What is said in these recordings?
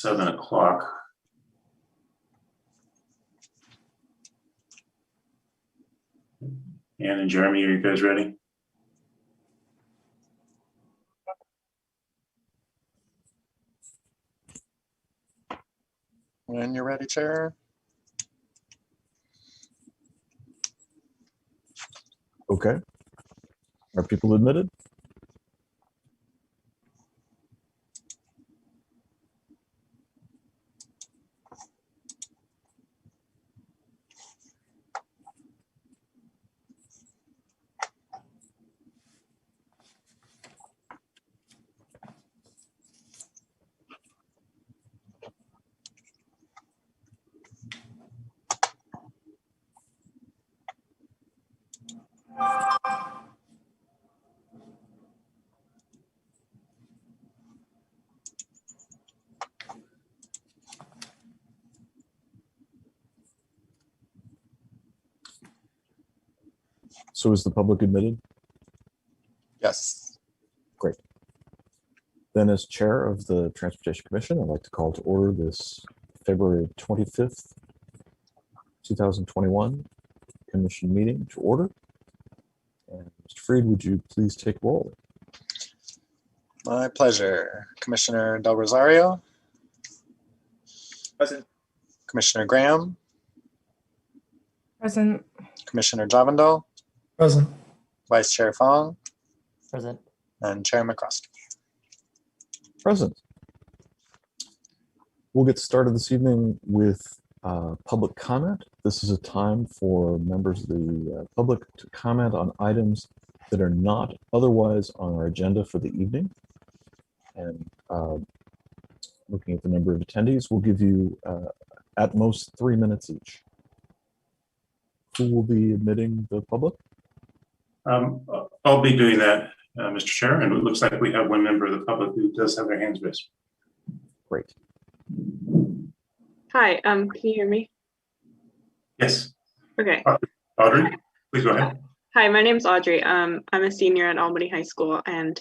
7 o'clock. Ann and Jeremy, are you guys ready? When you're ready, Chair. Okay. Are people admitted? So is the public admitted? Yes. Great. Then as chair of the Transportation Commission, I'd like to call to order this February 25th, 2021 commission meeting to order. And Mr. Freed, would you please take roll? My pleasure. Commissioner Del Rosario. Present. Commissioner Graham. Present. Commissioner Javendal. Present. Vice Chair Fong. Present. And Chair McCroskey. Present. We'll get started this evening with public comment. This is a time for members of the public to comment on items that are not otherwise on our agenda for the evening. And looking at the number of attendees, we'll give you at most 3 minutes each. Who will be admitting the public? I'll be doing that, Mr. Chair, and it looks like we have one member of the public who does have their hands raised. Great. Hi, can you hear me? Yes. Okay. Audrey, please go ahead. Hi, my name's Audrey. I'm a senior at Albany High School, and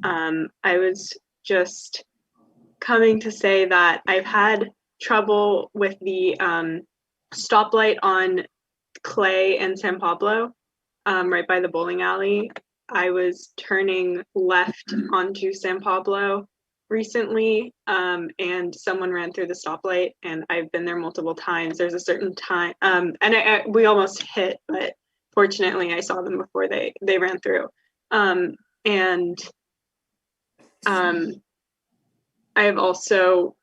I was just coming to say that I've had trouble with the stoplight on Clay and San Pablo, right by the bowling alley. I was turning left onto San Pablo recently, and someone ran through the stoplight, and I've been there multiple times. There's a certain time, and we almost hit, but fortunately I saw them before they ran through. I've also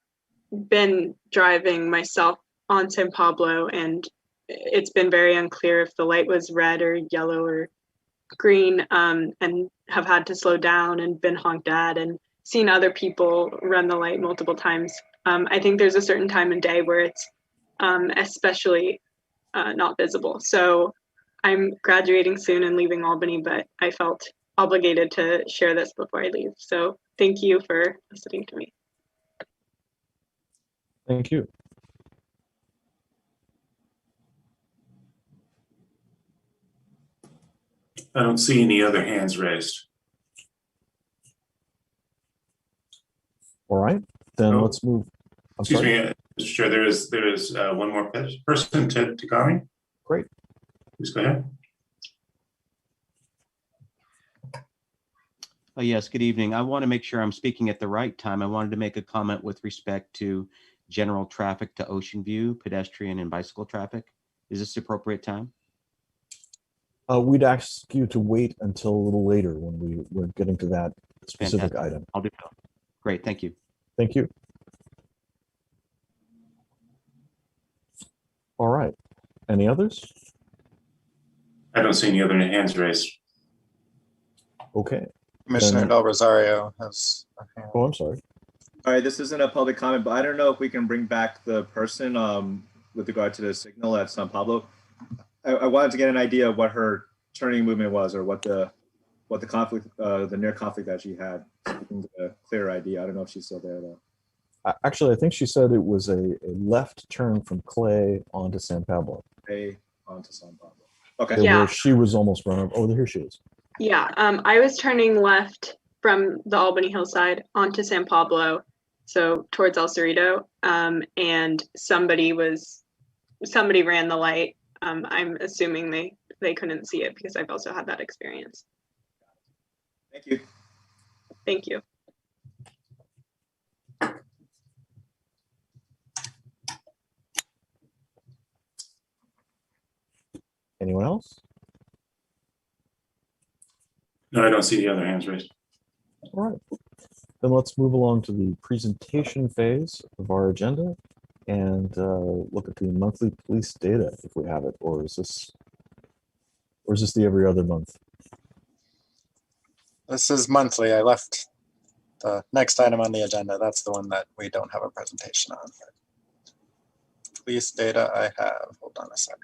been driving myself on San Pablo, and it's been very unclear if the light was red or yellow or green, and have had to slow down and been honked at and seen other people run the light multiple times. I think there's a certain time and day where it's especially not visible. So I'm graduating soon and leaving Albany, but I felt obligated to share this before I leave. So thank you for listening to me. Thank you. I don't see any other hands raised. All right, then Oh. let's move. Excuse me, Mr. Chair, there is one more person, Ted Tagami. Great. Please go ahead. Oh, yes, good evening. I want to make sure I'm speaking at the right time. I wanted to make a comment with respect to general traffic to Ocean View, pedestrian and bicycle traffic. Is this the appropriate time? We'd ask you to wait until a little later when we're getting to that specific Fantastic. item. I'll do so. Great, thank you. Thank you. All right. Any others? I don't see any other hands raised. Okay. Commissioner Then- Del Rosario has a hand. Oh, I'm sorry. All right, this isn't a public comment, but I don't know if we can bring back the person with regard to the signal at San Pablo. I wanted to get an idea of what her turning movement was, or what the conflict, the near conflict that she had. So we can get a clearer idea. I don't know if she's still there though. Actually, I think she said it was a left turn from Clay onto San Pablo. Hey, on to San Pablo. Okay. Yeah. Where she was almost run over. Oh, here she is. Yeah, I was turning left from the Albany hillside onto San Pablo, so towards El Cerrito, and somebody ran the light. I'm assuming they couldn't see it because I've also had that experience. Thank you. Thank you. Anyone else? No, I don't see the other hands raised. All right. Then let's move along to the presentation phase of our agenda and look at the monthly police data if we have it, or is this the every other month? This is monthly. I left the next item on the agenda. That's the one that we don't have a presentation on. Police data I have. Hold on a sec.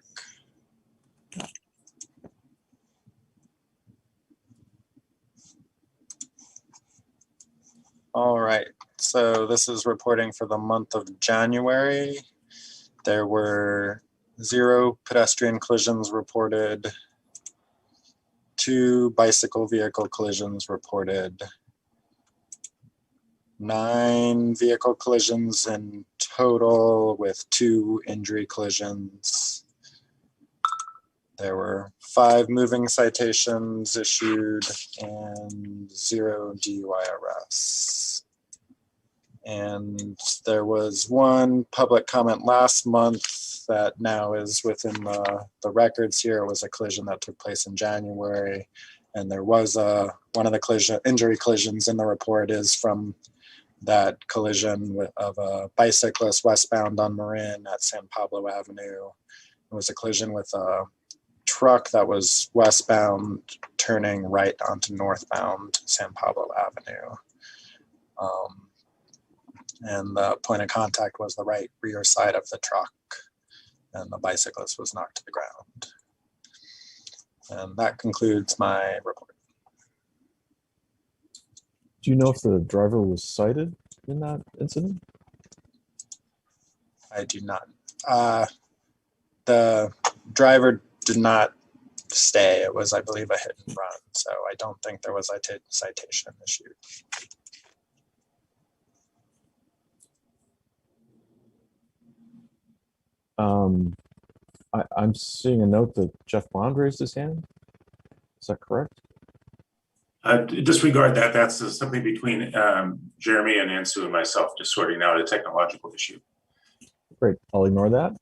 All right, so this is reporting for the month of January. There were 0 pedestrian collisions reported, 2 bicycle vehicle collisions reported, 9 vehicle collisions in total with 2 injury collisions. There were 5 moving citations issued and 0 DUI arrests. And there was 1 public comment last month that now is within the records here. It was a collision that took place in January. And there was one of the injury collisions in the report is from that collision of a bicyclist westbound on Marin at San Pablo Avenue. It was a collision with a truck that was westbound turning right onto northbound San Pablo Avenue. And the point of contact was the right rear side of the truck, and the bicyclist was knocked to the ground. And that concludes my report. Do you know if the driver was cited in that incident? I do not. The driver did not stay. It was, I believe, a hit and run. So I don't think there was a citation issued. I'm seeing a note that Jeff Bond raised his hand. Is that correct? Disregard that. That's something between Jeremy and Ansu and myself, just sorting out a technological issue. Great. I'll ignore that.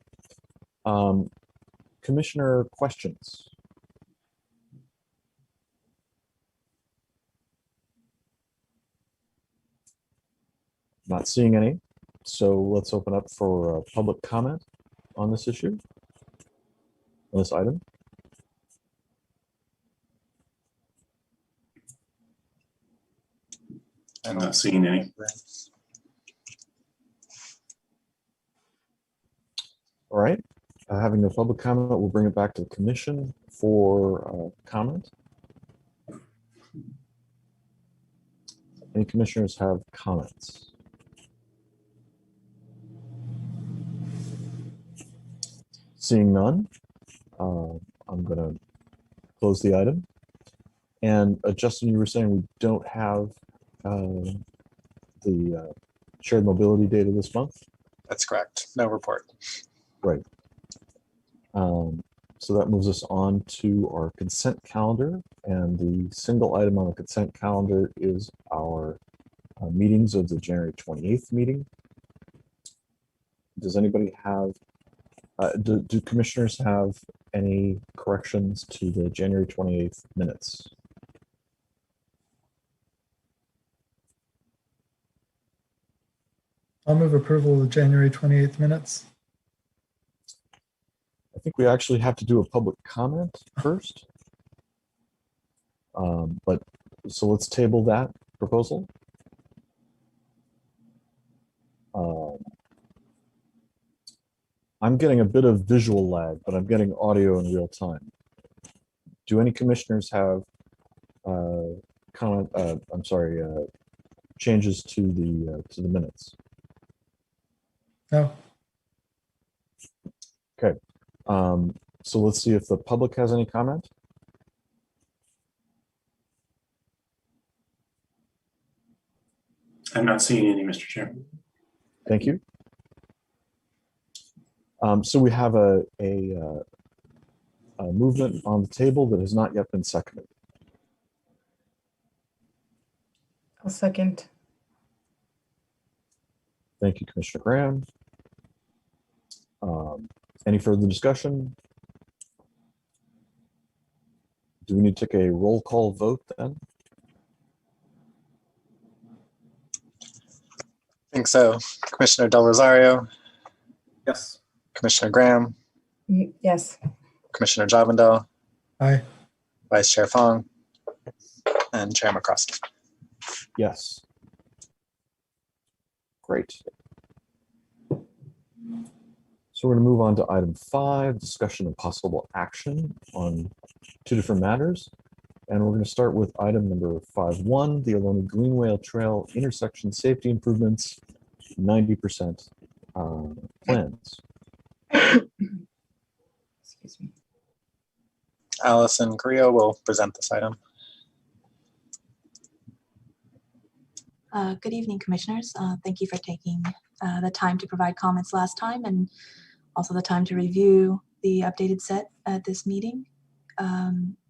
Commissioner questions? Not seeing any. So let's open up for public comment on this issue, on this item. I'm not seeing any. All right. Having no public comment, we'll bring it back to the commission for comment. Any commissioners have comments? Seeing none, I'm going to close the item. And Justin, you were saying we don't have the shared mobility data this month? That's correct. No report. Right. So that moves us on to our consent calendar. And the single item on the consent calendar is our meetings of the January 28th meeting. Does anybody have, do commissioners have any corrections to the January 28th minutes? I'll move approval of the January 28th minutes. I think we actually have to do a public comment first. But so let's table that proposal. I'm getting a bit of visual lag, but I'm getting audio in real time. Do any commissioners have changes to the minutes? No. Okay. So let's see if the public has any comment. I'm not seeing any, Mr. Chair. Thank you. So we have a movement on the table that has not yet been seconded. I'll second. Thank you, Commissioner Graham. Any further discussion? Do we need to take a roll call vote then? I think so. Commissioner Del Rosario, Yes. Commissioner Graham, Yes. Commissioner Javendel, Aye. Vice Chair Fong, and Chair McCroskey. Yes. Great. So we're going to move on to item 5, discussion of possible action on 2 different matters. And we're going to start with item number 5.1, the Ohlone Greenway Trail intersection safety improvements, 90% plans. Excuse me. Allison Carrillo will present this item. Good evening, Commissioners. Thank you for taking the time to provide comments last time and also the time to review the updated set at this meeting.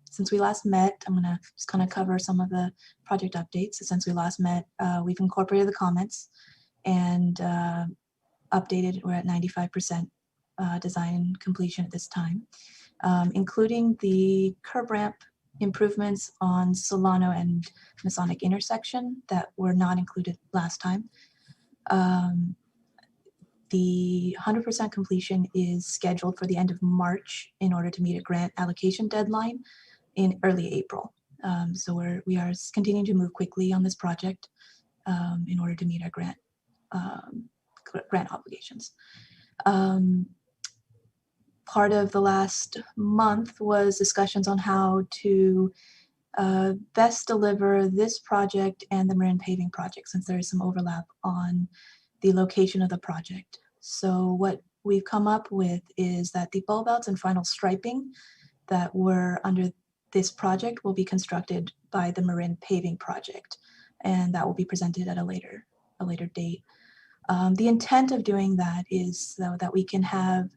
Since we last met, I'm going to just kind of cover some of the project updates. So since we last met, we've incorporated the comments and updated. We're at 95% design completion at this time, including the curb ramp improvements on Solano and Masonic intersection that were not included last time. The 100% completion is scheduled for the end of March in order to meet a grant allocation deadline in early April. So we are continuing to move quickly on this project in order to meet our grant obligations. Part of the last month was discussions on how to best deliver this project and the Marin paving project, since there is some overlap on the location of the project. So what we've come up with is that the bulb outs and final striping that were under this project will be constructed by the Marin paving project, and that will be presented at a later date. The intent of doing that is though that we can have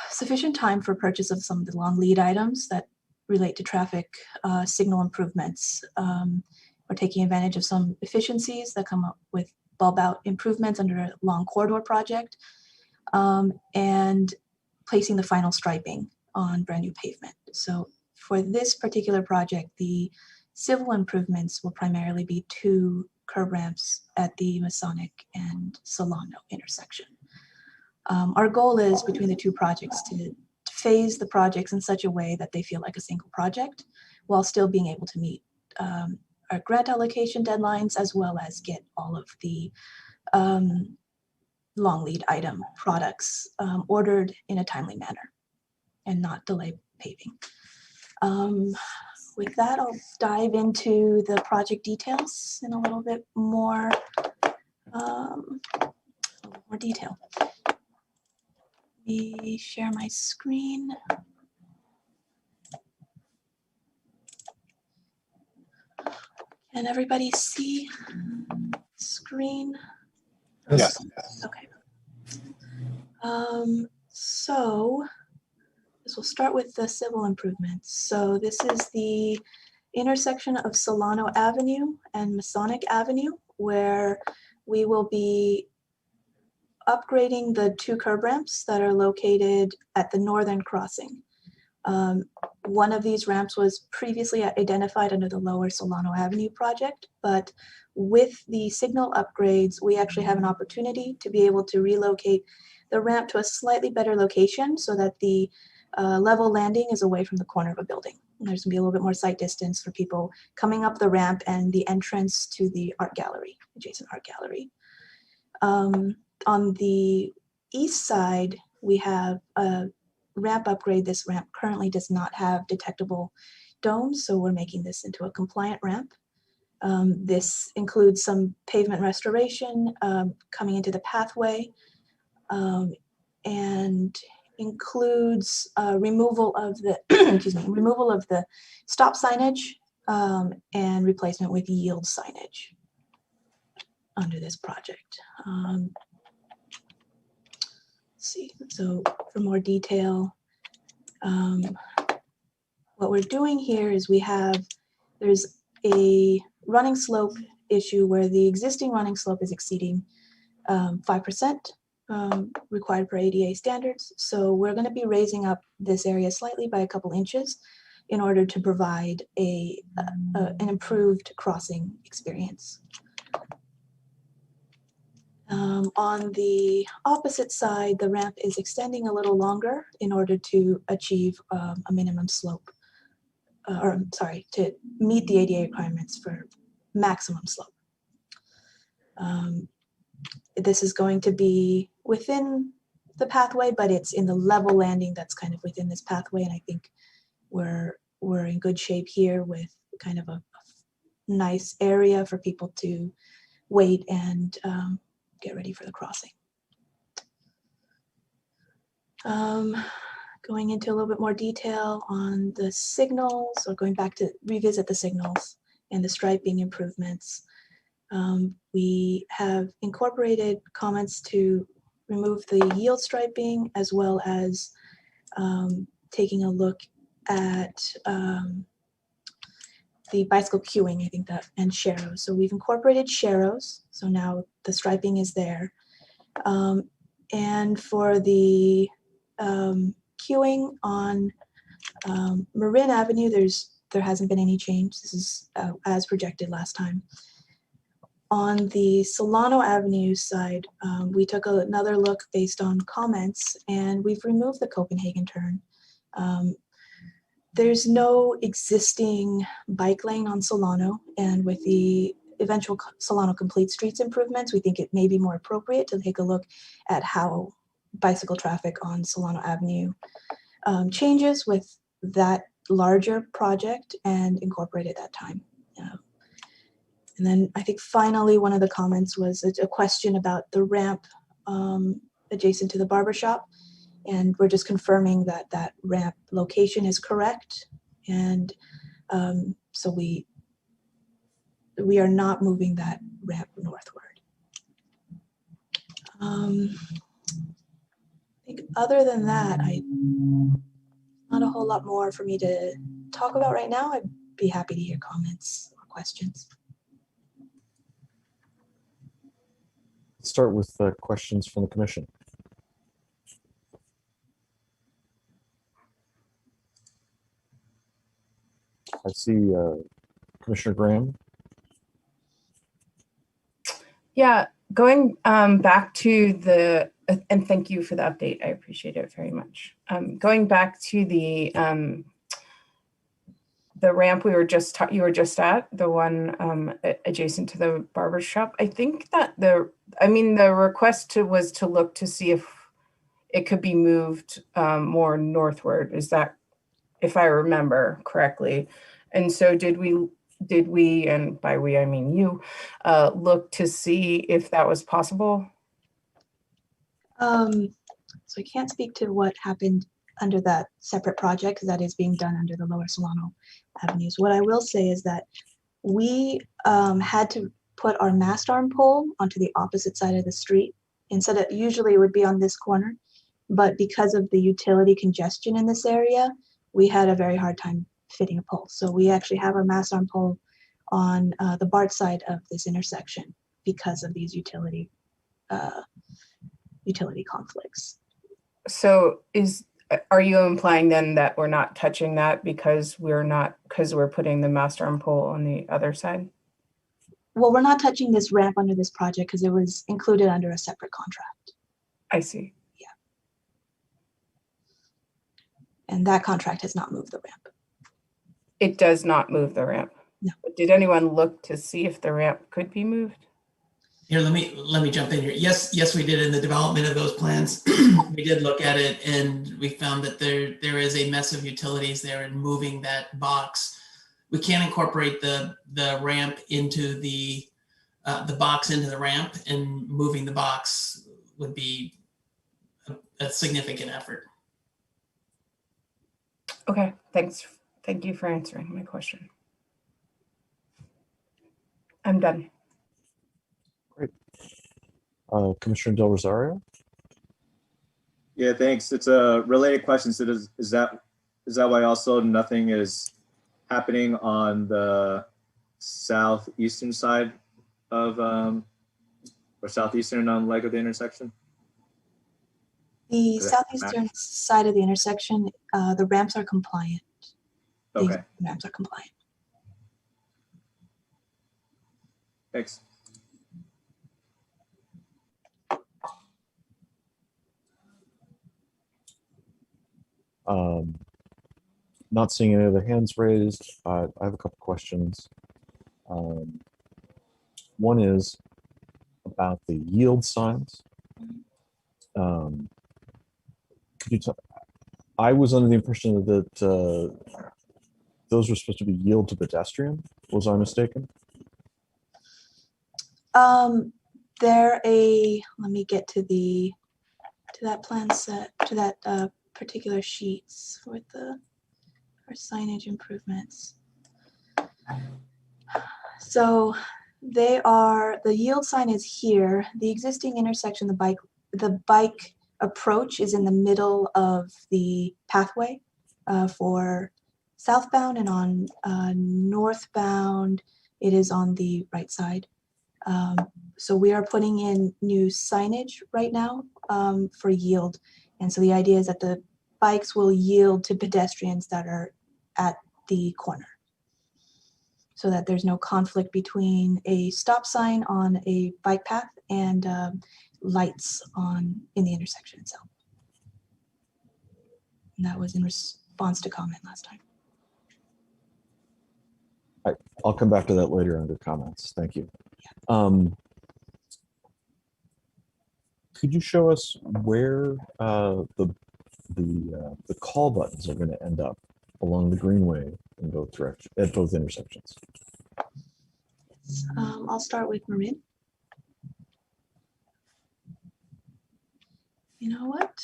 sufficient time for purchase of some of the long lead items that relate to traffic signal improvements. We're taking advantage of some efficiencies that come up with bulb out improvements under a long corridor project, and placing the final striping on brand new pavement. So for this particular project, the civil improvements will primarily be 2 curb ramps at the Masonic and Solano intersection. Our goal is between the 2 projects to phase the projects in such a way that they feel like a single project while still being able to meet our grant allocation deadlines, as well as get all of the long lead item products ordered in a timely manner and not delay paving. With that, I'll dive into the project details in a little bit more detail. Let me share my screen. Can everybody see screen? Yes. Okay. So this will start with the civil improvements. So this is the intersection of Solano Avenue and Masonic Avenue, where we will be upgrading the 2 curb ramps that are located at the northern crossing. One of these ramps was previously identified under the lower Solano Avenue project, but with the signal upgrades, we actually have an opportunity to be able to relocate the ramp to a slightly better location so that the level landing is away from the corner of a building. And there's gonna be a little bit more sight distance for people coming up the ramp and the entrance to the art gallery, adjacent art gallery. On the east side, we have a ramp upgrade. This ramp currently does not have detectable domes, so we're making this into a compliant ramp. This includes some pavement restoration coming into the pathway, and includes removal of the removal of the stop signage and replacement with yield signage. under this project. Let's see, so for more detail, what we're doing here is there's a running slope issue where the existing running slope is exceeding 5% required per ADA standards. So we're going to be raising up this area slightly by a couple inches in order to provide an improved crossing experience. On the opposite side, the ramp is extending a little longer in order to achieve a minimum slope, to meet the ADA requirements for maximum slope. This is going to be within the pathway, but it's in the level landing that's kind of within this pathway, and I think we're in good shape here with kind of a nice area for people to wait and get ready for the crossing. Going into a little bit more detail on the signals, or going back to revisit the signals and the striping improvements. We have incorporated comments to remove the yield striping, as well as taking a look at the bicycle queuing, I think that, and sharrows. So we've incorporated sharrows, so now the striping is there. And for the queuing on Marin Avenue, there hasn't been any change. This is as projected last time. On the Solano Avenue side, we took another look based on comments, and we've removed the Copenhagen turn. There's no existing bike lane on Solano, and with the eventual Solano Complete Streets improvements, we think it may be more appropriate to take a look at how bicycle traffic on Solano Avenue changes with that larger project and incorporate at that time. And then I think finally one of the comments was a question about the ramp adjacent to the barber shop. And we're just confirming that that ramp location is correct. And so we are not moving that ramp northward. I think other than that, not a whole lot more for me to talk about right now. I'd be happy to hear comments or questions. Let's start with questions from the commission. I see Commissioner Graham. Yeah, going back to the, and thank you for the update. I appreciate it very much. Going back to the ramp you were just at, the one adjacent to the barber shop. I think that the request was to look to see if it could be moved more northward. Is that, if I remember correctly? And so did we, and by we I mean you, look to see if that was possible? So I can't speak to what happened under that separate project, because that is being done under the Lower Solano Avenues. What I will say is that we had to put our mast arm pole onto the opposite side of the street. Instead of, usually it would be on this corner, but because of the utility congestion in this area, we had a very hard time fitting a pole. So we actually have our mast arm pole on the BART side of this intersection because of these utility conflicts. So are you implying then that we're not touching that because we're putting the mast arm pole on the other side? Well, we're not touching this ramp under this project because it was included under a separate contract. I see. Yeah. And that contract has not moved the ramp. It does not move the ramp. No. Did anyone look to see if the ramp could be moved? Here, let me jump in here. Yes, we did in the development of those plans. We did look at it, and we found that there is a mess of utilities there, and moving that box, we can't incorporate the ramp into the box into the ramp, and moving the box would be a significant effort. Okay, thanks. Thank you for answering my question. I'm done. Great. Commissioner Del Rosario? Yeah, thanks. It's a related question. So is that why also nothing is happening on the southeastern side of, or southeastern leg of the intersection? The Does that matter? southeastern side of the intersection, the ramps are compliant. The Okay, ramps are compliant. thanks. Not seeing any other hands raised. I have a couple questions. One is about the yield signs. Could you tell? I was under the impression that those were supposed to be yield to pedestrian. Was I mistaken? Let me get to that plan set, to that particular sheets with our signage improvements. So the yield sign is here. The existing intersection, the bike approach is in the middle of the pathway for southbound, and on northbound, it is on the right side. So we are putting in new signage right now for yield. And so the idea is that the bikes will yield to pedestrians that are at the corner, so that there's no conflict between a stop sign on a bike path and lights in the intersection itself. And that was in response to comment last time. I'll come back to that later under comments. Thank you. Could you show us where the call buttons are going to end up along the Greenway in both directions, at both intersections? I'll start with Marin. You know what?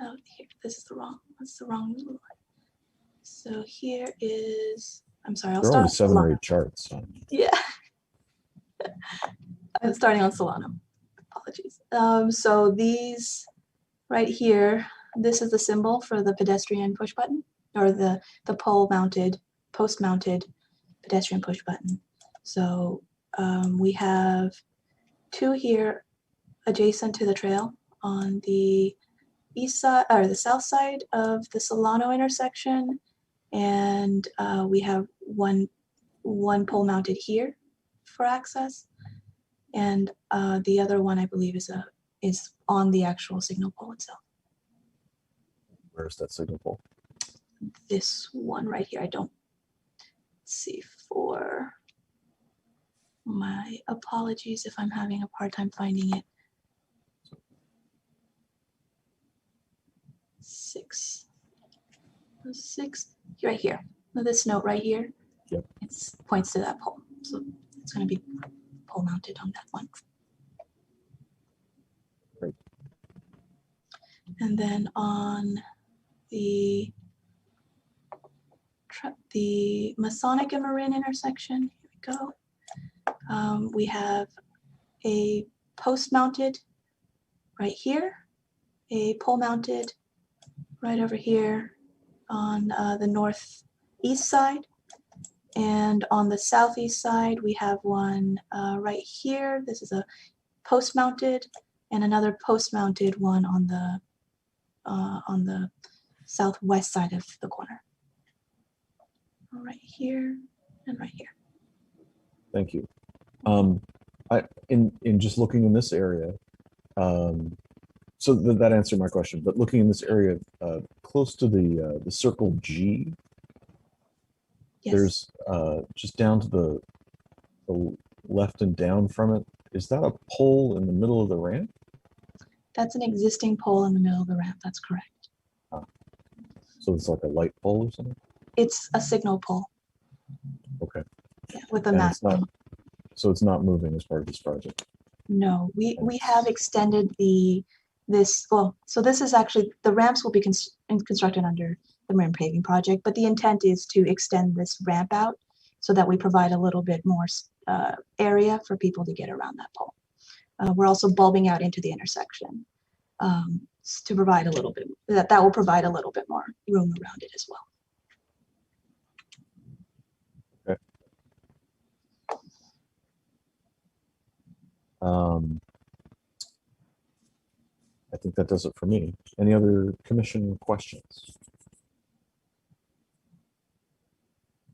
Oh, here, that's the wrong one. So here is, I'm sorry, I'll There are start only on 7 or Solano. 8 charts. Yeah. I'm starting on Solano. Apologies. So these right here, this is the symbol for the pedestrian push button, or the post mounted pedestrian push button. So we have 2 here adjacent to the trail on the east side, or the south side of the Solano intersection, and we have one pole mounted here for access, and the other one I believe is on the actual signal pole itself. Where's that signal pole? This one right here, I don't see. For my apologies if I'm having a hard time finding it. 6 right here. Now this note right here, yep, it points to that pole, so it's going to be pole mounted on that one. Great. And then on the Masonic and Marin intersection, here we go. We have a post mounted right here, a pole mounted right over here on the northeast side, and on the southeast side we have one right here. This is a post mounted, and another post mounted one on the southwest side of the corner. Right here and right here. Thank you. In just looking in this area, so that answered my question. But looking in this area, close to the circle G, Yes. there's just down to the left and down from it. Is that a pole in the middle of the ramp? That's an existing pole in the middle of the ramp. That's correct. So it's like a light pole or something? It's a signal pole. Okay. Yeah, with a And mast. it's not, so it's not moving as part of this project? No, we have extended so this is actually, the ramps will be constructed under the Marin paving project, but the intent is to extend this ramp out so that we provide a little bit more area for people to get around that pole. We're also bulbing out into the intersection to provide a little bit, that will provide a little bit more room around it as well. I think that does it for me. Any other commission questions?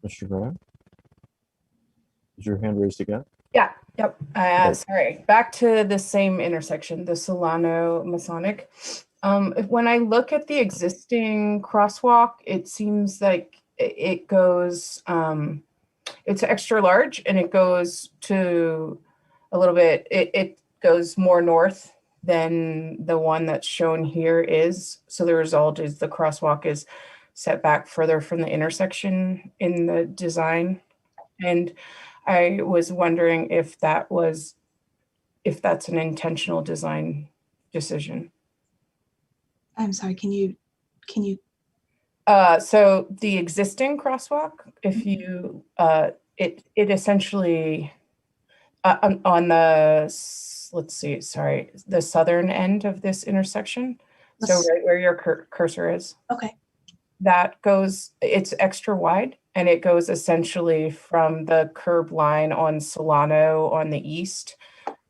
Mr. Graham? Is your hand raised again? Yeah, yep. Sorry, back to the same intersection, the Solano Masonic. When I look at the existing crosswalk, it seems like it goes, it's extra large and it goes to a little bit, it goes more north than the one that's shown here is. So the result is the crosswalk is set back further from the intersection in the design. And I was wondering if that's an intentional design decision. I'm sorry, can you? So the existing crosswalk, if you, it essentially, on the, let's see, sorry, the southern end of this intersection. So right where your cursor is. Okay. That goes, it's extra wide and it goes essentially from the curb line on Solano on the east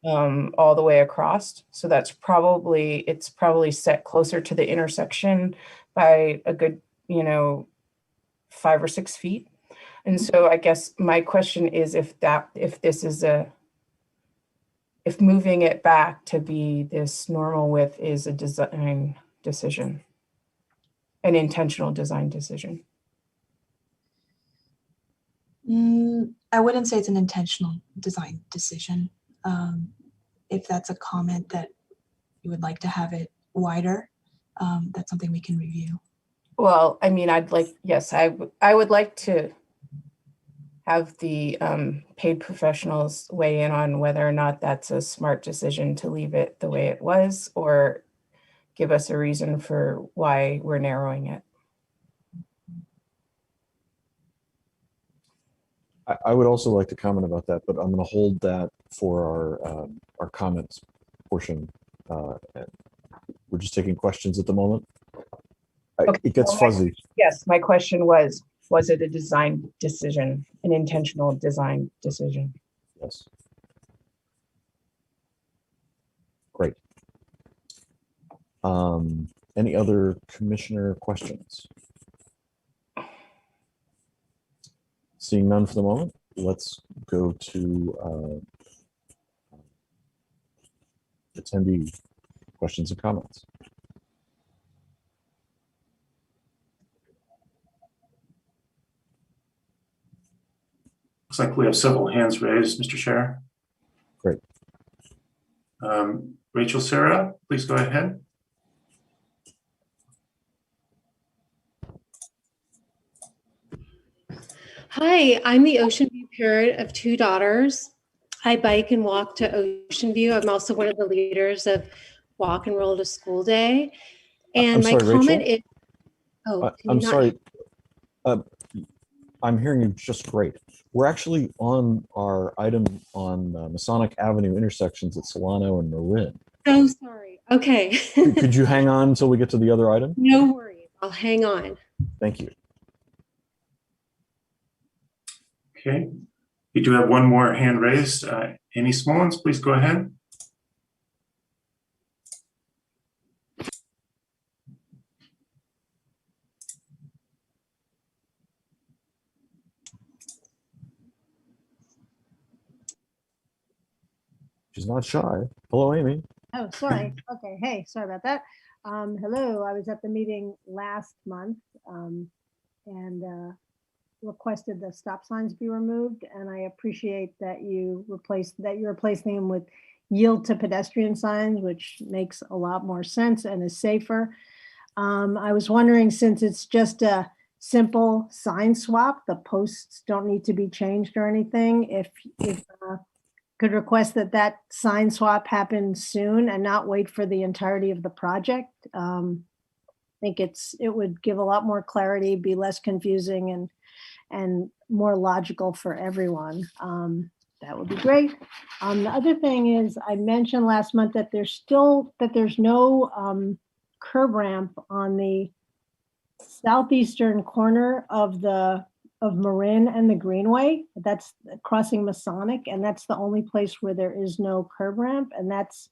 all the way across. So that's probably, it's probably set closer to the intersection by a good, 5 or 6 feet. And so I guess my question is if moving it back to be this normal width is a design decision, an intentional design decision. I wouldn't say it's an intentional design decision. If that's a comment that you would like to have it wider, that's something we can review. Well, I mean, yes, I would like to have the paid professionals weigh in on whether or not that's a smart decision to leave it the way it was, or give us a reason for why we're narrowing it. I would also like to comment about that, but I'm going to hold that for our comments portion. And we're just taking questions at the moment. Okay, it gets fuzzy. Yes, my question was it a design decision, an intentional design decision? Yes. Great. Any other commissioner questions? Seeing none for the moment, let's go to attendee questions and comments. Looks like we have several hands raised, Mr. Chair. Great. Rachel Sarah, please go ahead. Hi, I'm the Ocean View parent of 2 daughters. I bike and walk to Ocean View. I'm also one of the leaders of Walk and Roll to School Day. And my comment is, I'm sorry. I'm hearing you just great. We're actually on our item on Masonic Avenue intersections at Solano and Marin. Oh, sorry. Okay. Could you hang on until we get to the other item? No worries. I'll hang on. Thank you. Okay. We do have one more hand raised. Amy Smullins, please go ahead. She's not shy. Hello, Amy. Oh, sorry. Okay. Hey, sorry about that. Hello, I was at the meeting last month and requested the stop signs be removed, and I appreciate that you're replacing them with yield to pedestrian signs, which makes a lot more sense and is safer. I was wondering, since it's just a simple sign swap, the posts don't need to be changed or anything, if could request that sign swap happen soon and not wait for the entirety of the project. I think it would give a lot more clarity, be less confusing, and more logical for everyone. that would be great. The other thing is, I mentioned last month that there's no curb ramp on the southeastern corner of Marin and the Greenway. That's crossing Masonic, and that's the only place where there is no curb ramp, and that's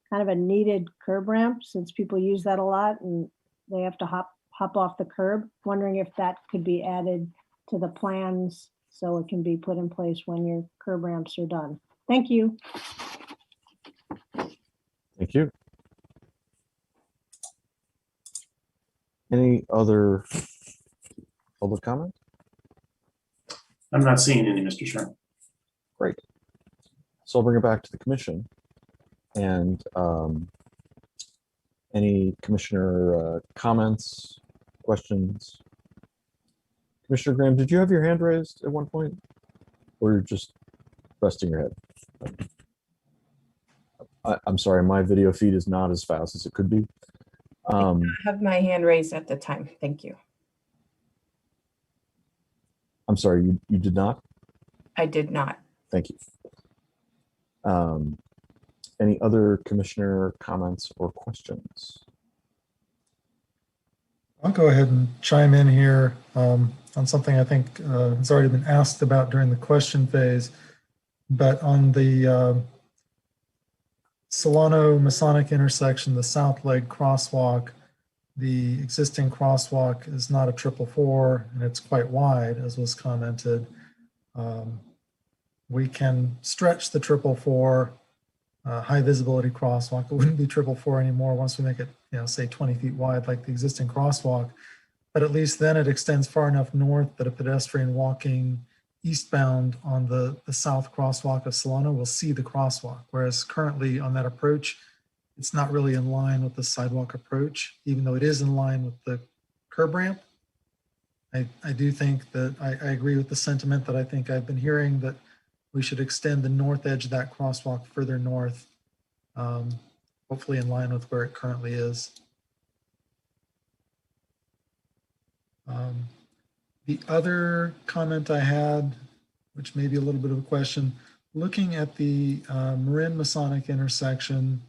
kind of a needed curb ramp since people use that a lot and they have to hop off the curb. Wondering if that could be added to the plans so it can be put in place when your curb ramps are done. Thank you. Thank you. Any other public comment? I'm not seeing any, Mr. Chairman. Great. So I'll bring it back to the commission. And any commissioner comments, questions? Commissioner Graham, did you have your hand raised at one point? Or you're just resting your head? I'm sorry, my video feed is not as fast as it could be. I have my hand raised at the time. Thank you. I'm sorry, you did not? I did not. Thank you. Any other commissioner comments or questions? I'll go ahead and chime in here on something I think has already been asked about during the question phase, but on the Solano Masonic intersection, the south leg crosswalk, the existing crosswalk is not a 444 and it's quite wide, as was commented. We can stretch the 444 high visibility crosswalk. It wouldn't be 444 anymore once we make it, say 20 feet wide like the existing crosswalk. But at least then it extends far enough north that a pedestrian walking eastbound on the south crosswalk of Solano will see the crosswalk. Whereas currently on that approach, it's not really in line with the sidewalk approach, even though it is in line with the curb ramp. I do think that I agree with the sentiment that I think I've been hearing, that we should extend the north edge of that crosswalk further north, hopefully in line with where it currently is. The other comment I had, which may be a little bit of a question, looking at the Marin Masonic intersection,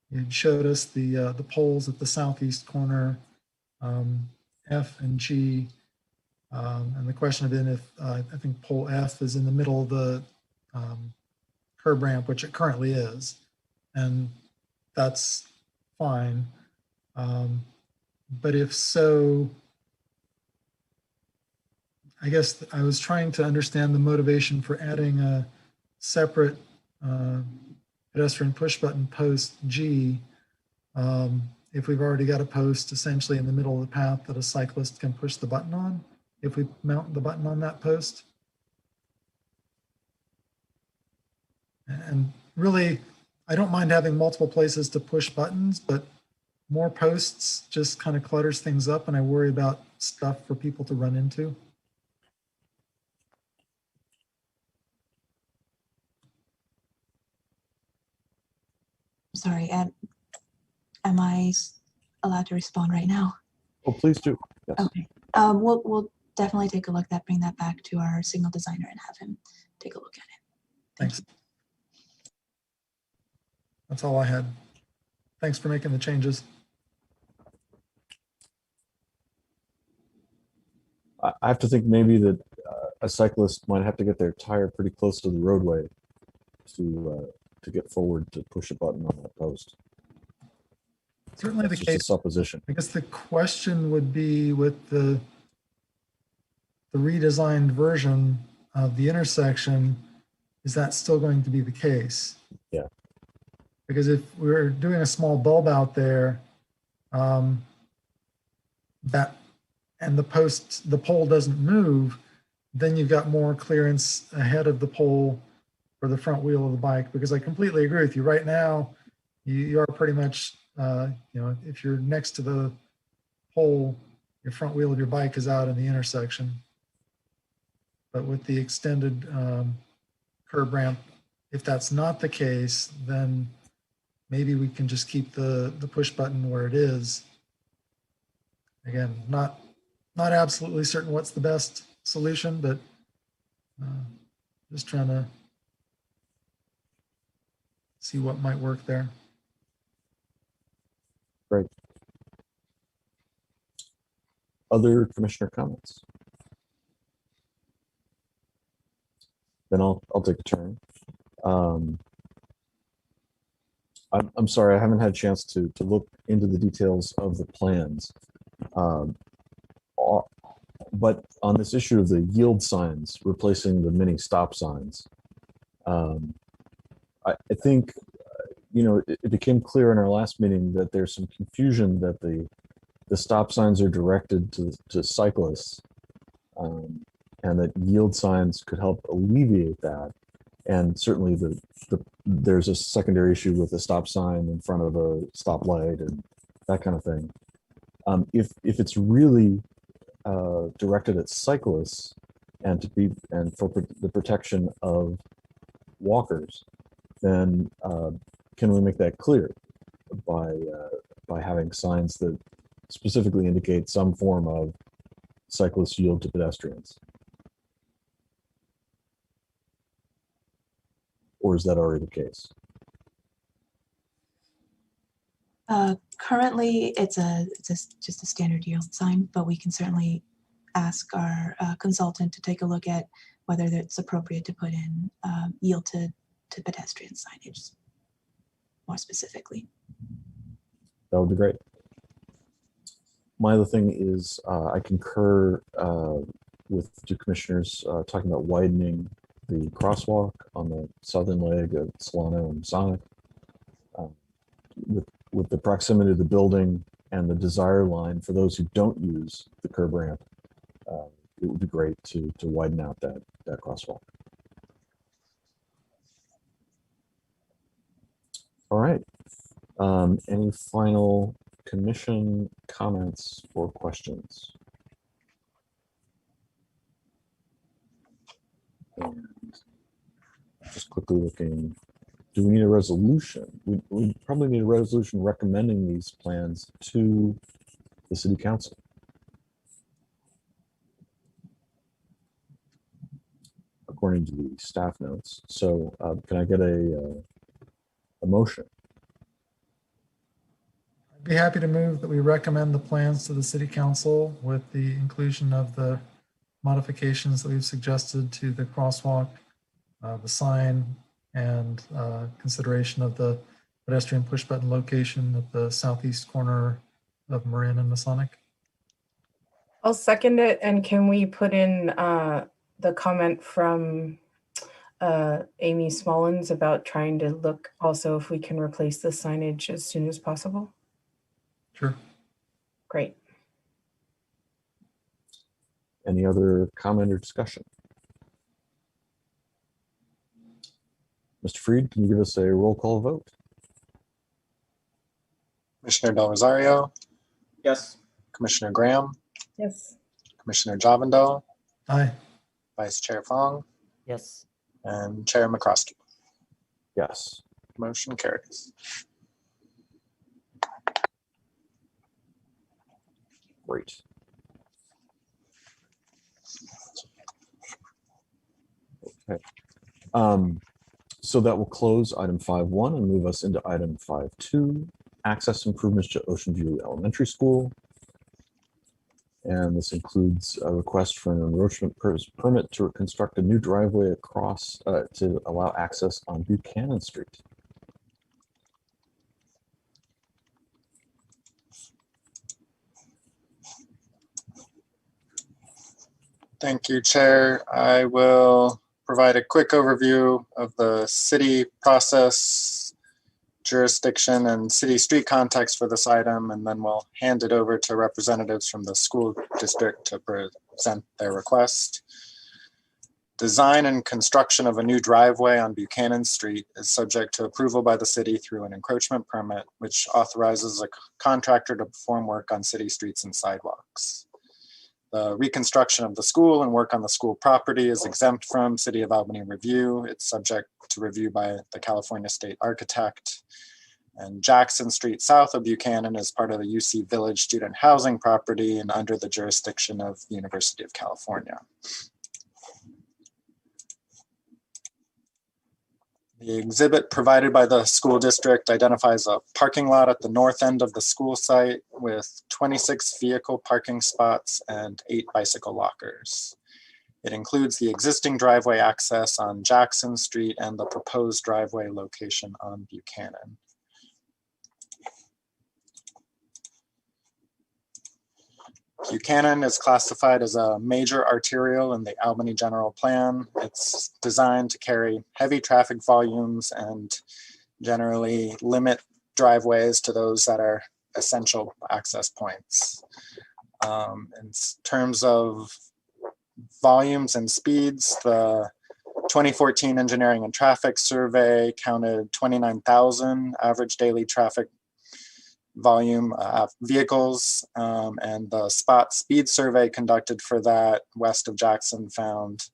it showed us the poles at the southeast corner, F and G. And the question had been if I think pole F is in the middle of the curb ramp, which it currently is, and that's fine. But if so, I guess I was trying to understand the motivation for adding a separate pedestrian push button post G, if we've already got a post essentially in the middle of the path that a cyclist can push the button on, if we mount the button on that post. And really, I don't mind having multiple places to push buttons, but more posts just kind of clutters things up, and I worry about stuff for people to run into. Sorry, am I allowed to respond right now? Oh, please do. Yes. Okay. We'll definitely take a look at that, bring that back to our signal designer and have him take a look at it. Thanks. That's all I had. Thanks for making the changes. I have to think maybe that a cyclist might have to get their tire pretty close to the roadway to get forward to push a button on that post. Certainly That's the just a case. supposition. I guess the question would be with the redesigned version of the intersection, is that still going to be the case? Yeah. Because if we're doing a small bulb out there, and the pole doesn't move, then you've got more clearance ahead of the pole for the front wheel of the bike. Because I completely agree with you. Right now, you are pretty much, if you're next to the pole, your front wheel of your bike is out in the intersection. But with the extended curb ramp, if that's not the case, then maybe we can just keep the push button where it is. Again, not absolutely certain what's the best solution, but just trying to see what might work there. Great. Other commissioner comments? Then I'll take a turn. I'm sorry, I haven't had a chance to look into the details of the plans. But on this issue of the yield signs replacing the mini stop signs, I think, you know, it became clear in our last meeting that there's some confusion that the stop signs are directed to cyclists, and that yield signs could help alleviate that. And certainly there's a secondary issue with a stop sign in front of a stoplight and that kind of thing. If it's really directed at cyclists and for the protection of walkers, then can we make that clear by having signs that specifically indicate some form of cyclist yield to pedestrians? Or is that already the case? Currently, it's just a standard yield sign, but we can certainly ask our consultant to take a look at whether it's appropriate to put in yield to pedestrian signage more specifically. That would be great. My other thing is I concur with the two commissioners talking about widening the crosswalk on the southern leg of Solano and Masonic. With the proximity of the building and the desire line for those who don't use the curb ramp, it would be great to widen out that crosswalk. All right. Any final commission comments or questions? And just quickly looking, do we need a resolution? We probably need a resolution recommending these plans to the city council. According to the staff notes. So can I get a motion? I'd be happy to move that we recommend the plans to the city council with the inclusion of the modifications that we've suggested to the crosswalk, the sign, and consideration of the pedestrian push button location at the southeast corner of Marin and Masonic. I'll second it. And can we put in the comment from Amy Smollins about trying to look also if we can replace the signage as soon as possible? Sure. Great. Any other comment or discussion? Mr. Freed, can you give us a roll call vote? Commissioner Del Rosario, Yes. Commissioner Graham, Yes. Commissioner Javindal, Aye. Vice Chair Fong, Yes. and Chair McCroskey. Yes. Motion carries. Great. Okay. So that will close item 5.1 and move us into item 5.2, access improvements to Ocean View Elementary School. And this includes a request for an encroachment permit to construct a new driveway across to allow access on Buchanan Street. Thank you, Chair. I will provide a quick overview of the city process, jurisdiction, and city street context for this item, and then we'll hand it over to representatives from the school district to present their request. Design and construction of a new driveway on Buchanan Street is subject to approval by the city through an encroachment permit, which authorizes a contractor to perform work on city streets and sidewalks. The reconstruction of the school and work on the school property is exempt from City of Albany review. It's subject to review by the California State Architect. And Jackson Street south of Buchanan is part of the UC Village student housing property and under the jurisdiction of the University of California. The exhibit provided by the school district identifies a parking lot at the north end of the school site with 26 vehicle parking spots and 8 bicycle lockers. It includes the existing driveway access on Jackson Street and the proposed driveway location on Buchanan. Buchanan is classified as a major arterial in the Albany General Plan. It's designed to carry heavy traffic volumes and generally limit driveways to those that are essential access points. In terms of volumes and speeds, the 2014 Engineering and Traffic Survey counted 29,000 average daily traffic volume vehicles, and the spot speed survey conducted for that west of Jackson found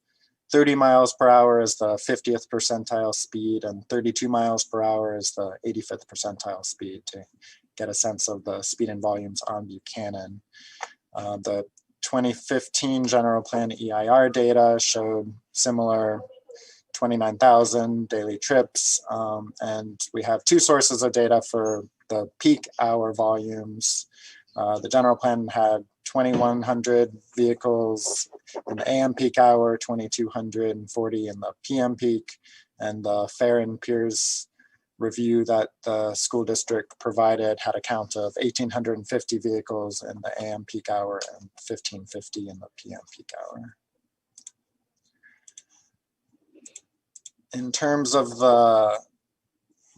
30 miles per hour as the 50th percentile speed and 32 miles per hour as the 85th percentile speed to get a sense of the speed and volumes on Buchanan. The 2015 general plan EIR data showed similar 29,000 daily trips, and we have 2 sources of data for the peak hour volumes. The general plan had 2,100 vehicles in the AM peak hour, 2,240 in the PM peak, and the Fair and Piers review that the school district provided had a count of 1,850 vehicles in the AM peak hour and 1,550 in the PM peak hour. In terms of the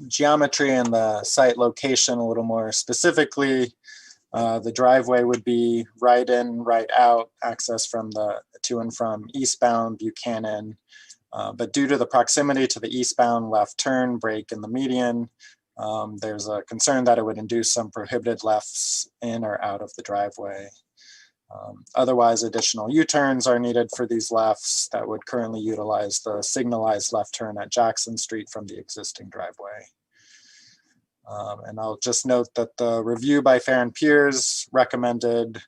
geometry and the site location a little more specifically, the driveway would be right in, right out access from the to and from eastbound Buchanan. But due to the proximity to the eastbound left turn break in the median, there's a concern that it would induce some prohibited lefts in or out of the driveway. Otherwise, additional U-turns are needed for these lefts that would currently utilize the signalized left turn at Jackson Street from the existing driveway. And I'll just note that the review by Fair and Piers recommended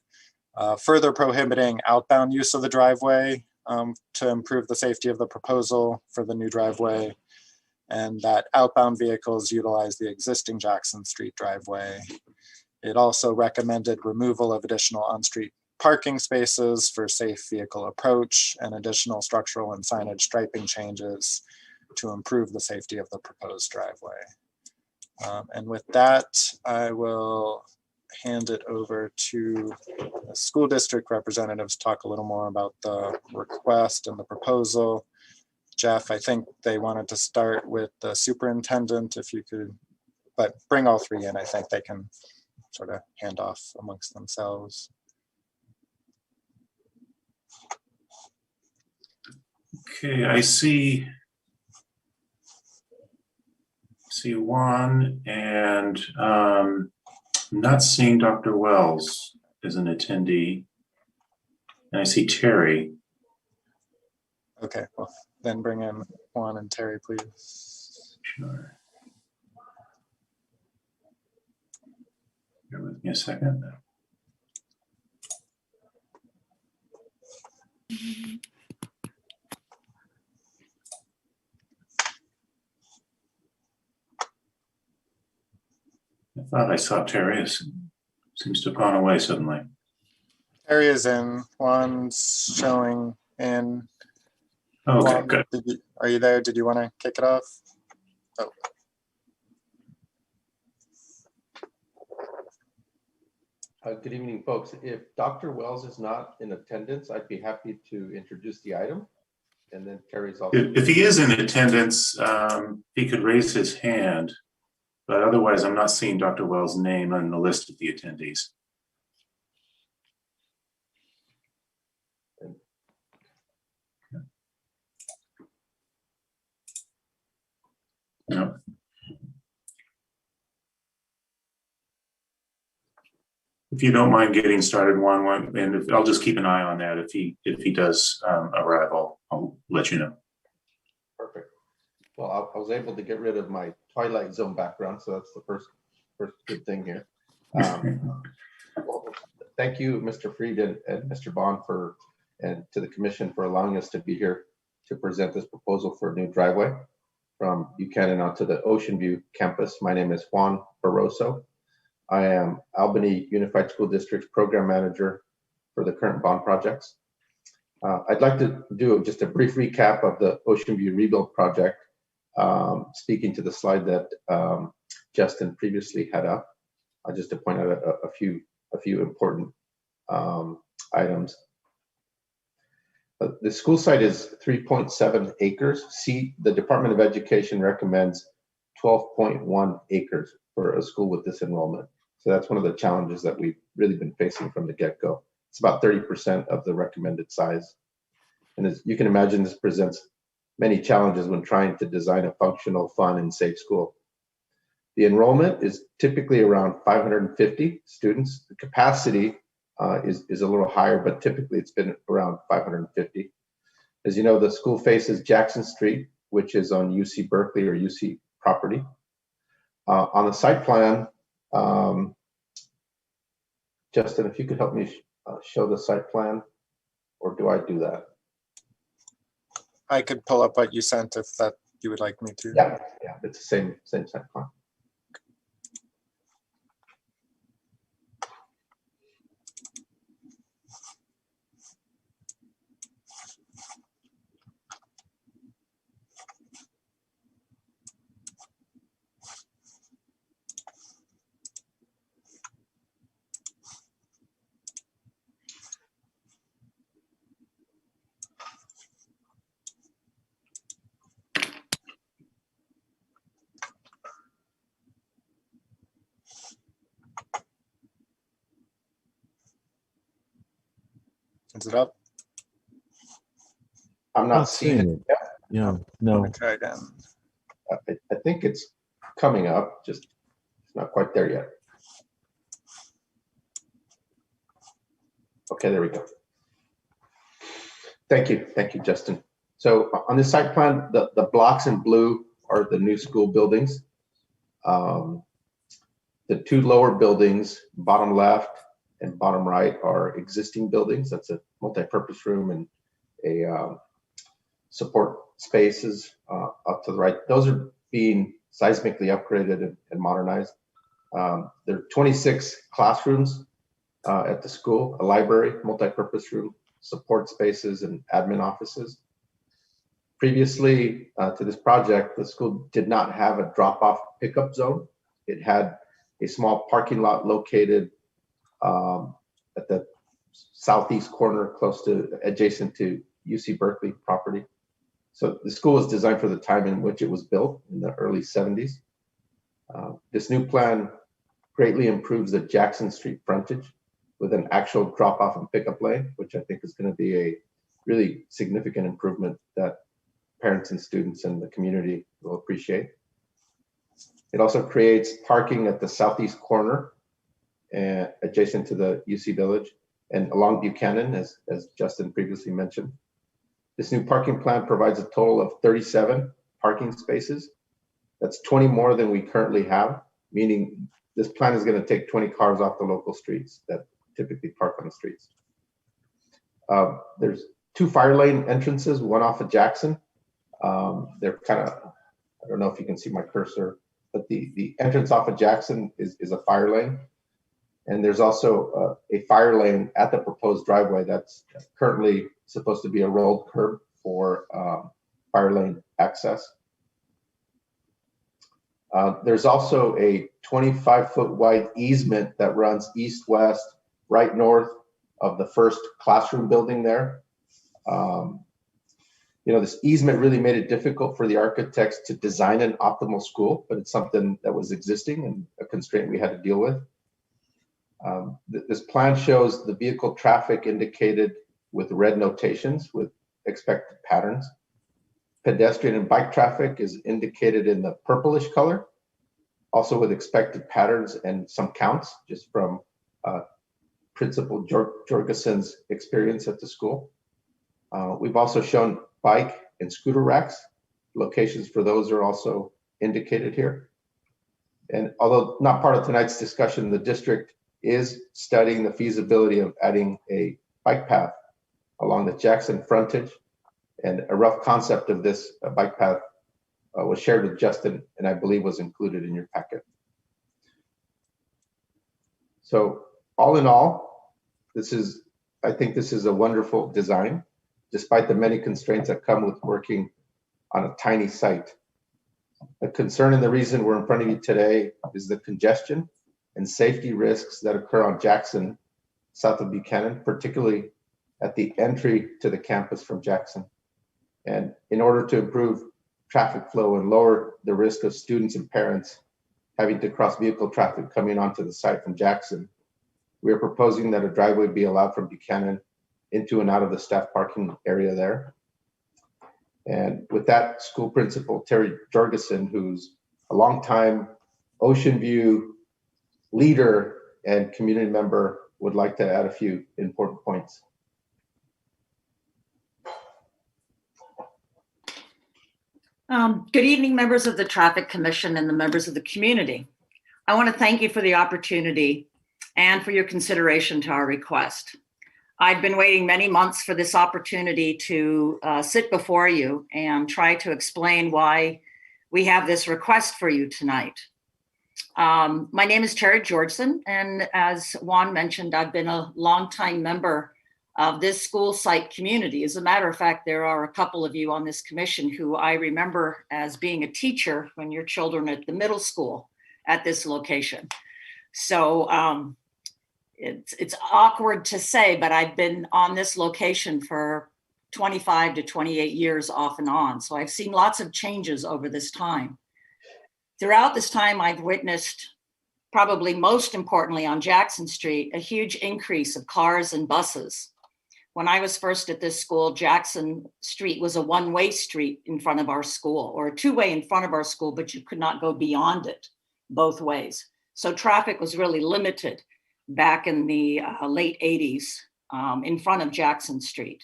further prohibiting outbound use of the driveway to improve the safety of the proposal for the new driveway, and that outbound vehicles utilize the existing Jackson Street driveway. It also recommended removal of additional on-street parking spaces for safe vehicle approach and additional structural and signage striping changes to improve the safety of the proposed driveway. And with that, I will hand it over to the school district representatives to talk a little more about the request and the proposal. Jeff, I think they wanted to start with the superintendent, if you could, but bring all 3 in. I think they can sort of hand off amongst themselves. Okay, I see Juan, and I'm not seeing Dr. Wells as an attendee. And I see Terry. Okay, well, then bring in Juan and Terry, please. Sure. Bear with me a second. I thought I saw Terry. It seems to have gone away suddenly. Terry is in. Juan's showing in. Okay, Juan, good. Are you there? Did you want to kick it off? Oh. Good evening, folks. If Dr. Wells is not in attendance, I'd be happy to introduce the item. And then Terry's also. If he is in attendance, he could raise his hand, but otherwise I'm not seeing Dr. Wells' name on the list of the attendees. No. If you don't mind getting started, Juan, and I'll just keep an eye on that. If he does arrive, I'll let you know. Perfect. Well, I was able to get rid of my Twilight Zone background, so that's the first good thing here. Well, thank you, Mr. Fried and Mr. Bond, and to the commission for allowing us to be here to present this proposal for a new driveway. from Buchanan onto the Ocean View campus. My name is Juan Barroso. I am Albany Unified School District's program manager for the current bond projects. I'd like to do just a brief recap of the Ocean View rebuild project, speaking to the slide that Justin previously had up, just to point out a few important items. The school site is 3.7 acres. The Department of Education recommends 12.1 acres for a school with this enrollment. So that's one of the challenges that we've really been facing from the get-go. It's about 30% of the recommended size. And as you can imagine, this presents many challenges when trying to design a functional, fun, and safe school. The enrollment is typically around 550 students. The capacity is a little higher, but typically it's been around 550. As you know, the school faces Jackson Street, which is on UC Berkeley or UC property. On the site plan, Justin, if you could help me show the site plan, or do I do that? I could pull up what you sent if that you would like me to. Yeah, it's the same site plan. Is it up? I'm not seeing it. Yeah, no. Let me try again. I think it's coming up, just it's not quite there yet. Okay, there we go. Thank you, Justin. So on the site plan, the blocks in blue are the new school buildings. The two lower buildings, bottom left and bottom right, are existing buildings. That's a multi-purpose room and a support spaces up to the right. Those are being seismically upgraded and modernized. There are 26 classrooms at the school, a library, multi-purpose room, support spaces, and admin offices. Previously to this project, the school did not have a drop-off pickup zone. It had a small parking lot located at the southeast corner, adjacent to UC Berkeley property. So the school was designed for the time in which it was built in the early 70s. This new plan greatly improves the Jackson Street frontage with an actual drop-off and pickup lane, which I think is going to be a really significant improvement that parents and students and the community will appreciate. It also creates parking at the southeast corner adjacent to the UC Village and along Buchanan, as Justin previously mentioned. This new parking plan provides a total of 37 parking spaces. That's 20 more than we currently have, meaning this plan is going to take 20 cars off the local streets that typically park on the streets. There's two fire lane entrances, one off of Jackson. They're kind of, I don't know if you can see my cursor, but the entrance off of Jackson is a fire lane. And there's also a fire lane at the proposed driveway that's currently supposed to be a rolled curb for fire lane access. There's also a 25-foot wide easement that runs east-west, right north of the first classroom building there. This easement really made it difficult for the architects to design an optimal school, but it's something that was existing and a constraint we had to deal with. This plan shows the vehicle traffic indicated with red notations with expected patterns. Pedestrian and bike traffic is indicated in the purplish color, also with expected patterns and some counts just from Principal Jorgensen's experience at the school. We've also shown bike and scooter racks. Locations for those are also indicated here. And although not part of tonight's discussion, the district is studying the feasibility of adding a bike path along the Jackson frontage, and a rough concept of this bike path was shared with Justin, and I believe was included in your packet. So all in all, I think this is a wonderful design, despite the many constraints that come with working on a tiny site. The concern and the reason we're in front of you today is the congestion and safety risks that occur on Jackson, south of Buchanan, particularly at the entry to the campus from Jackson. And in order to improve traffic flow and lower the risk of students and parents having to cross vehicle traffic coming onto the site from Jackson, we are proposing that a driveway be allowed from Buchanan into and out of the staff parking area there. And with that, school principal Terry Jorgensen, who's a longtime Ocean View leader and community member, would like to add a few important points. Good evening, members of the Traffic Commission and the members of the community. I want to thank you for the opportunity and for your consideration to our request. I've been waiting many months for this opportunity to sit before you and try to explain why we have this request for you tonight. My name is Terry Georgeson, and as Juan mentioned, I've been a longtime member of this school site community. As a matter of fact, there are a couple of you on this commission who I remember as being a teacher when your children at the middle school at this location. So it's awkward to say, but I've been on this location for 25 to 28 years off and on. So I've seen lots of changes over this time. Throughout this time, I've witnessed, probably most importantly on Jackson Street, a huge increase of cars and buses. When I was first at this school, Jackson Street was a one-way street in front of our school, or a two-way in front of our school, but you could not go beyond it both ways. So traffic was really limited back in the late 80s in front of Jackson Street.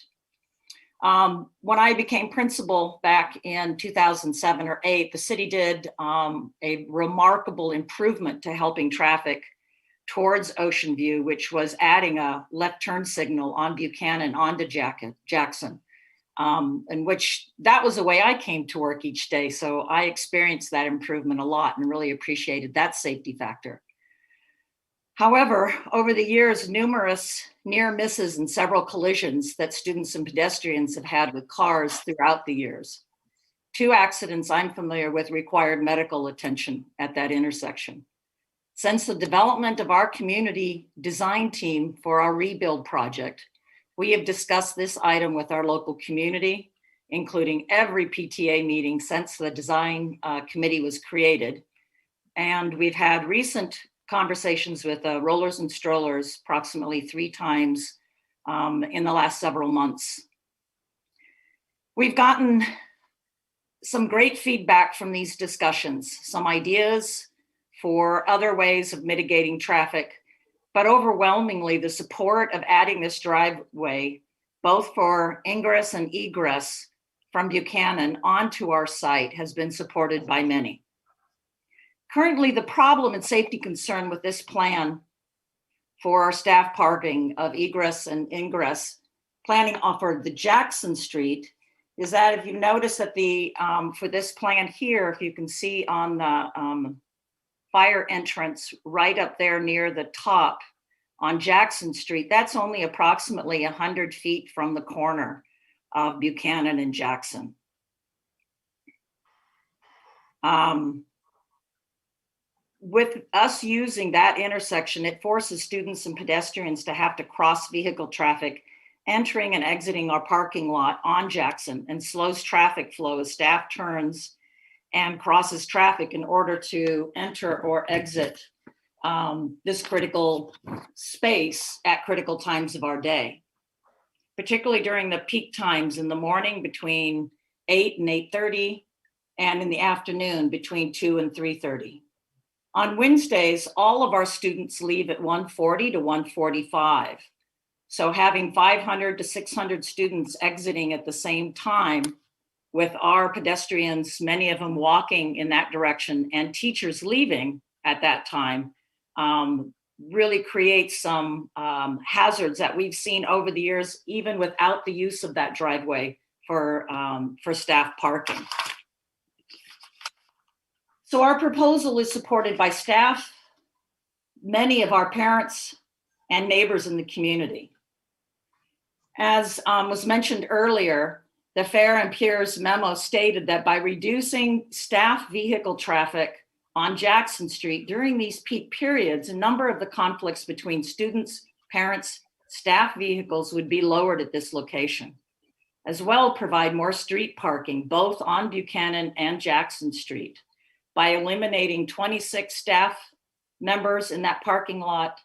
When I became principal back in 2007 or 8, the city did a remarkable improvement to helping traffic towards Ocean View, which was adding a left turn signal on Buchanan onto Jackson, in which that was the way I came to work each day. So I experienced that improvement a lot and really appreciated that safety factor. However, over the years, numerous near misses and several collisions that students and pedestrians have had with cars throughout the years. 2 accidents I'm familiar with required medical attention at that intersection. Since the development of our community design team for our rebuild project, we have discussed this item with our local community, including every PTA meeting since the design committee was created. And we've had recent conversations with rollers and strollers approximately 3 times in the last several months. We've gotten some great feedback from these discussions, some ideas for other ways of mitigating traffic, but overwhelmingly the support of adding this driveway, both for ingress and egress from Buchanan onto our site, has been supported by many. Currently, the problem and safety concern with this plan for our staff parking of egress and ingress planning offered the Jackson Street is that if you notice that the for this plan here, if you can see on the fire entrance right up there near the top on Jackson Street, that's only approximately 100 feet from the corner of Buchanan and Jackson. With us using that intersection, it forces students and pedestrians to have to cross vehicle traffic entering and exiting our parking lot on Jackson, and slows traffic flow as staff turns and crosses traffic in order to enter or exit this critical space at critical times of our day, particularly during the peak times in the morning between 8 and 8:30, and in the afternoon between 2 and 3:30. On Wednesdays, all of our students leave at 1:40 to 1:45. So having 500 to 600 students exiting at the same time, with our pedestrians, many of them walking in that direction, and teachers leaving at that time, really creates some hazards that we've seen over the years, even without the use of that driveway for staff parking. So our proposal is supported by staff, many of our parents, and neighbors in the community. As was mentioned earlier, the Fair and Piers memo stated that by reducing staff vehicle traffic on Jackson Street during these peak periods, a number of the conflicts between students, parents, staff vehicles would be lowered at this location. As well, provide more street parking, both on Buchanan and Jackson Street, by eliminating 26 staff members in that parking lot.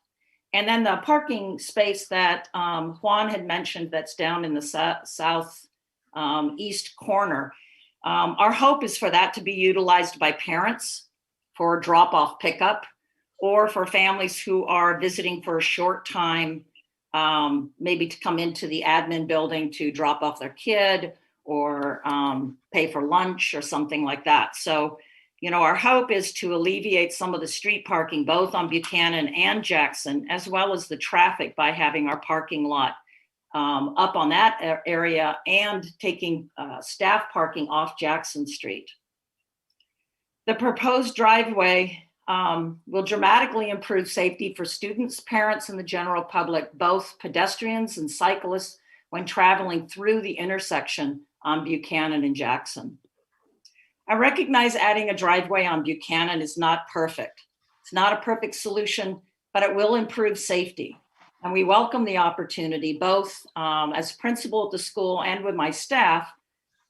And then the parking space that Juan had mentioned that's down in the south east corner. Our hope is for that to be utilized by parents for drop-off pickup, or for families who are visiting for a short time, maybe to come into the admin building to drop off their kid or pay for lunch or something like that. So, you know, our hope is to alleviate some of the street parking, both on Buchanan and Jackson, as well as the traffic, by having our parking lot up on that area and taking staff parking off Jackson Street. The proposed driveway will dramatically improve safety for students, parents, and the general public, both pedestrians and cyclists, when traveling through the intersection on Buchanan and Jackson. I recognize adding a driveway on Buchanan is not perfect. It's not a perfect solution, but it will improve safety. And we welcome the opportunity, both as principal at the school and with my staff,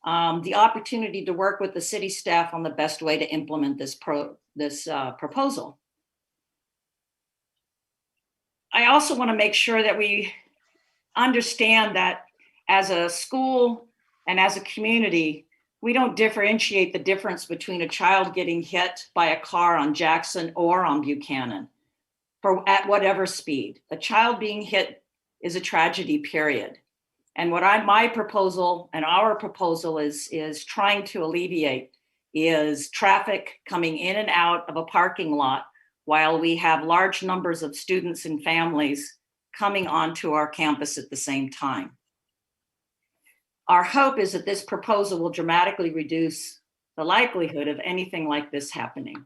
the opportunity to work with the city staff on the best way to implement this proposal. I also want to make sure that we understand that as a school and as a community, we don't differentiate the difference between a child getting hit by a car on Jackson or on Buchanan at whatever speed. A child being hit is a tragedy, period. And what my proposal and our proposal is trying to alleviate is traffic coming in and out of a parking lot while we have large numbers of students and families coming onto our campus at the same time. Our hope is that this proposal will dramatically reduce the likelihood of anything like this happening.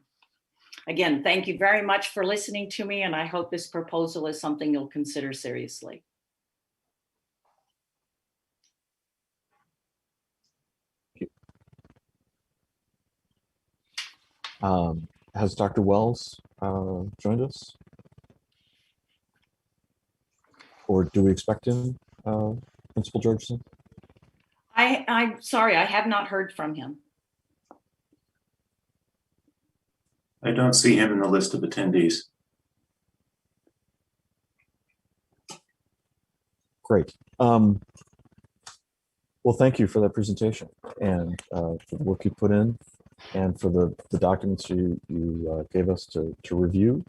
Again, thank you very much for listening to me, and I hope this proposal is something you'll consider seriously. Has Dr. Wells joined us? Or do we expect him, Principal Georgeson? I'm sorry, I have not heard from him. I don't see him in the list of attendees. Great. Well, thank you for that presentation and for the work you put in and for the documents you gave us to review.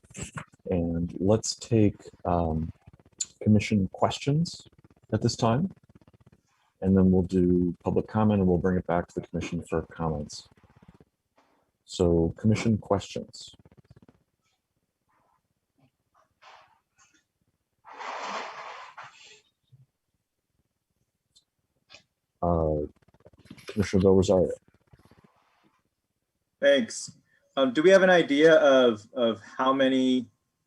And let's take commission questions at this time. And then we'll do public comment and we'll bring it back to the commission for comments. So commission questions. Commissioner Del Rosario. Thanks. Do we have an idea of how many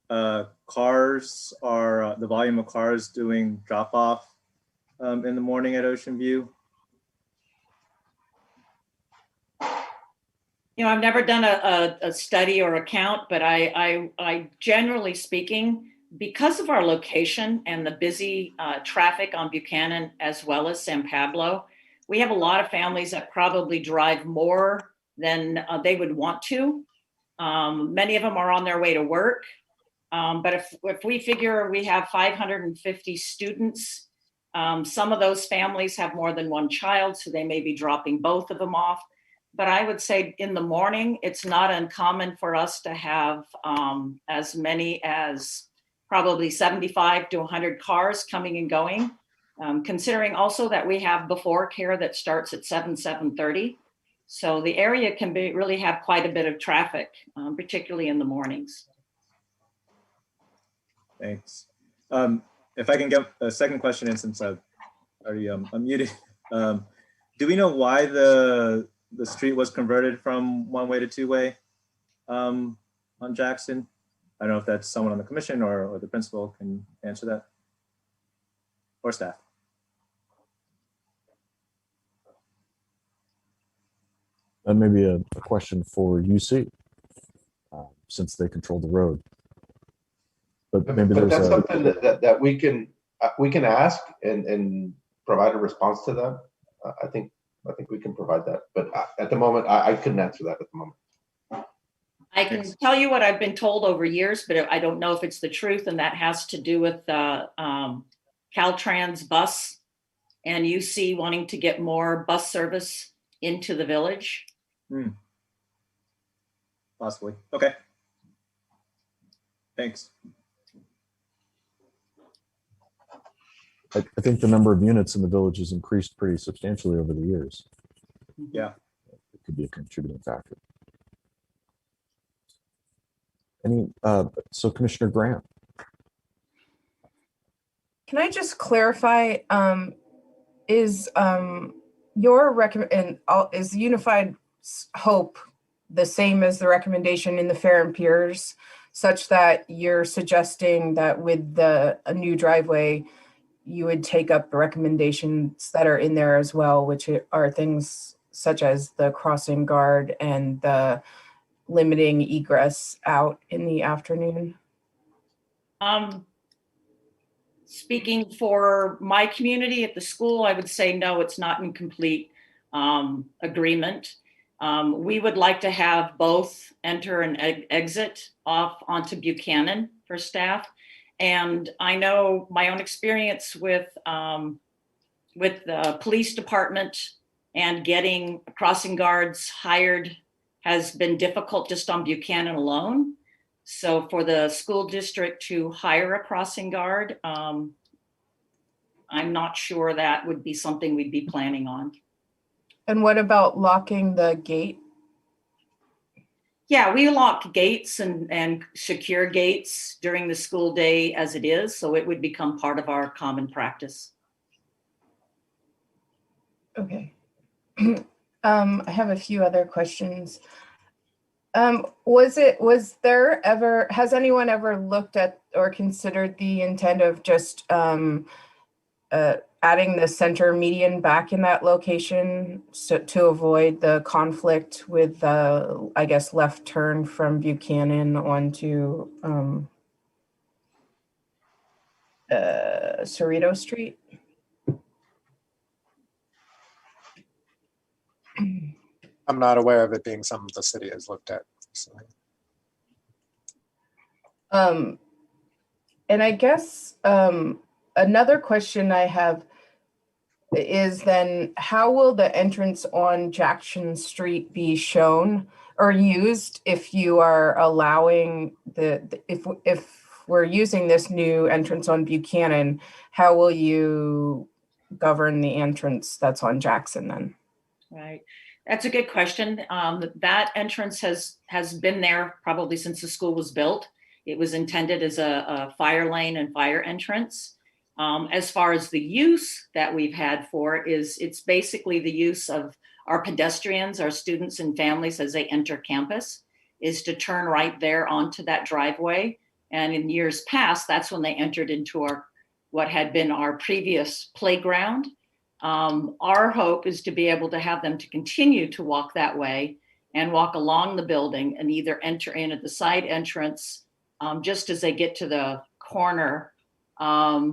cars are, the volume of cars doing drop off in the morning at Ocean View? You know, I've never done a study or a count, but I generally speaking, because of our location and the busy traffic on Buchanan as well as San Pablo, we have a lot of families that probably drive more than they would want to. Many of them are on their way to work. But if we figure we have 550 students, some of those families have more than one child, so they may be dropping both of them off. But I would say in the morning, it's not uncommon for us to have as many as probably 75 to 100 cars coming and going, considering also that we have before care that starts at 7:30. So the area can really have quite a bit of traffic, particularly in the mornings. Thanks. If I can get a second question in, since I've already unmuted. Do we know why the street was converted from one-way to two-way on Jackson? I don't know if that's someone on the commission or the principal can answer that, or staff. That may be a question for UC, since they control the road. But maybe But there's that's a, something that we can ask and provide a response to that. I think we can provide that, but at the moment, I couldn't answer that at the moment. I can tell you what I've been told over years, but I don't know if it's the truth, and that has to do with Caltrans bus and UC wanting to get more bus service into the village. Possibly. Okay. Thanks. I think the number of units in the village has increased pretty substantially over the years. Yeah. It could be a contributing factor. So Commissioner Grant. Can I just clarify, is your recommend is Unified Hope the same as the recommendation in the Fair and Piers, such that you're suggesting that with a new driveway, you would take up the recommendations that are in there as well, which are things such as the crossing guard and the limiting egress out in the afternoon? Speaking for my community at the school, I would say no, it's not in complete agreement. We would like to have both enter and exit off onto Buchanan for staff. And I know my own experience with the police department and getting crossing guards hired has been difficult just on Buchanan alone. So for the school district to hire a crossing guard, I'm not sure that would be something we'd be planning on. And what about locking the gate? Yeah, we lock gates and secure gates during the school day as it is, so it would become part of our common practice. Okay. I have a few other questions. Has anyone ever looked at or considered the intent of just adding the center median back in that location to avoid the conflict with I guess, left turn from Buchanan onto Cerrito Street? I'm not aware of it being something the city has looked at recently. And I guess another question I have is then how will the entrance on Jackson Street be shown or used if you are allowing if we're using this new entrance on Buchanan, how will you govern the entrance that's on Jackson then? Right. That's a good question. That entrance has been there probably since the school was built. It was intended as a fire lane and fire entrance. As far as the use that we've had for it it's basically the use of our pedestrians, our students and families as they enter campus, is to turn right there onto that driveway. And in years past, that's when they entered into what had been our previous playground. Our hope is to be able to have them to continue to walk that way and walk along the building and either enter in at the side entrance just as they get to the corner,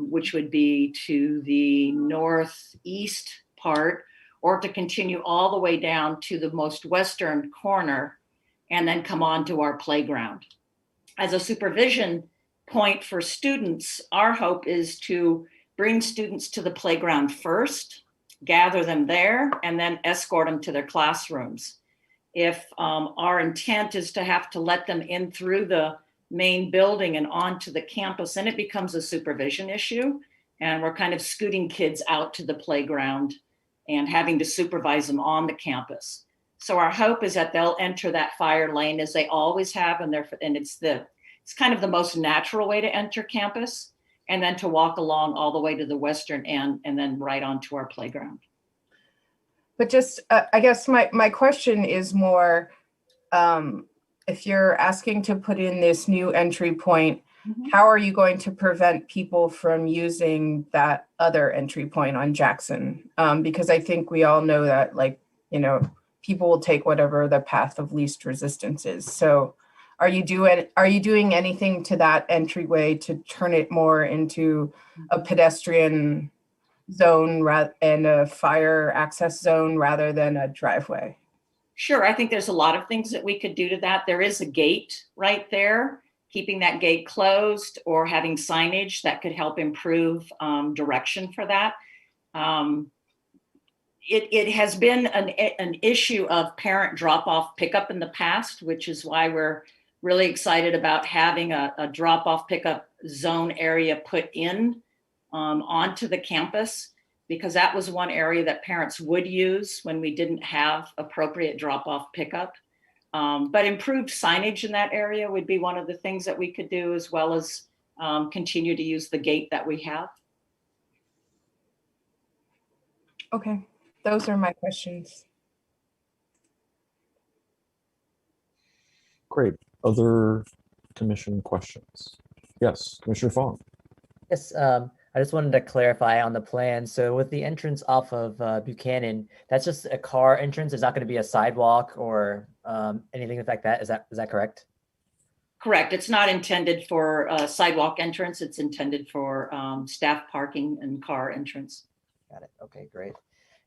which would be to the northeast part, or to continue all the way down to the most western corner and then come on to our playground. As a supervision point for students, our hope is to bring students to the playground first, gather them there, and then escort them to their classrooms. If our intent is to have to let them in through the main building and onto the campus, then it becomes a supervision issue. And we're kind of scooting kids out to the playground and having to supervise them on the campus. So our hope is that they'll enter that fire lane as they always have, and it's kind of the most natural way to enter campus, and then to walk along all the way to the western end and then right onto our playground. But just, I guess my question is more, if you're asking to put in this new entry point, Mhm. how are you going to prevent people from using that other entry point on Jackson? Because I think we all know that, like, you know, people will take whatever the path of least resistance is. So are you doing anything to that entryway to turn it more into a pedestrian zone and a fire access zone rather than a driveway? Sure, I think there's a lot of things that we could do to that. There is a gate right there. Keeping that gate closed or having signage that could help improve direction for that. It has been an issue of parent drop-off pickup in the past, which is why we're really excited about having a drop-off pickup zone area put in onto the campus, because that was one area that parents would use when we didn't have appropriate drop-off pickup. But improved signage in that area would be one of the things that we could do, as well as continue to use the gate that we have. Okay, those are my questions. Great. Other commission questions? Yes, Commissioner Fong. Yes, I just wanted to clarify on the plan. So with the entrance off of Buchanan, that's just a car entrance. There's not going to be a sidewalk or anything like that. Is that correct? Correct. It's not intended for sidewalk entrance. It's intended for staff parking and car entrance. Got it. Okay, great.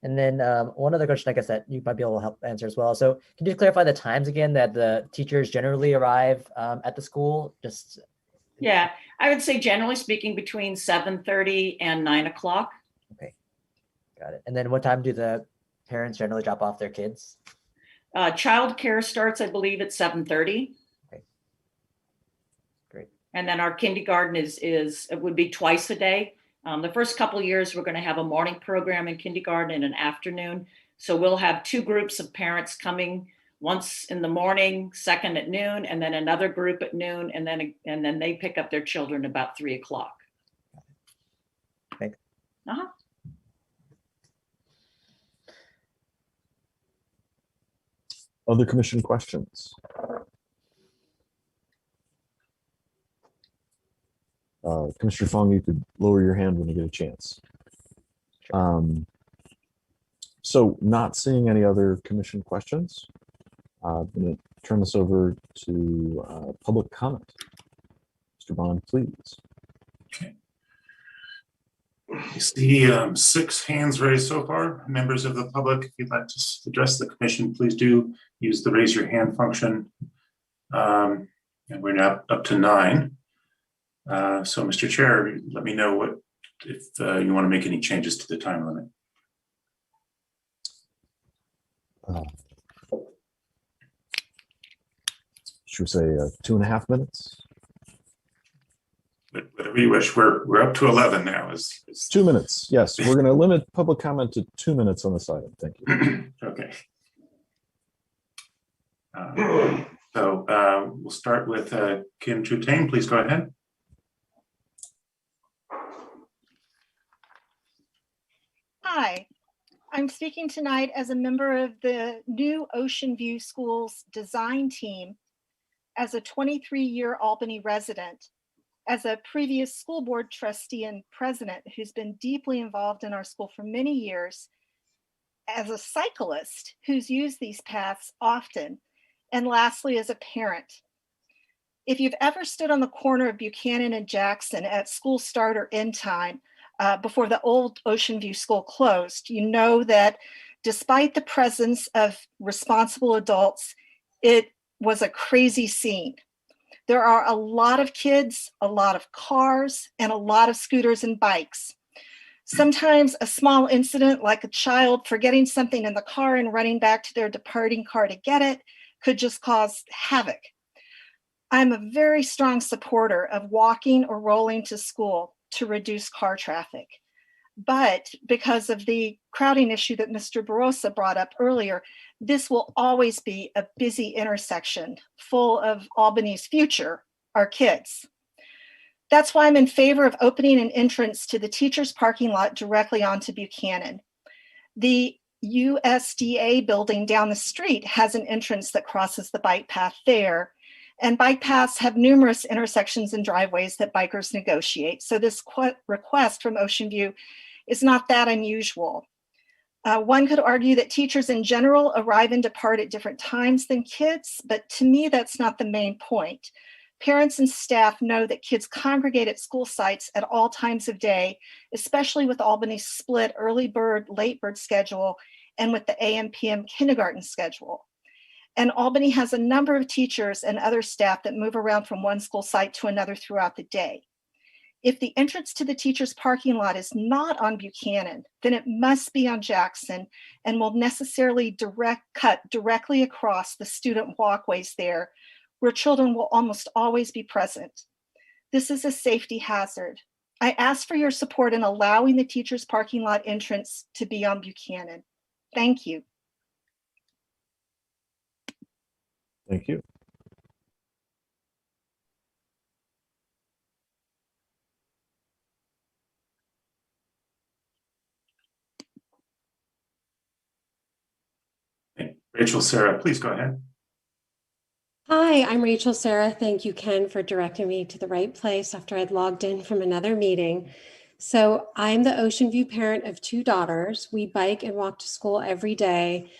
And then one other question, I guess, that you might be able to help answer as well. So can you clarify the times again that the teachers generally arrive at the school? Just Yeah, I would say generally speaking between 7:30 and 9 o'clock. Okay, got it. And then what time do the parents generally drop off their kids? Childcare starts, I believe, at 7:30. Okay, great. And then our kindergarten it would be twice a day. The first couple of years, we're going to have a morning program in kindergarten and an afternoon. So we'll have two groups of parents coming, once in the morning, second at noon, and then another group at noon, and then they pick up their children about 3 o'clock. Thanks. Uh-huh. Other commission questions? Commissioner Fong, you could lower your hand when you get a chance. So not seeing any other commission questions, I'm going to turn this over to public comment. Mr. Bond, please. Okay. I see 6 hands raised so far. Members of the public, if you'd like to address the commission, please do use the raise your hand function. And we're now up to 9. So, Mr. Chair, let me know if you want to make any changes to the time limit. Should we say 2.5 minutes? But whatever you wish. We're up to 11 now. 2 minutes. Yes, we're going to limit public comment to 2 minutes on this item. Thank you. Okay. So we'll start with Kim Chutain. Please go ahead. Hi, I'm speaking tonight as a member of the new Ocean View Schools design team, as a 23-year Albany resident, as a previous school board trustee and president who's been deeply involved in our school for many years, as a cyclist who's used these paths often, and lastly, as a parent. If you've ever stood on the corner of Buchanan and Jackson at school start or end time, before the old Ocean View School closed, you know that despite the presence of responsible adults, it was a crazy scene. There are a lot of kids, a lot of cars, and a lot of scooters and bikes. Sometimes a small incident like a child forgetting something in the car and running back to their departing car to get it could just cause havoc. I'm a very strong supporter of walking or rolling to school to reduce car traffic. But because of the crowding issue that Mr. Barossa brought up earlier, this will always be a busy intersection full of Albany's future, our kids. That's why I'm in favor of opening an entrance to the teachers' parking lot directly onto Buchanan. The USDA building down the street has an entrance that crosses the bike path there. And bike paths have numerous intersections and driveways that bikers negotiate. So this request from Ocean View is not that unusual. One could argue that teachers in general arrive and depart at different times than kids, but to me, that's not the main point. Parents and staff know that kids congregate at school sites at all times of day, especially with Albany's split early bird, late bird schedule, and with the AM/PM kindergarten schedule. And Albany has a number of teachers and other staff that move around from one school site to another throughout the day. If the entrance to the teacher's parking lot is not on Buchanan, then it must be on Jackson and will necessarily cut directly across the student walkways there, where children will almost always be present. This is a safety hazard. I ask for your support in allowing the teacher's parking lot entrance to be on Buchanan. Thank you. Thank you. Rachel, Sarah, please go ahead. Hi, I'm Rachel Sarah. Thank you, Ken, for directing me to the right place after I'd logged in from another meeting. So I'm the Ocean View parent of 2 daughters. We bike and walk to school every day,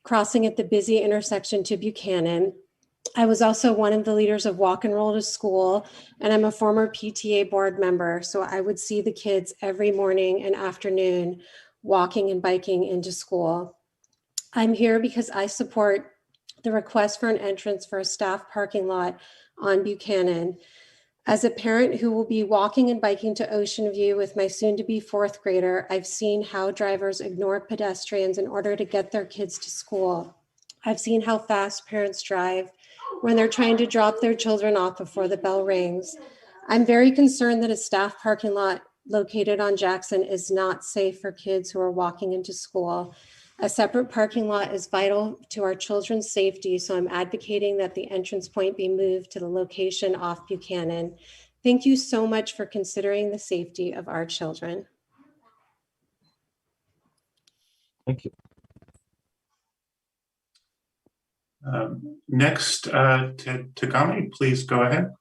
crossing at the busy intersection to Buchanan. I was also one of the leaders of Walk and Roll to School, and I'm a former PTA board member. So I would see the kids every morning and afternoon walking and biking into school. I'm here because I support the request for an entrance for a staff parking lot on Buchanan. As a parent who will be walking and biking to Ocean View with my soon-to-be 4th grader, I've seen how drivers ignore pedestrians in order to get their kids to school. I've seen how fast parents drive when they're trying to drop their children off before the bell rings. I'm very concerned that a staff parking lot located on Jackson is not safe for kids who are walking into school. A separate parking lot is vital to our children's safety, so I'm advocating that the entrance point be moved to the location off Buchanan. Thank you so much for considering the safety of our children. Thank you. Next, Tagami, please go ahead.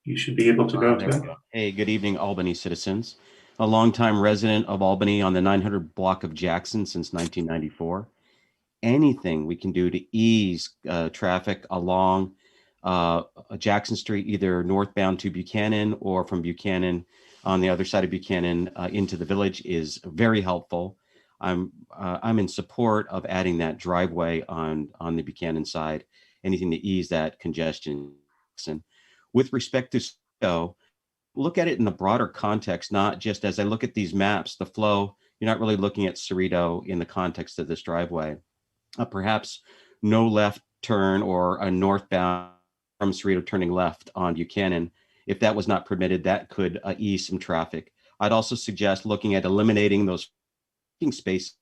You should be able to go There we to. go. Hey, good evening, Albany citizens. A longtime resident of Albany on the 900 block of Jackson since 1994. Anything we can do to ease traffic along Jackson Street, either northbound to Buchanan or from Buchanan on the other side of Buchanan into the village is very helpful. I'm in support of adding that driveway on the Buchanan side, anything to ease that congestion. With respect to look at it in the broader context, not just as I look at these maps, the flow, you're not really looking at Cerrito in the context of this driveway. Perhaps no left turn or a northbound from Cerrito turning left on Buchanan. If that was not permitted, that could ease some traffic. I'd also suggest looking at eliminating those parking spaces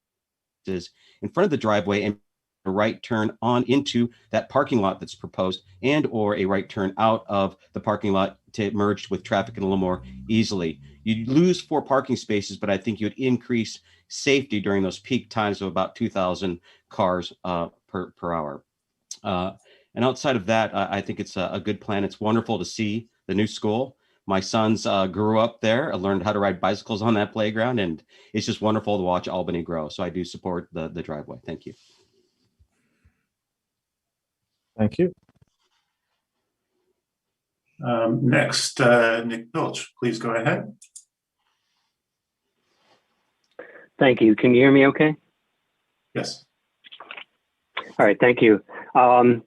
in front of the driveway and a right turn on into that parking lot that's proposed, and or a right turn out of the parking lot to merge with traffic a little more easily. You'd lose 4 parking spaces, but I think you'd increase safety during those peak times of about 2,000 cars per hour. And outside of that, I think it's a good plan. It's wonderful to see the new school. My sons grew up there, learned how to ride bicycles on that playground, and it's just wonderful to watch Albany grow. So I do support the driveway. Thank you. Thank you. Next, Nick Pilch, please go ahead. Thank you. Can you hear me okay? Yes. All right, thank you. I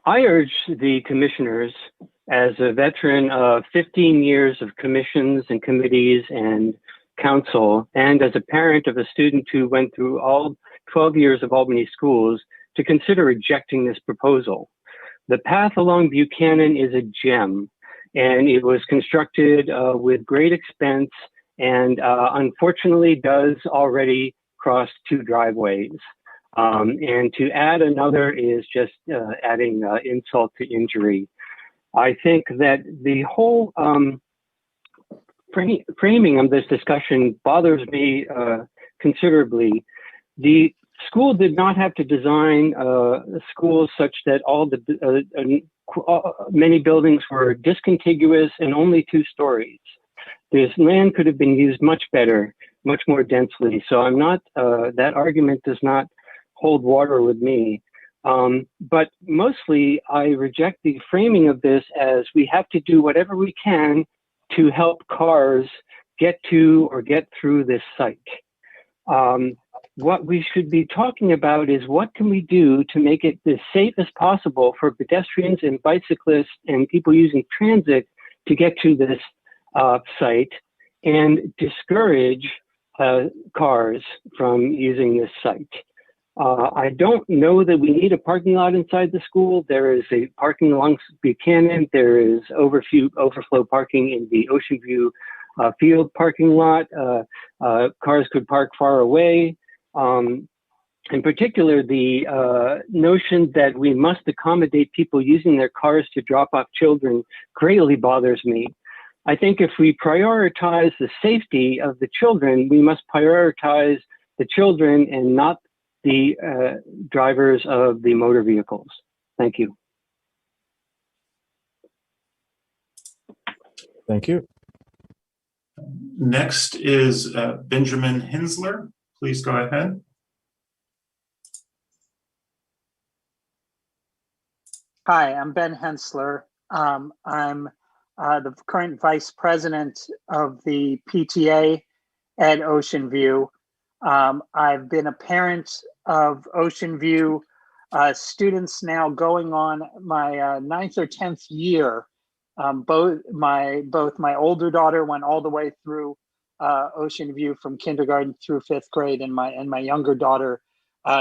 urge the commissioners, as a veteran of 15 years of commissions and committees and council, and as a parent of a student who went through all 12 years of Albany schools, to consider rejecting this proposal. The path along Buchanan is a gem, and it was constructed with great expense and unfortunately does already cross 2 driveways. And to add another is just adding insult to injury. I think that the whole framing of this discussion bothers me considerably. The school did not have to design schools such that all the many buildings were discontiguous and only 2 stories. This land could have been used much better, much more densely. So I'm not, that argument does not hold water with me. But mostly I reject the framing of this as we have to do whatever we can to help cars get to or get through this site. What we should be talking about is what can we do to make it as safe as possible for pedestrians and bicyclists and people using transit to get to this site and discourage cars from using this site. I don't know that we need a parking lot inside the school. There is a parking along Buchanan. There is overflow parking in the Ocean View field parking lot. Cars could park far away. In particular, the notion that we must accommodate people using their cars to drop off children greatly bothers me. I think if we prioritize the safety of the children, we must prioritize the children and not the drivers of the motor vehicles. Thank you. Thank you. Next is Benjamin Hensler. Please go ahead. Hi, I'm Ben Hensler. I'm the current vice president of the PTA at Ocean View. I've been a parent of Ocean View students now going on my 9th or 10th year. Both my older daughter went all the way through Ocean View from kindergarten through 5th grade, and my younger daughter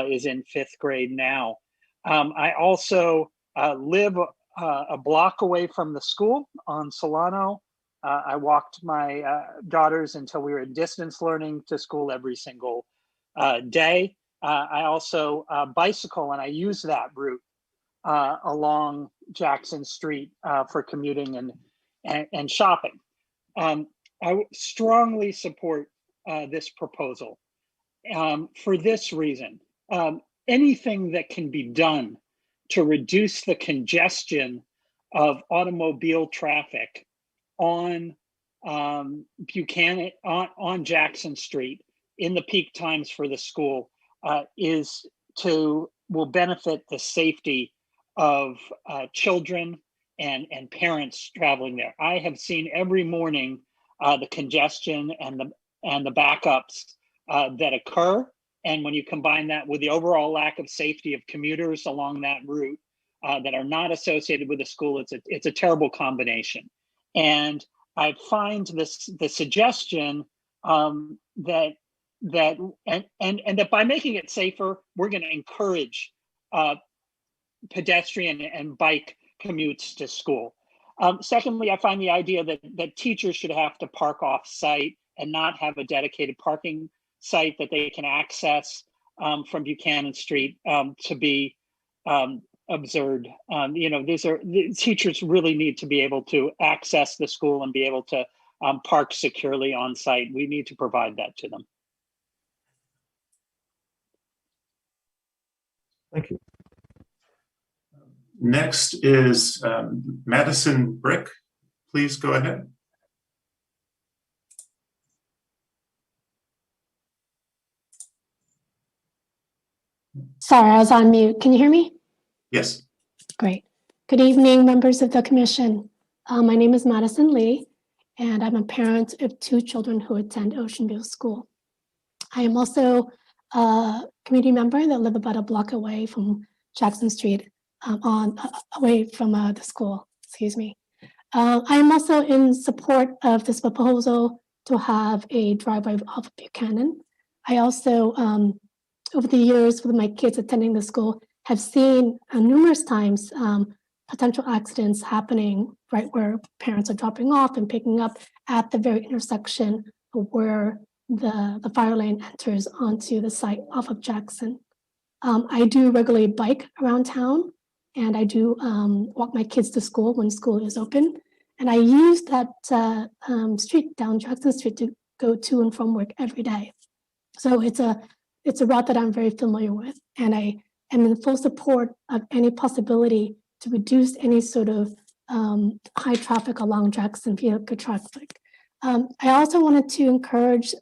is in 5th grade now. I also live a block away from the school on Solano. I walked my daughters until we were in distance learning to school every single day. I also bicycle, and I use that route along Jackson Street for commuting and shopping. I strongly support this proposal for this reason. Anything that can be done to reduce the congestion of automobile traffic on Buchanan, on Jackson Street in the peak times for the school will benefit the safety of children and parents traveling there. I have seen every morning the congestion and the backups that occur. And when you combine that with the overall lack of safety of commuters along that route that are not associated with the school, it's a terrible combination. And I find the suggestion that by making it safer, we're going to encourage pedestrian and bike commutes to school. Secondly, I find the idea that teachers should have to park off site and not have a dedicated parking site that they can access from Buchanan Street to be absurd. The teachers really need to be able to access the school and be able to park securely on site. We need to provide that to them. Thank you. Next is Madison Brick. Please go ahead. Sorry, I was on mute. Can you hear me? Yes. Great. Good evening, members of the commission. My name is Madison Lee, and I'm a parent of 2 children who attend Ocean View School. I am also a community member that live about a block away from Jackson Street, away from the school, excuse me. I am also in support of this proposal to have a driveway off of Buchanan. I also, over the years with my kids attending the school, have seen numerous times potential accidents happening right where parents are dropping off and picking up at the very intersection where the fire lane enters onto the site off of Jackson. I do regularly bike around town, and I do walk my kids to school when school is open. And I use that street down Jackson Street to go to and from work every day. So it's a route that I'm very familiar with, and I am in full support of any possibility to reduce any sort of high traffic along Jackson vehicle traffic. I also wanted to encourage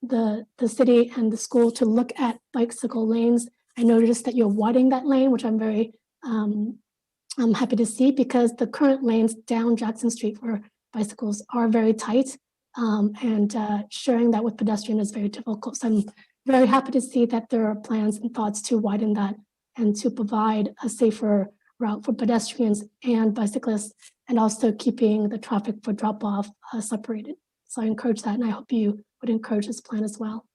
the city and the school to look at bicycle lanes. I noticed that you're widening that lane, which I'm very I'm happy to see, because the current lanes down Jackson Street for bicycles are very tight, and sharing that with pedestrians is very difficult. So I'm very happy to see that there are plans and thoughts to widen that and to provide a safer route for pedestrians and bicyclists, and also keeping the traffic for drop-off separated. So I encourage that, and I hope you would encourage this plan as well.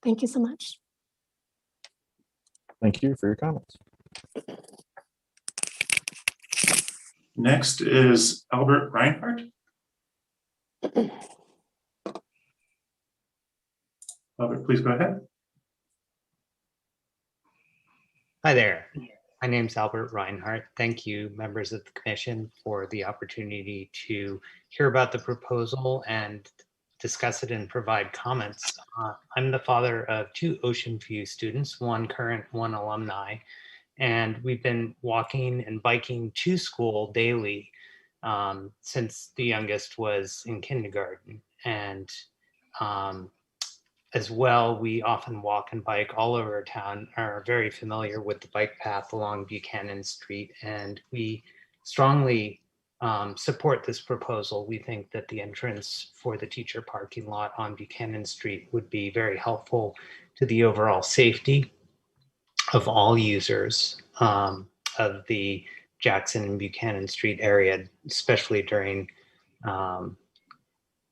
Thank you so much. Thank you for your comments. Next is Albert Reinhardt. Albert, please go ahead. Hi there. My name's Albert Reinhardt. Thank you, members of the commission, for the opportunity to hear about the proposal and discuss it and provide comments. I'm the father of 2 Ocean View students, one current, one alumni, and we've been walking and biking to school daily since the youngest was in kindergarten. And as well, we often walk and bike all over town, are very familiar with the bike path along Buchanan Street, and we strongly support this proposal. We think that the entrance for the teacher parking lot on Buchanan Street would be very helpful to the overall safety of all users of the Jackson and Buchanan Street area, especially during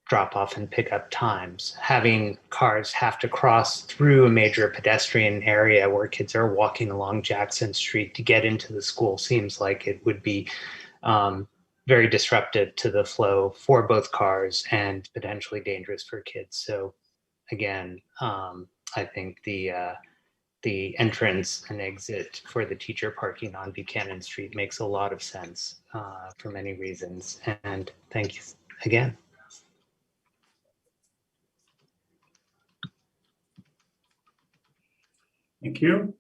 drop-off and pickup times. Having cars have to cross through a major pedestrian area where kids are walking along Jackson Street to get into the school seems like it would be very disruptive to the flow for both cars and potentially dangerous for kids. So again, I think the entrance and exit for the teacher parking on Buchanan Street makes a lot of sense for many reasons. And thank you again. Thank you.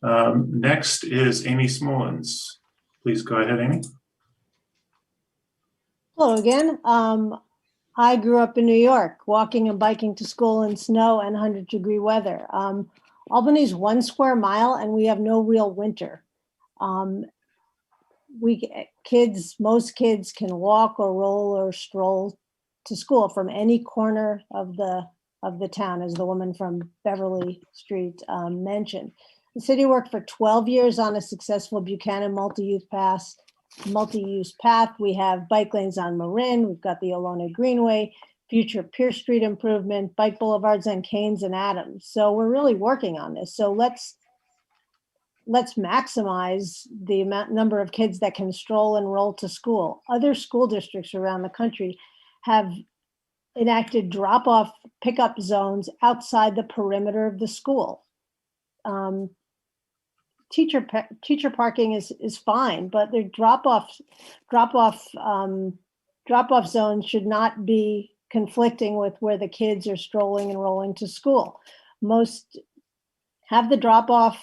Next is Amy Smullins. Please go ahead, Amy. Hello again. I grew up in New York, walking and biking to school in snow and 100-degree weather. Albany's 1 square mile, and we have no real winter. Most kids can walk or roll or stroll to school from any corner of the town, as the woman from Beverly Street mentioned. The city worked for 12 years on a successful Buchanan multi-use path. We have bike lanes on Marin. We've got the Ohlone Greenway, future Pierce Street improvement, bike boulevards on Keynes and Adams. So we're really working on this. So let's maximize the number of kids that can stroll and roll to school. Other school districts around the country have enacted drop-off pickup zones outside the perimeter of the school. Teacher parking is fine, but the drop-off zones should not be conflicting with where the kids are strolling and rolling to school. Most have the drop-off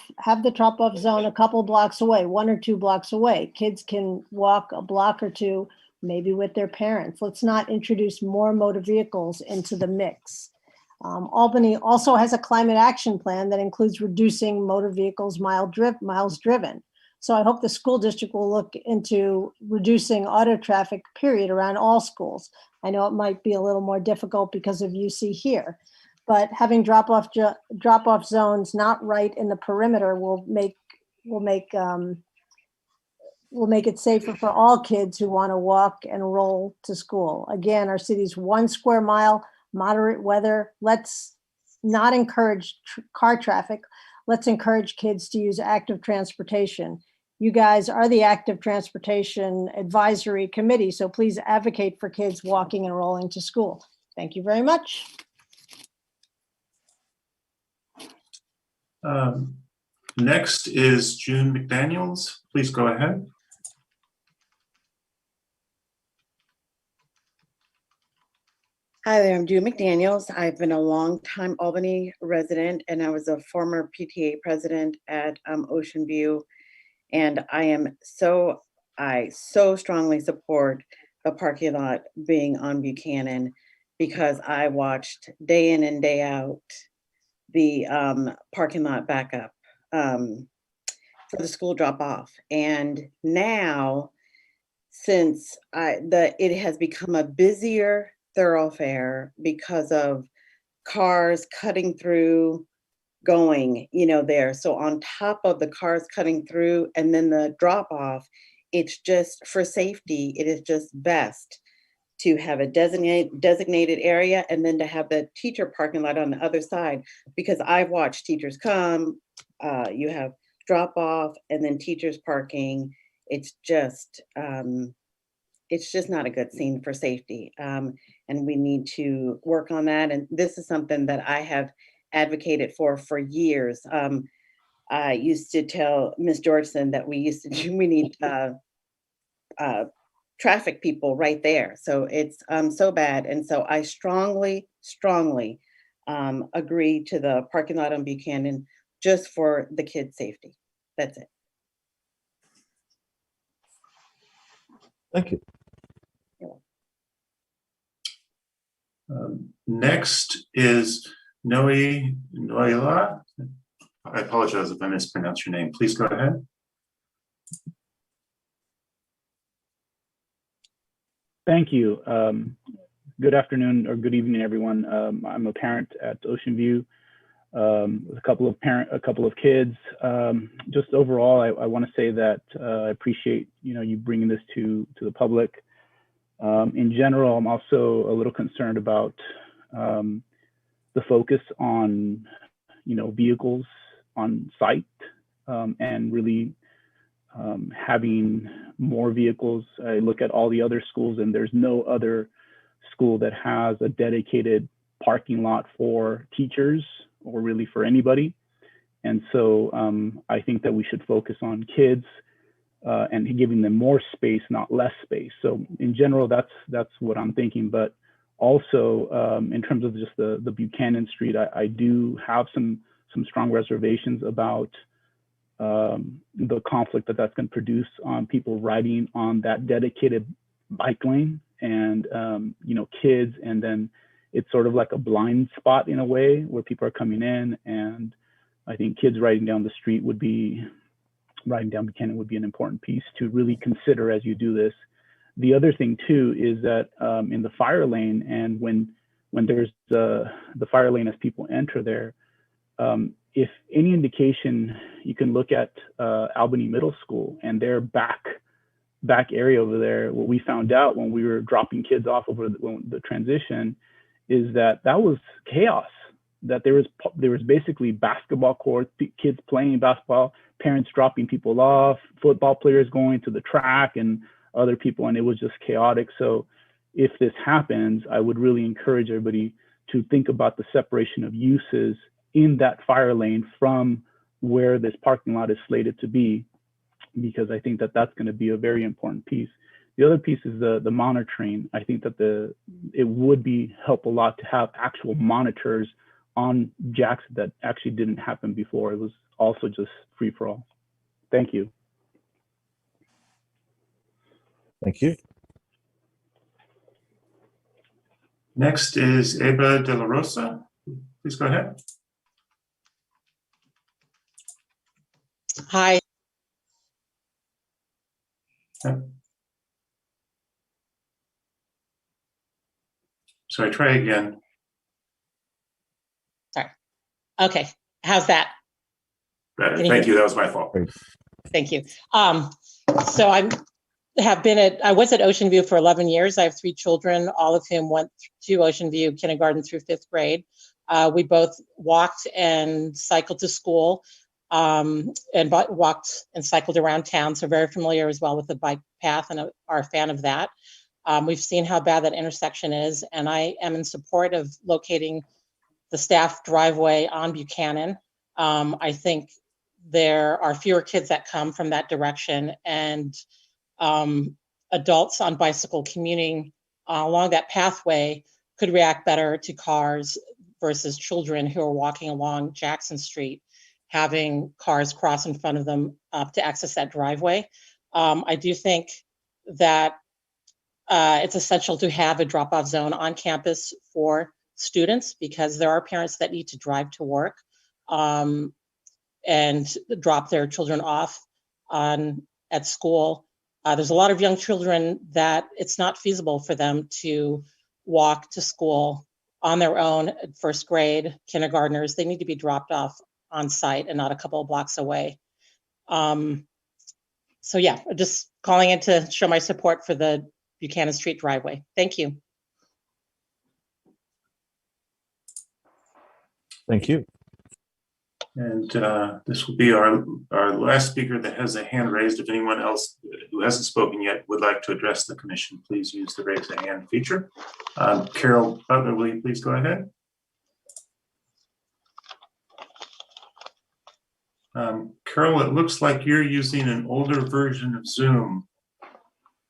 zone a couple blocks away, 1 or 2 blocks away. Kids can walk a block or 2, maybe with their parents. Let's not introduce more motor vehicles into the mix. Albany also has a climate action plan that includes reducing motor vehicles miles driven. So I hope the school district will look into reducing auto traffic, period, around all schools. I know it might be a little more difficult because of UC here, but having drop-off zones not right in the perimeter will make it safer for all kids who want to walk and roll to school. Again, our city's 1 square mile, moderate weather. Let's not encourage car traffic. Let's encourage kids to use active transportation. You guys are the Active Transportation Advisory Committee, so please advocate for kids walking and rolling to school. Thank you very much. Next is June McDaniels. Please go ahead. Hi there, I'm June McDaniels. I've been a long-time Albany resident, and I was a former PTA president at Ocean View. And I so strongly support a parking lot being on Buchanan, because I watched day in and day out the parking lot backup for the school drop off. And now, since it has become a busier thoroughfare because of cars cutting through, going, there. So on top of the cars cutting through and then the drop off, it's just for safety, it is just best to have a designated area, and then to have the teacher parking lot on the other side, because I've watched teachers come, you have drop off and then teachers parking. It's just not a good scene for safety. And we need to work on that. And this is something that I have advocated for years. I used to tell Ms. Georgeson that we need traffic people right there. So it's so bad. And so I strongly agree to the parking lot on Buchanan, just for the kids' safety. That's it. Thank you. Next is Noela. I apologize if I mispronounced your name. Please go ahead. Thank you. Good afternoon or good evening, everyone. I'm a parent at Ocean View with a couple of kids. Just overall, I want to say that I appreciate you bringing this to the public. In general, I'm also a little concerned about the focus on vehicles on site and really having more vehicles. I look at all the other schools, and there's no other school that has a dedicated parking lot for teachers or really for anybody. And so I think that we should focus on kids and giving them more space, not less space. So in general, that's what I'm thinking. But also in terms of just the Buchanan Street, I do have some strong reservations about the conflict that's going to produce on people riding on that dedicated bike lane, and kids, and then it's sort of like a blind spot in a way where people are coming in, and I think kids riding down Buchanan would be an important piece to really consider as you do this. The other thing too is that in the fire lane, and when there's the fire lane as people enter there, if any indication, you can look at Albany Middle School and their back area over there. What we found out when we were dropping kids off over the transition is that was chaos. That there was basically basketball courts, kids playing basketball, parents dropping people off, football players going to the track, and other people, and it was just chaotic. So if this happens, I would really encourage everybody to think about the separation of uses in that fire lane from where this parking lot is slated to be, because I think that that's going to be a very important piece. The other piece is the monitoring. I think that it would help a lot to have actual monitors on Jackson. That actually didn't happen before. It was also just free for all. Thank you. Thank you. Next is Eva De La Rosa. Please go ahead. Hi. Sorry, try again. Sorry. Okay, how's that? Better. Thank you. That was my fault. Thank you. So I was at Ocean View for 11 years. I have 3 children, all of whom went to Ocean View kindergarten through 5th grade. We both walked and cycled to school, and walked and cycled around town. So very familiar as well with the bike path, and are a fan of that. We've seen how bad that intersection is, and I am in support of locating the staff driveway on Buchanan. I think there are fewer kids that come from that direction, and adults on bicycle commuting along that pathway could react better to cars versus children who are walking along Jackson Street, having cars cross in front of them to access that driveway. I do think that it's essential to have a drop-off zone on campus for students, because there are parents that need to drive to work and drop their children off at school. There's a lot of young children that it's not feasible for them to walk to school on their own. First grade, kindergartners, they need to be dropped off on site and not a couple of blocks away. So yeah, just calling in to show my support for the Buchanan Street driveway. Thank you. Thank you. And this will be our last speaker that has a hand raised. If anyone else who hasn't spoken yet would like to address the commission, please use the raise a hand feature. Carol Butler, will you please go ahead? Carol, it looks like you're using an older version of Zoom.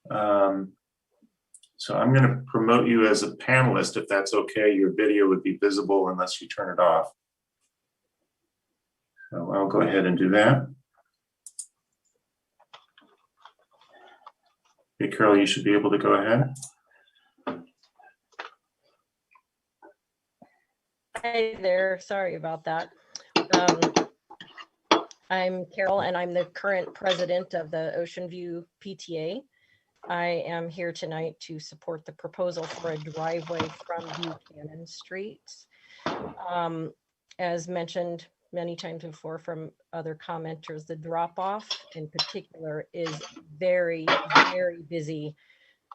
So I'm going to promote you as a panelist, if that's okay. Your video would be visible unless you turn it off. So I'll go ahead and do that. Okay, Carol, you should be able to go ahead. Hi there, sorry about that. I'm Carol, and I'm the current president of the Ocean View PTA. I am here tonight to support the proposal for a driveway from Buchanan Street. As mentioned many times before from other commenters, the drop-off in particular is very, very busy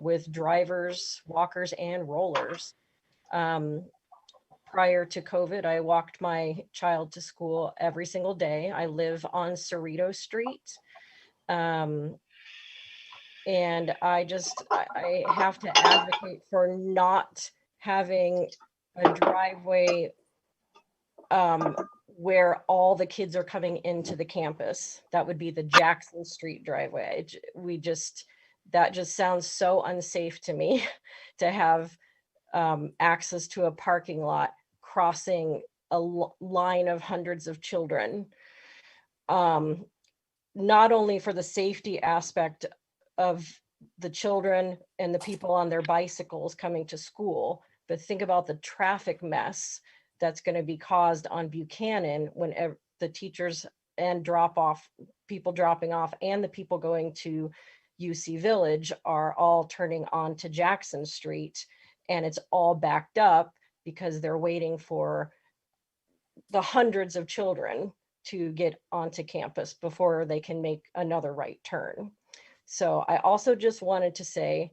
with drivers, walkers, and rollers. Prior to COVID, I walked my child to school every single day. I live on Cerrito Street. And I have to advocate for not having a driveway where all the kids are coming into the campus. That would be the Jackson Street driveway. That just sounds so unsafe to me to have access to a parking lot crossing a line of hundreds of children. Not only for the safety aspect of the children and the people on their bicycles coming to school, but think about the traffic mess that's going to be caused on Buchanan when the teachers and people dropping off and the people going to UC Village are all turning on to Jackson Street, and it's all backed up because they're waiting for the hundreds of children to get onto campus before they can make another right turn. So I also just wanted to say,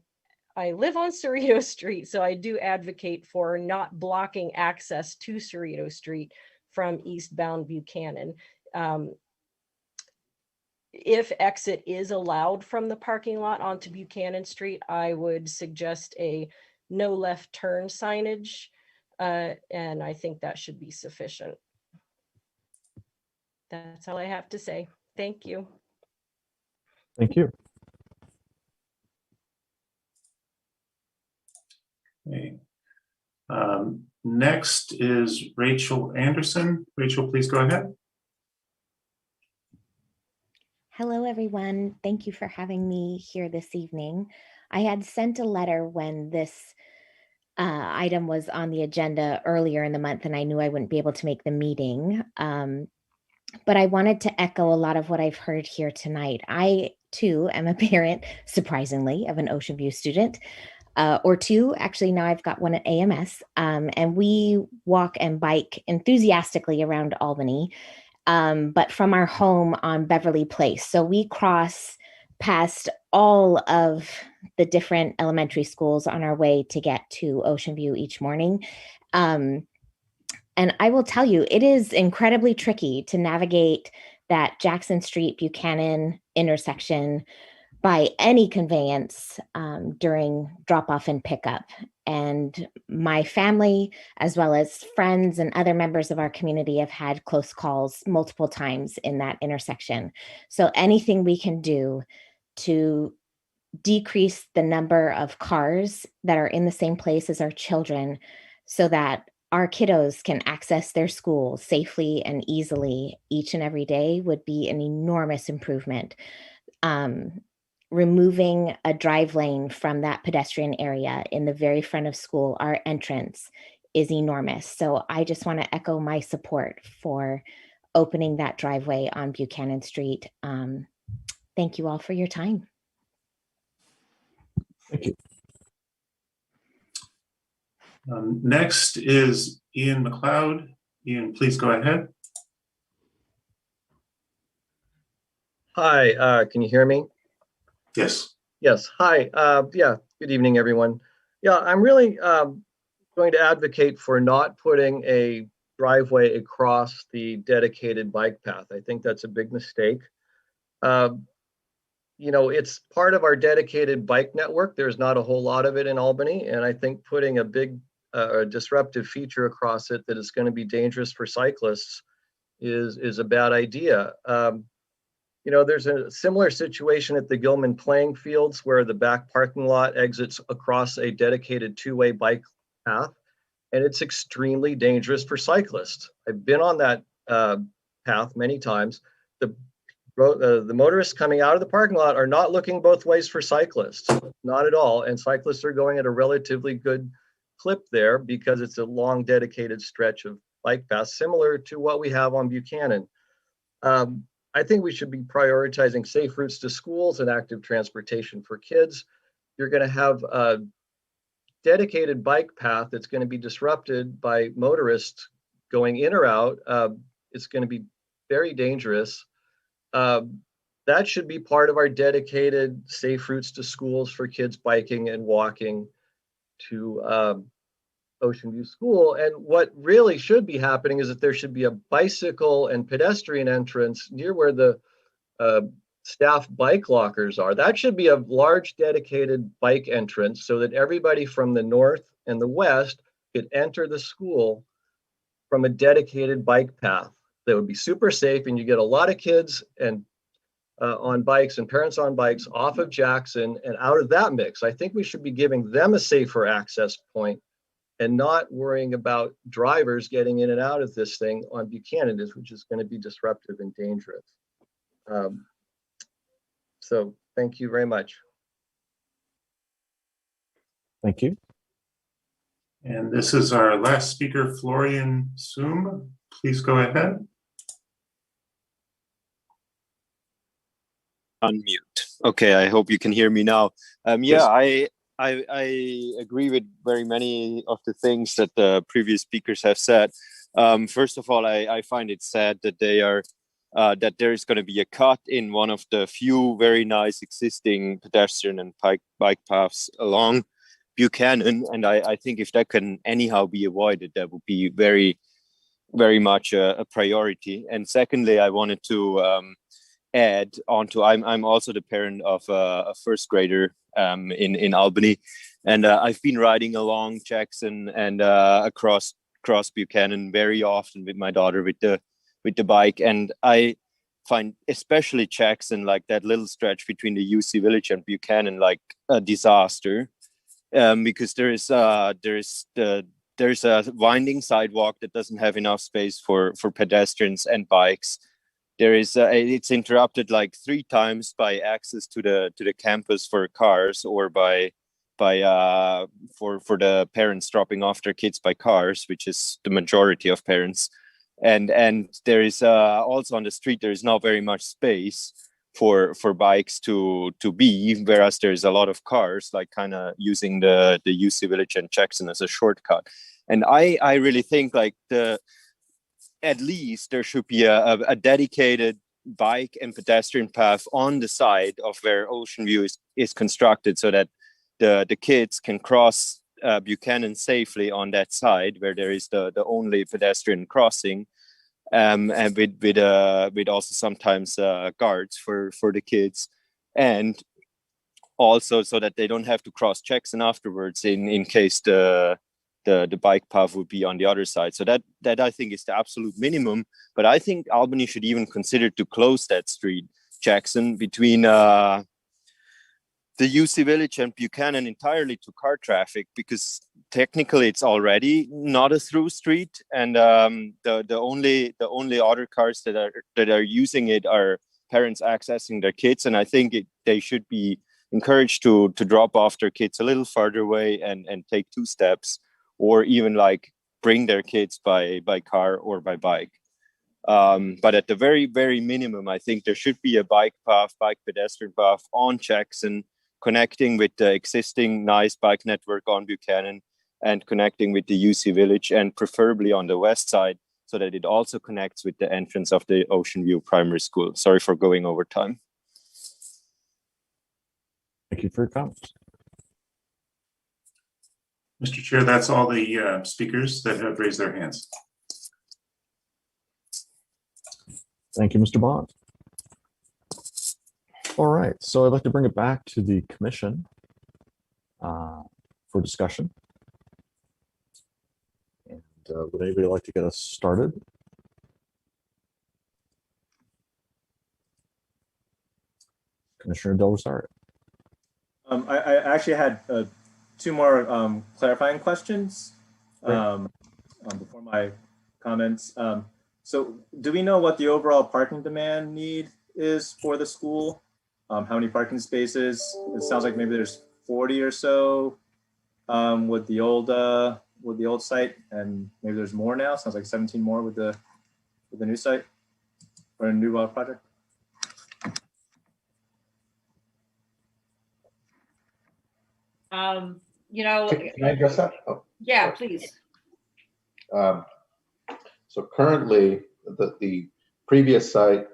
I live on Cerrito Street, so I do advocate for not blocking access to Cerrito Street from eastbound Buchanan. If exit is allowed from the parking lot onto Buchanan Street, I would suggest a no left turn signage, and I think that should be sufficient. That's all I have to say. Thank you. Thank you. Okay. Next is Rachel Anderson. Rachel, please go ahead. Hello, everyone. Thank you for having me here this evening. I had sent a letter when this item was on the agenda earlier in the month, and I knew I wouldn't be able to make the meeting. But I wanted to echo a lot of what I've heard here tonight. I, too, am a parent, surprisingly, of an Ocean View student. Or two, actually now I've got one at AMS, and we walk and bike enthusiastically around Albany, but from our home on Beverly Place. So we cross past all of the different elementary schools on our way to get to Ocean View each morning. And I will tell you, it is incredibly tricky to navigate that Jackson Street Buchanan intersection by any conveyance during drop off and pickup. And my family, as well as friends and other members of our community, have had close calls multiple times in that intersection. So anything we can do to decrease the number of cars that are in the same place as our children so that our kiddos can access their school safely and easily each and every day would be an enormous improvement. Removing a drive lane from that pedestrian area in the very front of school, our entrance, is enormous. So I just want to echo my support for opening that driveway on Buchanan Street. Thank you all for your time. Thank you. Next is Ian McLeod. Ian, please go ahead. Hi, can you hear me? Yes. Yes, hi. Yeah, good evening, everyone. Yeah, I'm really going to advocate for not putting a driveway across the dedicated bike path. I think that's a big mistake. You know, it's part of our dedicated bike network. There's not a whole lot of it in Albany, and I think putting a big disruptive feature across it that is going to be dangerous for cyclists is a bad idea. You know, there's a similar situation at the Gilman playing fields where the back parking lot exits across a dedicated two-way bike path, and it's extremely dangerous for cyclists. I've been on that path many times. The motorists coming out of the parking lot are not looking both ways for cyclists, not at all. And cyclists are going at a relatively good clip there because it's a long dedicated stretch of bike paths, similar to what we have on Buchanan. I think we should be prioritizing safe routes to schools and active transportation for kids. You're going to have a dedicated bike path that's going to be disrupted by motorists going in or out. It's going to be very dangerous. That should be part of our dedicated safe routes to schools for kids biking and walking to Ocean View School. And what really should be happening is that there should be a bicycle and pedestrian entrance near where the staff bike lockers are. That should be a large dedicated bike entrance so that everybody from the north and the west could enter the school from a dedicated bike path. That would be super safe, and you get a lot of kids and on bikes and parents on bikes off of Jackson and out of that mix. I think we should be giving them a safer access point and not worrying about drivers getting in and out of this thing on Buchanan, which is going to be disruptive and dangerous. So thank you very much. Thank you. And this is our last speaker, Florian Soom. Please go ahead. Unmute. Okay, I hope you can hear me now. Yeah, Yes. I agree with very many of the things that the previous speakers have said. First of all, I find it sad that that there is going to be a cut in one of the few very nice existing pedestrian and bike paths along Buchanan, and I think if that can anyhow be avoided, that would be very, very much a priority. And secondly, I wanted to add on to I'm also the parent of a first grader in Albany, and I've been riding along Jackson and across Buchanan very often with my daughter with the bike, and I find especially Jackson, like that little stretch between the UC Village and Buchanan, like a disaster, because there's a winding sidewalk that doesn't have enough space for pedestrians and bikes. There is it's interrupted like 3 times by access to the campus for cars or for the parents dropping off their kids by cars, which is the majority of parents. And there is also on the street there is not very much space for bikes to be, whereas there is a lot of cars like kind of using the UC Village and Jackson as a shortcut. And I really think like at least there should be a dedicated bike and pedestrian path on the side of where Ocean View is constructed, so that the kids can cross Buchanan safely on that side where there is the only pedestrian crossing, and with also sometimes guards for the kids. And also so that they don't have to cross Jackson afterwards in case the bike path would be on the other side. So that I think is the absolute minimum. But I think Albany should even consider to close that street, Jackson, between the UC Village and Buchanan entirely to car traffic, because technically it's already not a through street, and the only other cars that are using it are parents accessing their kids. And I think they should be encouraged to drop off their kids a little farther away and take 2 steps, or even like bring their kids by car or by bike. But at the very, very minimum, I think there should be a bike pedestrian path on Jackson, connecting with the existing nice bike network on Buchanan and connecting with the UC Village, and preferably on the west side, so that it also connects with the entrance of the Ocean View Primary School. Sorry for going over time. Thank you for your comments. Mr. Chair, that's all the speakers that have raised their hands. Thank you, Mr. Bond. All right, so I'd like to bring it back to the commission for discussion. And would anybody like to get us started? Commissioner Del Rosario. I actually had 2 more clarifying questions before my comments. So do we know what the overall parking demand need is for the school? How many parking spaces? It sounds like maybe there's 40 or so with the old site, and maybe there's more now. Sounds like 17 more with the new site or a new project. You know, can I address that? Oh, yeah, sorry. please. So currently, the previous site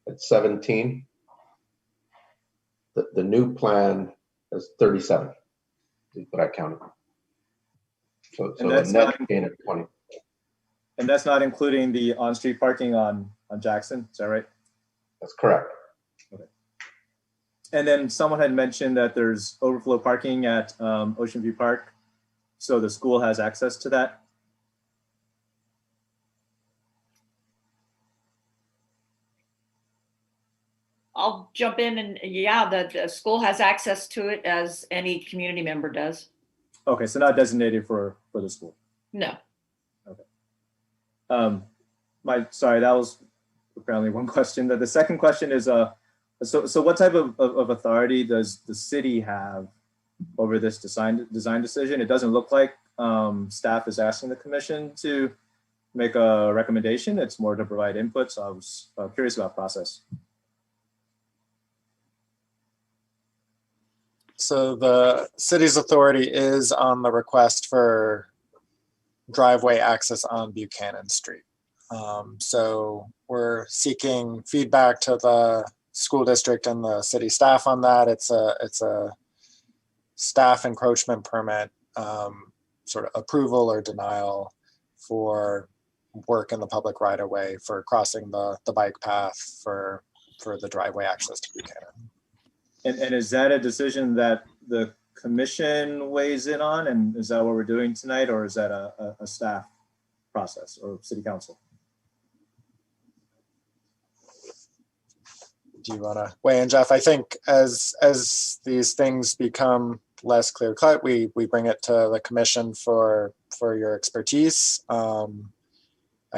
at 17, the new plan is 37, is what I counted. So a net gain of 20. And that's not including the on-street parking on Jackson, is that right? That's correct. Okay. And then someone had mentioned that there's overflow parking at Ocean View Park, so the school has access to that. I'll jump in, and yeah, the school has access to it as any community member does. Okay, so not designated for the school. No. Okay. Sorry, that was apparently one question. The second question is, so what type of authority does the city have over this design decision? It doesn't look like staff is asking the commission to make a recommendation. It's more to provide input. So I was curious about process. So the city's authority is on the request for driveway access on Buchanan Street. So we're seeking feedback to the school district and the city staff on that. It's a staff encroachment permit, sort of approval or denial for work in the public right of way, for crossing the bike path, for the driveway access to Buchanan. And is that a decision that the commission weighs in on? And is that what we're doing tonight, or is that a staff process or city council? Do you want to weigh in, Jeff? I think as these things become less clear cut, we bring it to the commission for your expertise. I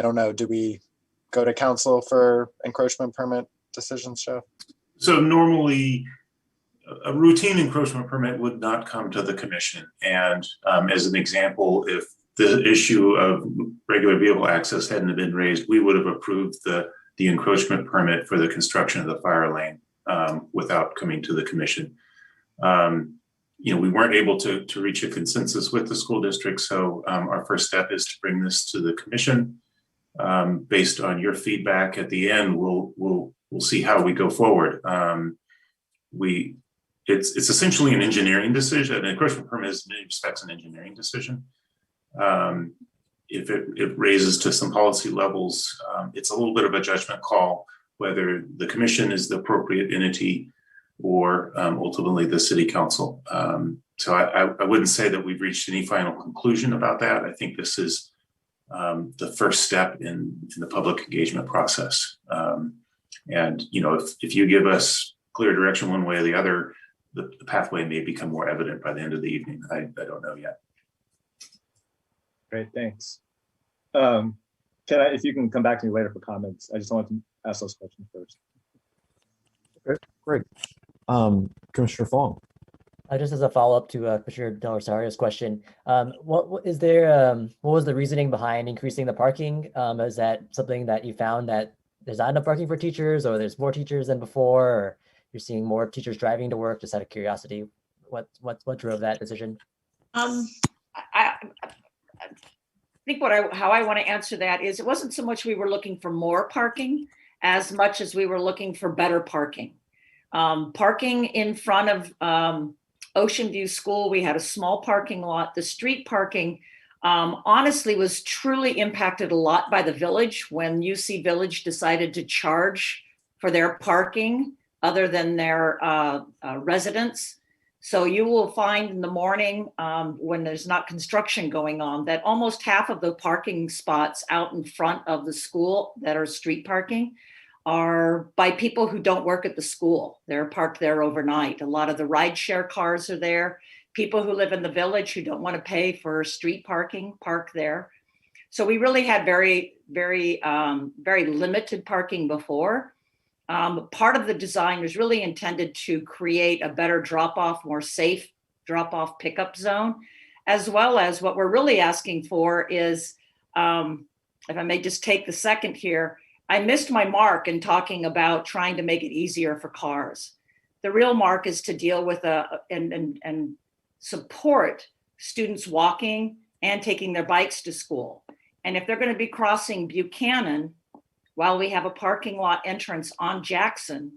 don't know. Do we go to council for encroachment permit decisions, Jeff? So normally, a routine encroachment permit would not come to the commission. And as an example, if the issue of regular vehicle access hadn't been raised, we would have approved the encroachment permit for the construction of the fire lane without coming to the commission. We weren't able to reach a consensus with the school district. So our first step is to bring this to the commission. Based on your feedback at the end, we'll see how we go forward. It's essentially an engineering decision. An encroachment permit is in many respects an engineering decision. If it raises to some policy levels, it's a little bit of a judgment call whether the commission is the appropriate entity or ultimately the city council. So I wouldn't say that we've reached any final conclusion about that. I think this is the first step in the public engagement process. And if you give us clear direction one way or the other, the pathway may become more evident by the end of the evening. I don't know yet. Great, thanks. If you can come back to me later for comments, I just wanted to ask those questions first. Okay, great. Commissioner Fong. Just as a follow-up to Commissioner Del Rosario's question, what was the reasoning behind increasing the parking? Is that something that you found that there's not enough parking for teachers, or there's more teachers than before, or you're seeing more teachers driving to work? Just out of curiosity, what drove that decision? I think how I want to answer that is, it wasn't so much we were looking for more parking as much as we were looking for better parking. Parking in front of Ocean View School, we had a small parking lot. The street parking honestly was truly impacted a lot by the village when UC Village decided to charge for their parking other than their residents. So you will find in the morning when there's not construction going on that almost half of the parking spots out in front of the school that are street parking are by people who don't work at the school. They're parked there overnight. A lot of the rideshare cars are there. People who live in the village who don't want to pay for street parking park there. So we really had very, very, very limited parking before. Part of the design was really intended to create a better drop-off, more safe drop-off pickup zone, as well as what we're really asking for is, if I may just take the second here, I missed my mark in talking about trying to make it easier for cars. The real mark is to deal with and support students walking and taking their bikes to school. And if they're going to be crossing Buchanan while we have a parking lot entrance on Jackson,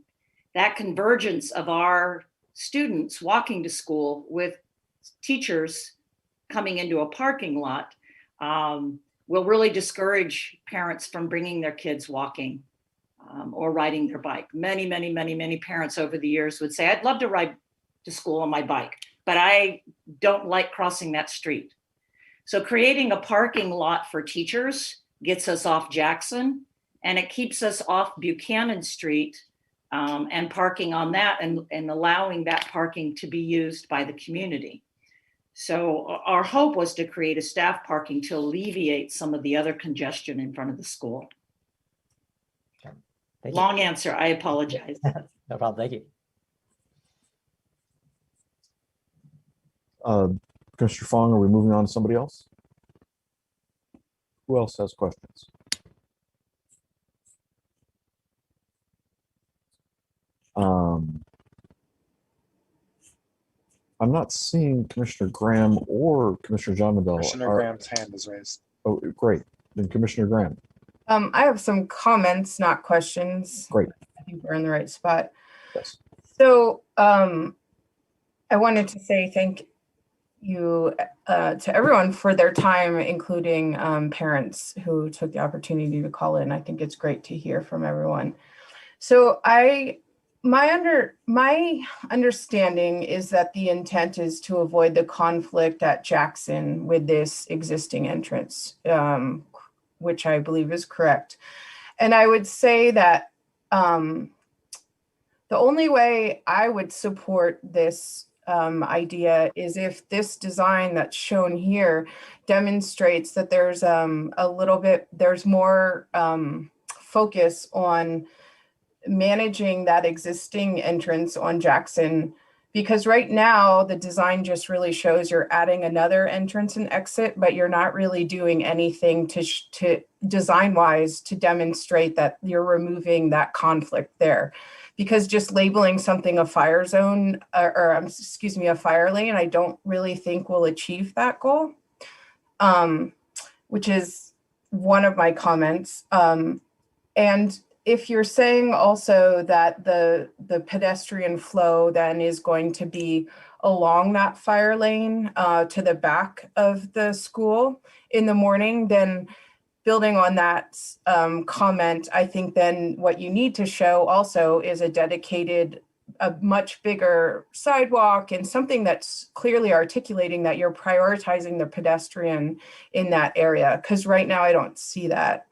that convergence of our students walking to school with teachers coming into a parking lot will really discourage parents from bringing their kids walking or riding their bike. Many, many, many, many parents over the years would say, I'd love to ride to school on my bike, but I don't like crossing that street. So creating a parking lot for teachers gets us off Jackson, and it keeps us off Buchanan Street and parking on that and allowing that parking to be used by the community. So our hope was to create a staff parking to alleviate some of the other congestion in front of the school. Long answer, I apologize. No problem, thank you. Commissioner Fong, are we moving on to somebody else? Who else has questions? I'm not seeing Commissioner Graham or Commissioner John Mandel. Commissioner Graham's hand is raised. Oh, great. Then Commissioner Graham. I have some comments, not questions. Great. I think we're in the right spot. Yes. So I wanted to say thank you to everyone for their time, including parents who took the opportunity to call in. I think it's great to hear from everyone. So my understanding is that the intent is to avoid the conflict at Jackson with this existing entrance, which I believe is correct. And I would say that the only way I would support this idea is if this design that's shown here demonstrates that there's there's more focus on managing that existing entrance on Jackson, because right now the design just really shows you're adding another entrance and exit, but you're not really doing anything to design wise to demonstrate that you're removing that conflict there. Because just labeling something a fire zone a fire lane, I don't really think will achieve that goal, which is one of my comments. And if you're saying also that the pedestrian flow then is going to be along that fire lane to the back of the school in the morning, then building on that comment, I think then what you need to show also is a dedicated a much bigger sidewalk and something that's clearly articulating that you're prioritizing the pedestrian in that area. Because right now I don't see that.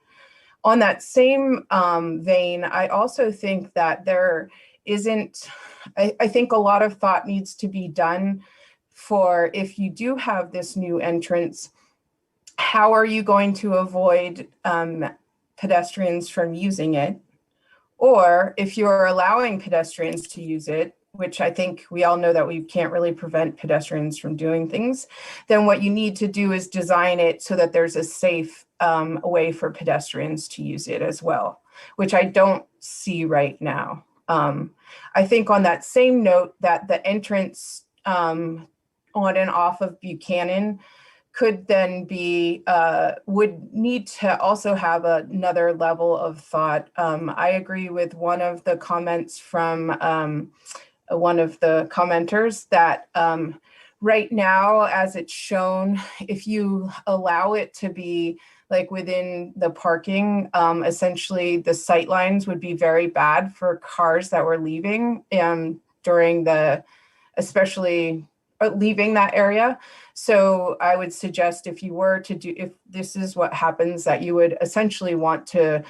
On that same vein, I also think that there isn't, I think a lot of thought needs to be done for if you do have this new entrance, how are you going to avoid pedestrians from using it? Or if you're allowing pedestrians to use it, which I think we all know that we can't really prevent pedestrians from doing things, then what you need to do is design it so that there's a safe way for pedestrians to use it as well, which I don't see right now. I think on that same note that the entrance on and off of Buchanan could then be, would need to also have another level of thought. I agree with one of the comments from one of the commenters that right now, as it's shown, if you allow it to be like within the parking, essentially the sight lines would be very bad for cars that were leaving during the, especially leaving that area. So I would suggest if you were to do, if this is what happens, that you would essentially want to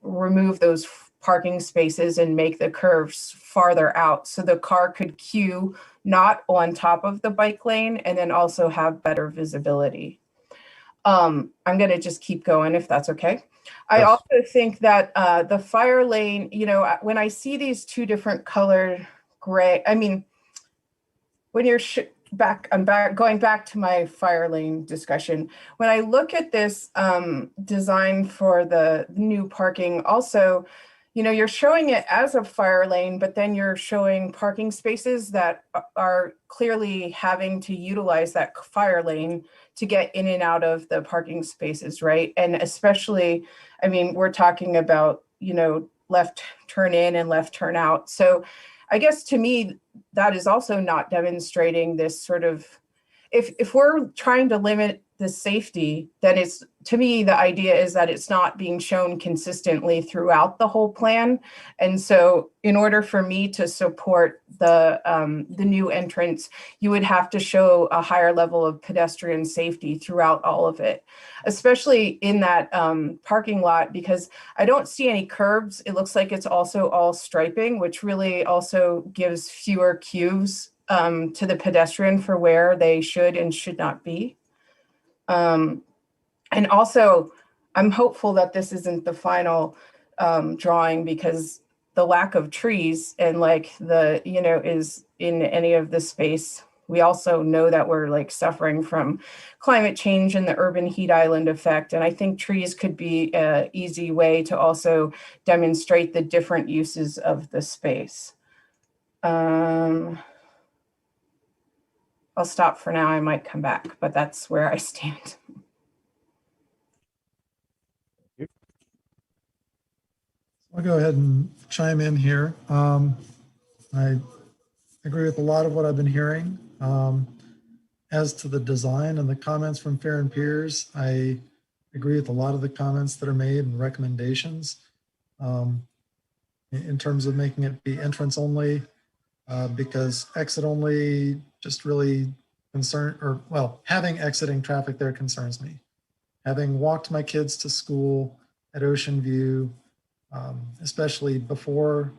remove those parking spaces and make the curves farther out so the car could queue not on top of the bike lane and then also have better visibility. I'm going to just keep going if that's okay. I also think that the fire lane, you know, when I see these two different colored gray, I mean, when you're going back to my fire lane discussion. When I look at this design for the new parking, also, you know, you're showing it as a fire lane, but then you're showing parking spaces that are clearly having to utilize that fire lane to get in and out of the parking spaces, right? And especially, I mean, we're talking about, you know, left turn in and left turn out. So I guess to me, that is also not demonstrating this sort of, if we're trying to limit the safety, then it's, to me, the idea is that it's not being shown consistently throughout the whole plan. And so in order for me to support the new entrance, you would have to show a higher level of pedestrian safety throughout all of it, especially in that parking lot, because I don't see any curbs. It looks like it's also all striping, which really also gives fewer cues to the pedestrian for where they should and should not be. And also, I'm hopeful that this isn't the final drawing, because the lack of trees and like the, you know, is in any of this space. We also know that we're like suffering from climate change and the urban heat island effect. And I think trees could be an easy way to also demonstrate the different uses of the space. I'll stop for now. I might come back, but that's where I stand. I'll go ahead and chime in here. I agree with a lot of what I've been hearing. As to the design and the comments from Fair and Peers, I agree with a lot of the comments that are made and recommendations in terms of making it be entrance only, because exit only just really having exiting traffic there concerns me. Having walked my kids to school at Ocean View, especially before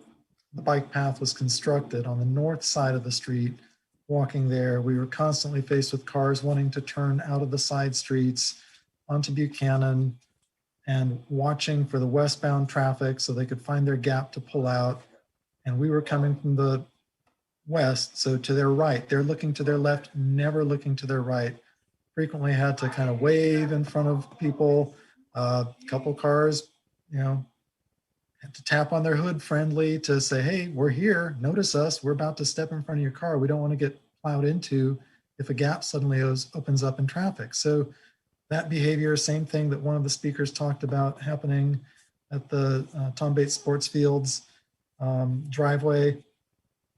the bike path was constructed on the north side of the street, walking there, we were constantly faced with cars wanting to turn out of the side streets onto Buchanan and watching for the westbound traffic so they could find their gap to pull out. And we were coming from the west, so to their right. They're looking to their left, never looking to their right. Frequently had to kind of wave in front of people. A couple cars, you know, had to tap on their hood friendly to say, hey, we're here, notice us, we're about to step in front of your car. We don't want to get plowed into if a gap suddenly opens up in traffic. So that behavior, same thing that one of the speakers talked about happening at the Tom Bates Sports Fields driveway,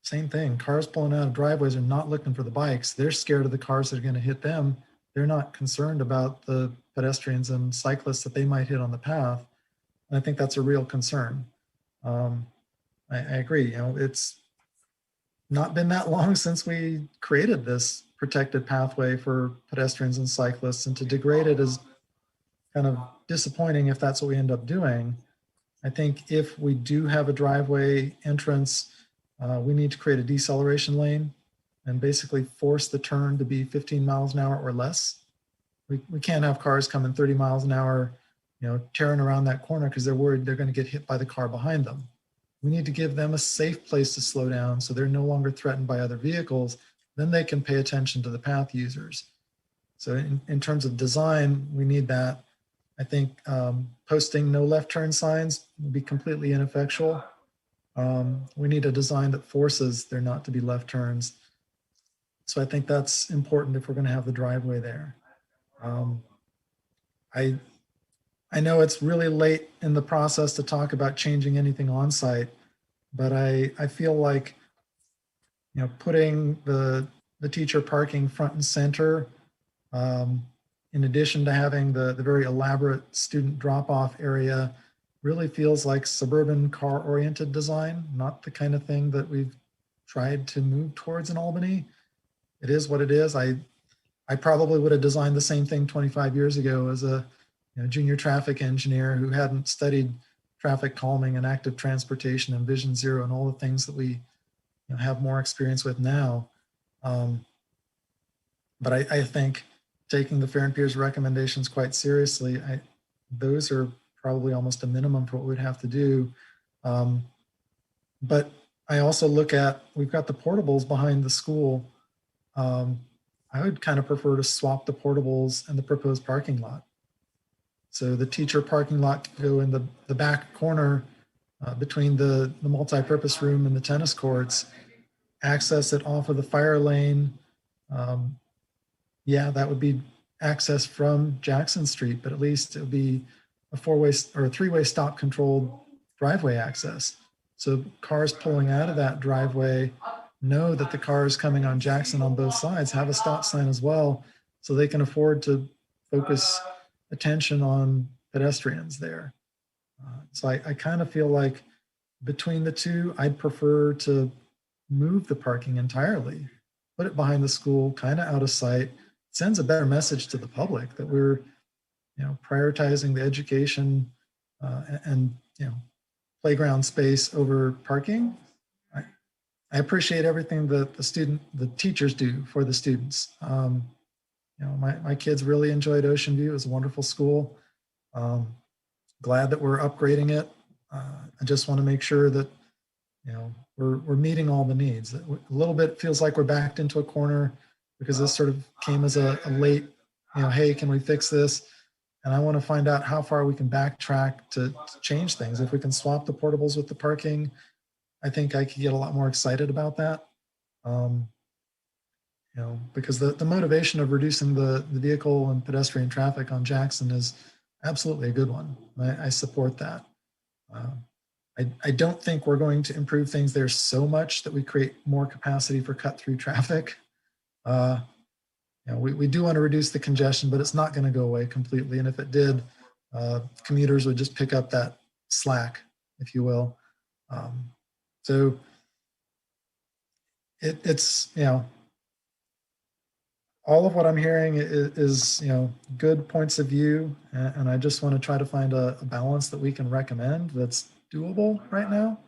same thing. Cars pulling out of driveways are not looking for the bikes. They're scared of the cars that are going to hit them. They're not concerned about the pedestrians and cyclists that they might hit on the path. And I think that's a real concern. I agree. You know, it's not been that long since we created this protected pathway for pedestrians and cyclists, and to degrade it is kind of disappointing if that's what we end up doing. I think if we do have a driveway entrance, we need to create a deceleration lane and basically force the turn to be 15 miles an hour or less. We can't have cars coming 30 miles an hour, tearing around that corner because they're worried they're going to get hit by the car behind them. We need to give them a safe place to slow down so they're no longer threatened by other vehicles. Then they can pay attention to the path users. So in terms of design, we need that. I think posting no left turn signs would be completely ineffectual. We need a design that forces there not to be left turns. So I think that's important if we're going to have the driveway there. I know it's really late in the process to talk about changing anything on site, but I feel like putting the teacher parking front and center, in addition to having the very elaborate student drop-off area, really feels like suburban car-oriented design, not the kind of thing that we've tried to move towards in Albany. It is what it is. I probably would have designed the same thing 25 years ago as a junior traffic engineer who hadn't studied traffic calming and active transportation and vision zero and all the things that we have more experience with now. But I think taking the Fair and Peers recommendations quite seriously, those are probably almost a minimum for what we'd have to do. But I also look at, we've got the portables behind the school. I would kind of prefer to swap the portables and the proposed parking lot. So the teacher parking lot could go in the back corner between the multi-purpose room and the tennis courts, access it off of the fire lane. Yeah, that would be access from Jackson Street, but at least it would be a four-way or a three-way stop controlled driveway access. So cars pulling out of that driveway know that the cars coming on Jackson on both sides have a stop sign as well, so they can afford to focus attention on pedestrians there. So I kind of feel like between the two, I'd prefer to move the parking entirely, put it behind the school, kind of out of sight. Sends a better message to the public that we're, prioritizing the education and playground space over parking. I appreciate everything that the teachers do for the students. My kids really enjoyed Ocean View. It was a wonderful school. Glad that we're upgrading it. I just want to make sure that we're meeting all the needs. A little bit feels like we're backed into a corner because this sort of came as a late, hey, can we fix this? And I want to find out how far we can backtrack to change things. If we can swap the portables with the parking, I think I could get a lot more excited about that. Because the motivation of reducing the vehicle and pedestrian traffic on Jackson is absolutely a good one. I support that. I don't think we're going to improve things there so much that we create more capacity for cut through traffic. We do want to reduce the congestion, but it's not going to go away completely. And if it did, commuters would just pick up that slack, if you will. So it's all of what I'm hearing is good points of view, and I just want to try to find a balance that we can recommend that's doable right now.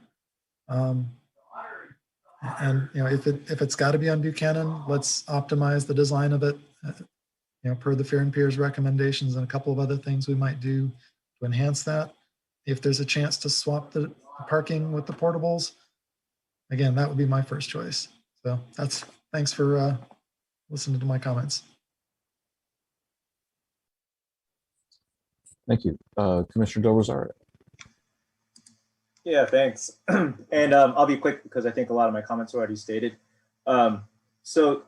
And if it's got to be on Buchanan, let's optimize the design of it, per the Fair and Peers recommendations and a couple of other things we might do to enhance that. If there's a chance to swap the parking with the portables, again, that would be my first choice. So thanks for listening to my comments. Thank you. Commissioner Del Rosario. Yeah, thanks. And I'll be quick because I think a lot of my comments are already stated. So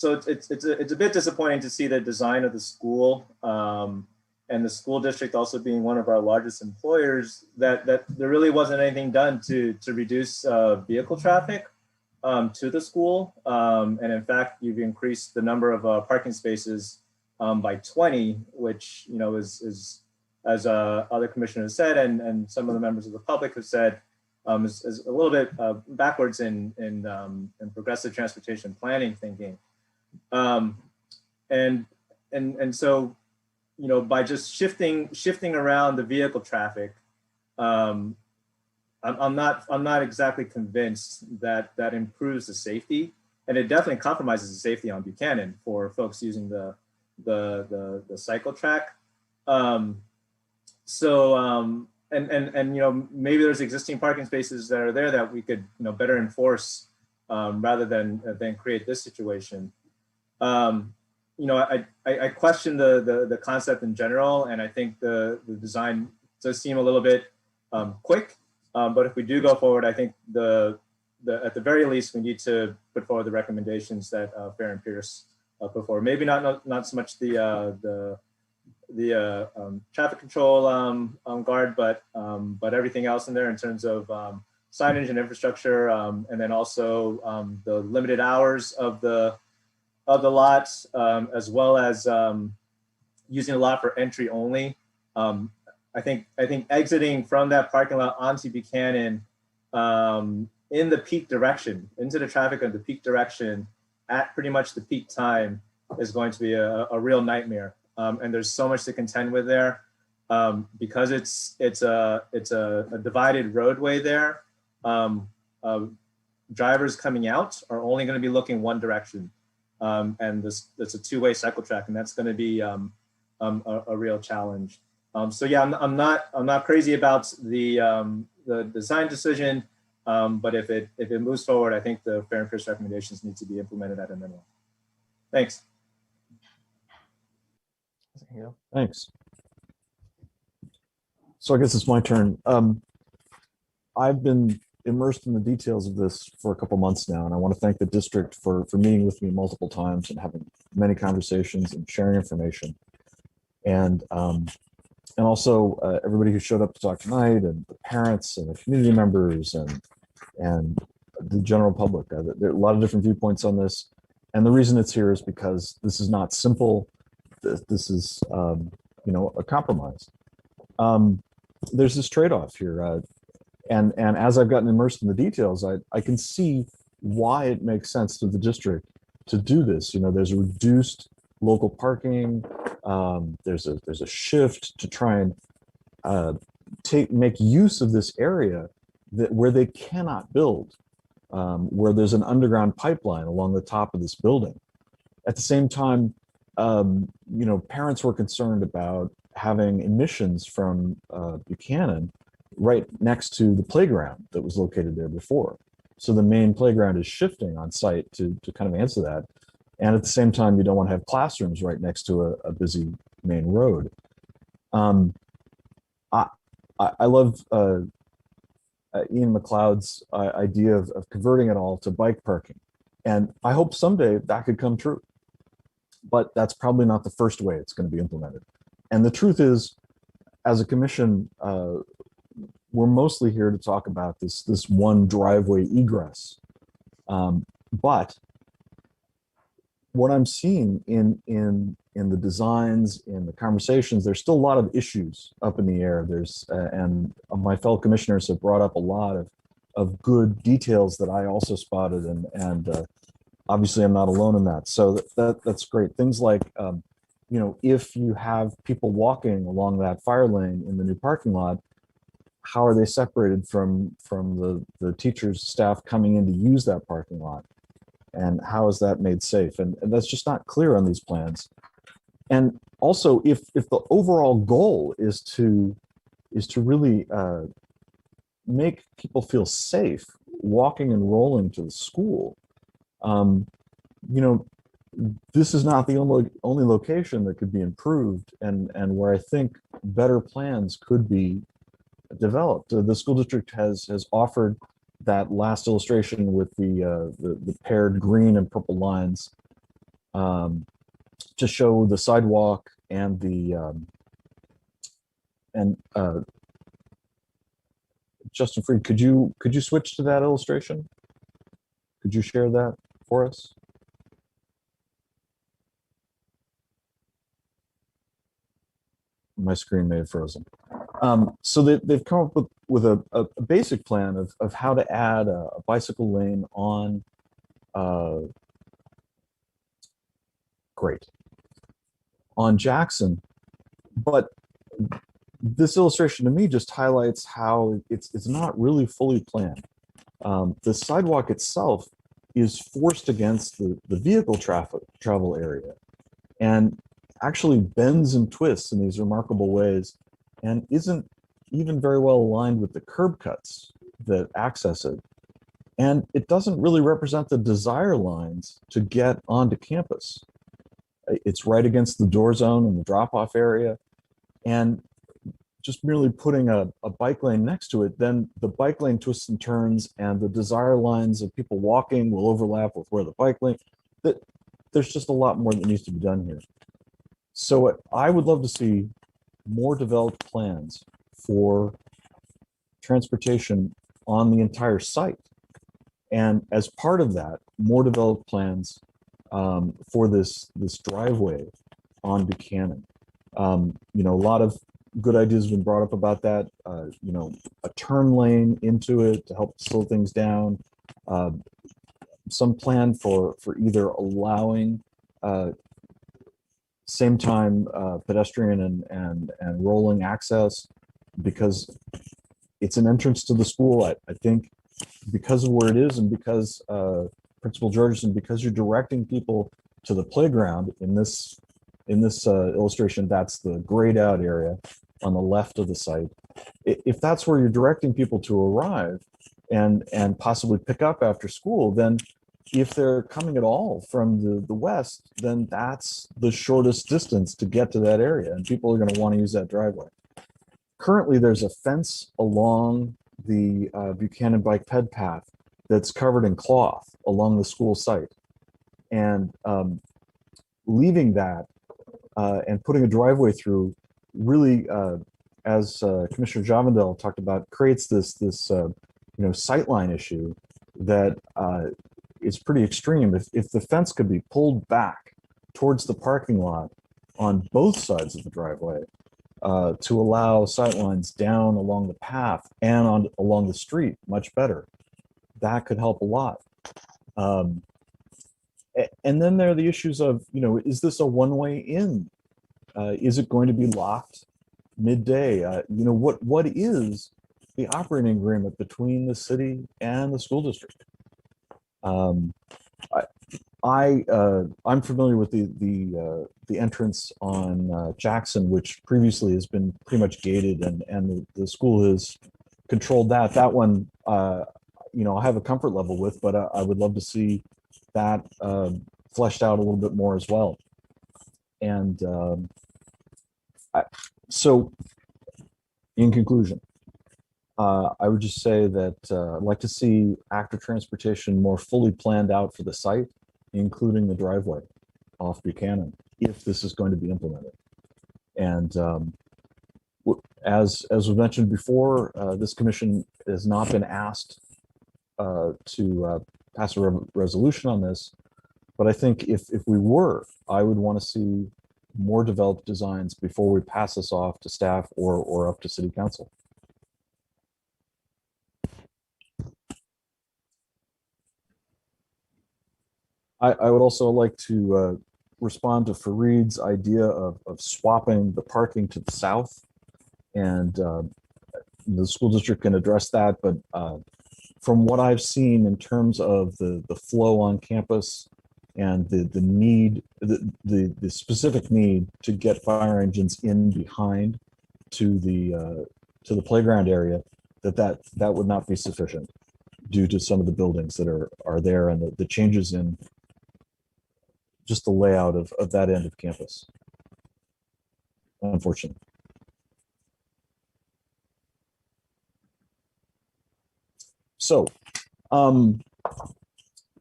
it's a bit disappointing to see the design of the school and the school district also being one of our largest employers, that there really wasn't anything done to reduce vehicle traffic to the school. And in fact, you've increased the number of parking spaces by 20, which is as other commissioners said, and some of the members of the public have said, is a little bit backwards in progressive transportation planning thinking. And so, you know, by just shifting around the vehicle traffic, I'm not exactly convinced that that improves the safety, and it definitely compromises the safety on Buchanan for folks using the cycle track. And you know, maybe there's existing parking spaces that are there that we could, you know, better enforce rather than create this situation. You know, I question the concept in general, and I think the design does seem a little bit quick. But if we do go forward, I think at the very least we need to put forward the recommendations that Fair and Pierce put forward. Maybe not so much the traffic control guard, but everything else in there in terms of signage and infrastructure, and then also the limited hours of the lots, as well as using a lot for entry only. I think exiting from that parking lot onto Buchanan in the peak direction, into the traffic of the peak direction at pretty much the peak time is going to be a real nightmare. And there's so much to contend with there because it's a divided roadway there. Drivers coming out are only going to be looking one direction, and it's a two-way cycle track, and that's going to be a real challenge. So yeah, I'm not crazy about the design decision, but if it moves forward, I think the Fair and Pierce recommendations need to be implemented at a minimum. Thanks. Thanks. So I guess it's my turn. I've been immersed in the details of this for a couple months now, and I want to thank the district for meeting with me multiple times and having many conversations and sharing information. And also everybody who showed up to talk tonight, and the parents and the community members and the general public. There are a lot of different viewpoints on this, and the reason it's here is because this is not simple. This is you know, a compromise. There's this trade-off here, and as I've gotten immersed in the details, I can see why it makes sense to the district to do this. You know, there's a reduced local parking. There's a shift to try and make use of this area where they cannot build, where there's an underground pipeline along the top of this building. At the same time, you know, parents were concerned about having emissions from Buchanan right next to the playground that was located there before. So the main playground is shifting on site to kind of answer that. And at the same time, you don't want to have classrooms right next to a busy main road. I love Ian McLeod's idea of converting it all to bike parking. And I hope someday that could come true. But that's probably not the first way it's going to be implemented. And the truth is, as a commission, we're mostly here to talk about this one driveway egress. But what I'm seeing in the designs, in the conversations, there's still a lot of issues up in the air. And my fellow commissioners have brought up a lot of good details that I also spotted, and obviously I'm not alone in that. So that's great. Things like, you know, if you have people walking along that fire lane in the new parking lot, how are they separated from the teachers, staff coming in to use that parking lot? And how is that made safe? And that's just not clear on these plans. And also, if the overall goal is to really make people feel safe walking and rolling to the school, you know, this is not the only location that could be improved, and where I think better plans could be developed. The school district has offered that last illustration with the paired green and purple lines to show the sidewalk and the Justin Freed, could you switch to that illustration? Could you share that for us? My screen may have frozen. So they've come up with a basic plan of how to add a bicycle lane on, on Jackson. But this illustration to me just highlights how it's not really fully planned. The sidewalk itself is forced against the vehicle travel area and actually bends and twists in these remarkable ways and isn't even very well aligned with the curb cuts that access it. And it doesn't really represent the desire lines to get onto campus. It's right against the door zone and the drop-off area. And just merely putting a bike lane next to it, then the bike lane twists and turns and the desire lines of people walking will overlap with where the bike lane, there's just a lot more that needs to be done here. So I would love to see more developed plans for transportation on the entire site. And as part of that, more developed plans for this driveway on Buchanan. You know, a lot of good ideas have been brought up about that. You know, a turn lane into it to help slow things down. Some plan for either allowing same time pedestrian and rolling access, because it's an entrance to the school. I think because of where it is and because Principal Georgeson, because you're directing people to the playground in this illustration, that's the grayed out area on the left of the site. If that's where you're directing people to arrive and possibly pick up after school, then if they're coming at all from the west, then that's the shortest distance to get to that area, and people are going to want to use that driveway. Currently, there's a fence along the Buchanan bike ped path that's covered in cloth along the school site, and leaving that and putting a driveway through really, as Commissioner Javandel talked about, creates this you know, sightline issue that is pretty extreme. If the fence could be pulled back towards the parking lot on both sides of the driveway to allow sightlines down along the path and along the street much better, that could help a lot. And then there are the issues of, you know, is this a one-way in? Is it going to be locked midday? You know, what is the operating agreement between the city and the school district? I'm familiar with the entrance on Jackson, which previously has been pretty much gated, and the school has controlled that. That one, you know, I have a comfort level with, but I would love to see that fleshed out a little bit more as well. And so, in conclusion, I would just say that I'd like to see active transportation more fully planned out for the site, including the driveway off Buchanan, if this is going to be implemented. And as was mentioned before, this commission has not been asked to pass a resolution on this, but I think if we were, I would want to see more developed designs before we pass this off to staff or up to city council. I would also like to respond to Fareed's idea of swapping the parking to the south, and the school district can address that. But from what I've seen in terms of the flow on campus and the need, the specific need to get fire engines in behind to the playground area, that would not be sufficient due to some of the buildings that are there and the changes in just the layout of that end of campus, unfortunately. So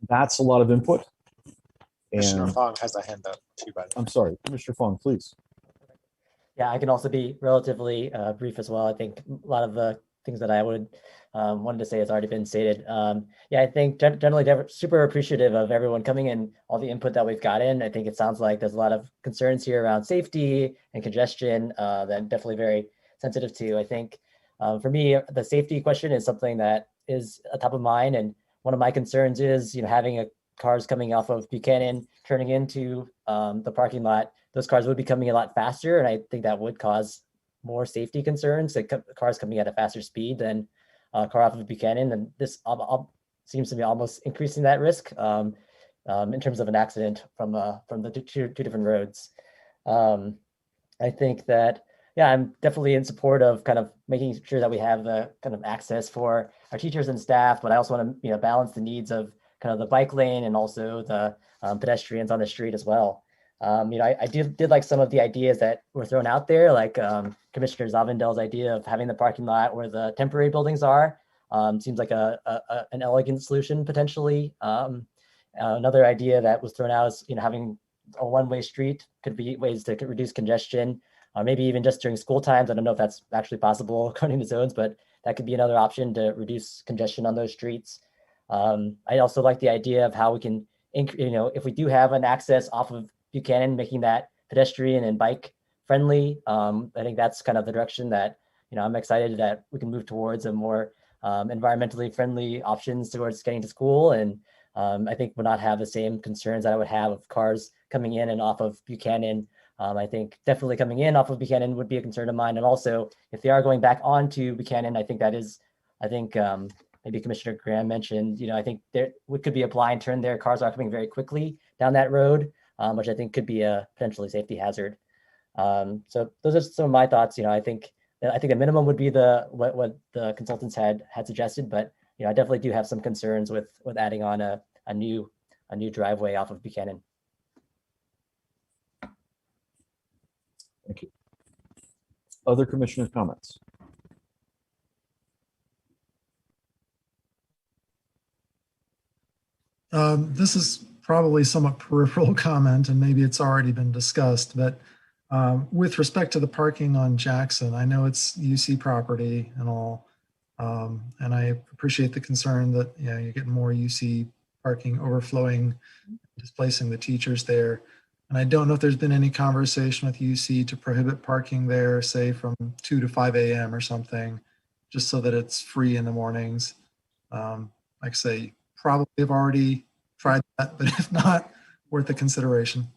that's a lot of input. Commissioner And Fong has a hand up too, by the way. I'm sorry, Commissioner Fong, please. Yeah, I can also be relatively brief as well. I think a lot of the things that I would wanted to say has already been stated. Yeah, I think generally super appreciative of everyone coming in, all the input that we've gotten. I think it sounds like there's a lot of concerns here around safety and congestion that definitely very sensitive to. I think for me, the safety question is something that is a top of mind. And one of my concerns is, having cars coming off of Buchanan, turning into the parking lot, those cars would be coming a lot faster. And I think that would cause more safety concerns, like cars coming at a faster speed than a car off of Buchanan. And this seems to be almost increasing that risk in terms of an accident from the two different roads. I think that, yeah, I'm definitely in support of kind of making sure that we have the kind of access for our teachers and staff, but I also want to balance the needs of kind of the bike lane and also the pedestrians on the street as well. I did like some of the ideas that were thrown out there, like Commissioner Zavendell's idea of having the parking lot where the temporary buildings are. Seems like an elegant solution potentially. Another idea that was thrown out is having a one-way street could be ways to reduce congestion. Maybe even just during school times. I don't know if that's actually possible according to zones, but that could be another option to reduce congestion on those streets. I also like the idea of how we can, if we do have an access off of Buchanan, making that pedestrian and bike friendly. I think that's kind of the direction that, I'm excited that we can move towards a more environmentally friendly options towards getting to school. And I think we'll not have the same concerns that I would have of cars coming in and off of Buchanan. I think definitely coming in off of Buchanan would be a concern of mine. And also if they are going back onto Buchanan, I think maybe Commissioner Graham mentioned, I think there could be a blind turn there. Cars are coming very quickly down that road, which I think could be a potentially safety hazard. So those are some of my thoughts. I think a minimum would be what the consultants had suggested, but I definitely do have some concerns with adding on a new driveway off of Buchanan. Thank you. Other commissioner comments? This is probably somewhat peripheral comment, and maybe it's already been discussed, but with respect to the parking on Jackson, I know it's UC property and all, and I appreciate the concern that you're getting more UC parking overflowing, displacing the teachers there. And I don't know if there's been any conversation with UC to prohibit parking there, say from 2 to 5 a.m. or something, just so that it's free in the mornings. Like I say, probably have already tried that, but if not, worth a consideration.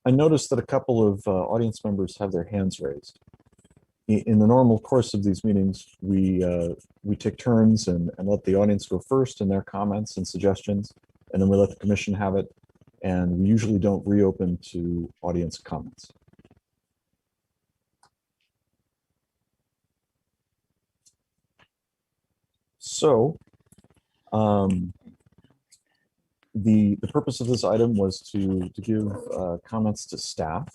I noticed that a couple of audience members have their hands raised. In the normal course of these meetings, we take turns and let the audience go first in their comments and suggestions, and then we let the commission have it, and we usually don't reopen to audience comments. So the purpose of this item was to give comments to staff,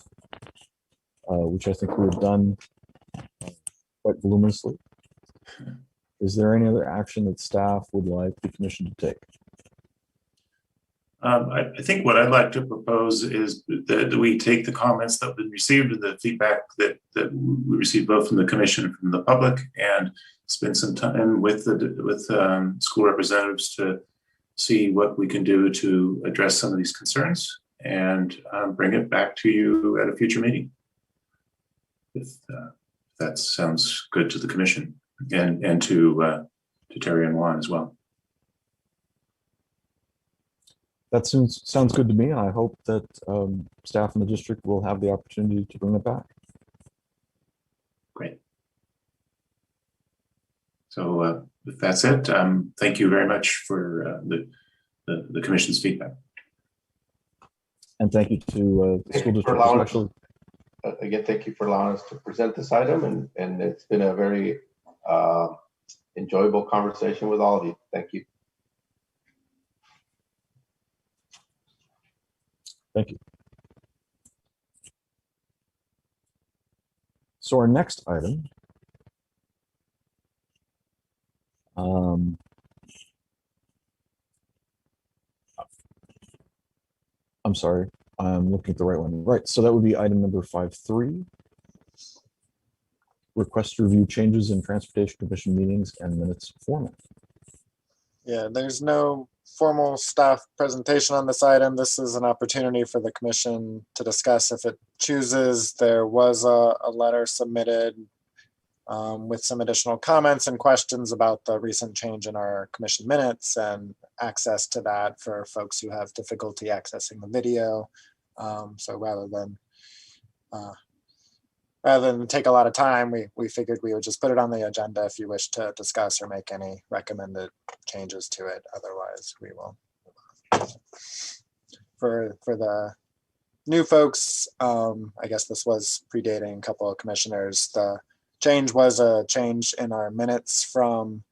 which I think we've done quite voluminously. Is there any other action that staff would like the commission to take? I think what I'd like to propose is that we take the comments that have been received and the feedback that we received both from the commission and from the public, and spend some time with school representatives to see what we can do to address some of these concerns, and bring it back to you at a future meeting. If that sounds good to the commission and to Terry and Juan as well. That sounds good to me, and I hope that staff in the district will have the opportunity to bring it back. Great. So if that's it, thank you very much for the commission's feedback. And thank you to the school district. Again, thank you for allowing us to present this item, and it's been a very enjoyable conversation with all of you. Thank you. Thank you. So our next item I'm sorry, I'm looking at the right one. Right, so that would be item number 5.3. Request to review changes in Transportation Commission meetings and minutes format. Yeah, there's no formal staff presentation on this item. This is an opportunity for the commission to discuss if it chooses. There was a letter submitted with some additional comments and questions about the recent change in our commission minutes and access to that for folks who have difficulty accessing the video. So rather than take a lot of time, we figured we would just put it on the agenda if you wish to discuss or make any recommended changes to it. Otherwise, we will. For the new folks, I guess this was predating a couple of commissioners. The change was a change in our minutes from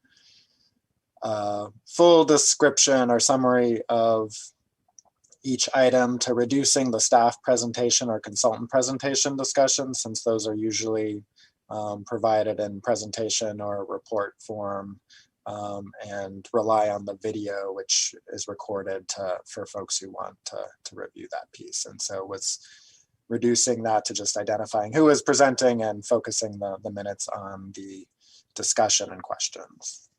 full description or summary of each item to reducing the staff presentation or consultant presentation discussion, since those are usually provided in presentation or report form, and rely on the video, which is recorded for folks who want to review that piece. And so was reducing that to just identifying who is presenting and focusing the minutes on the discussion and questions.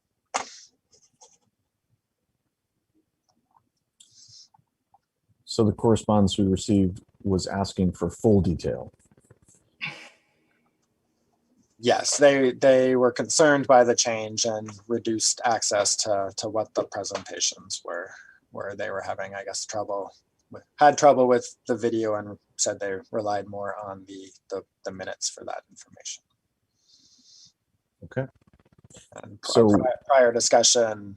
So the correspondence we received was asking for full detail. Yes, they were concerned by the change and reduced access to what the presentations were, where they were having, I guess, had trouble with the video and said they relied more on the minutes for that information. Okay. And So prior discussion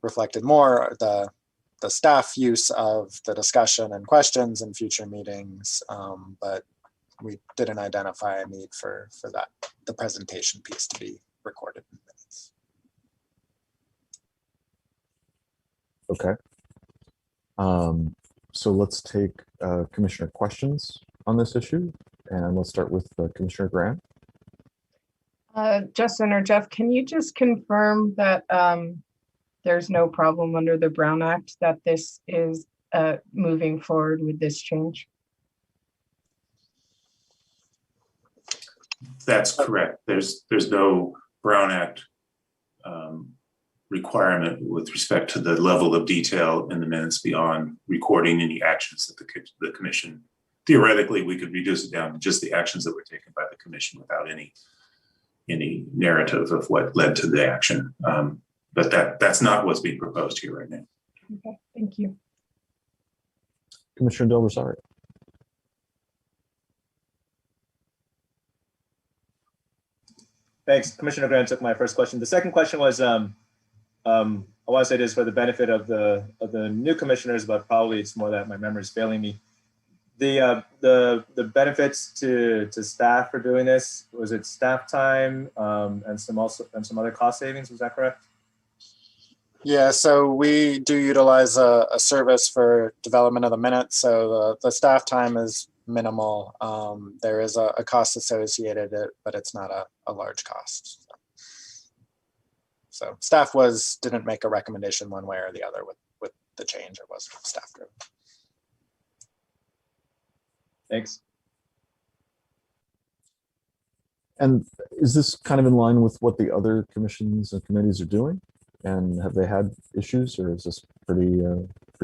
reflected more the staff use of the discussion and questions in future meetings, but we didn't identify a need for the presentation piece to be recorded in minutes. okay. So let's take commissioner questions on this issue, and let's start with Commissioner Graham. Justin or Jeff, can you just confirm that there's no problem under the Brown Act that this is moving forward with this change? That's correct. There's no Brown Act requirement with respect to the level of detail in the minutes beyond recording any actions that the commission. Theoretically, we could reduce it down to just the actions that were taken by the commission without any narrative of what led to the action. But that's not what's being proposed here right now. Okay, thank you. Commissioner Del Rosario. Thanks. Commissioner Graham took my first question. The second question was, I want to say this for the benefit of the new commissioners, but probably it's more that my memory is failing me. The benefits to staff for doing this, was it staff time and some other cost savings? Was that correct? Yeah, so we do utilize a service for development of the minutes. So the staff time is minimal. There is a cost associated, but it's not a large cost. So staff didn't make a recommendation one way or the other with the change. It was staff driven. Thanks. And is this kind of in line with what the other commissions and committees are doing? And have they had issues, or is this pretty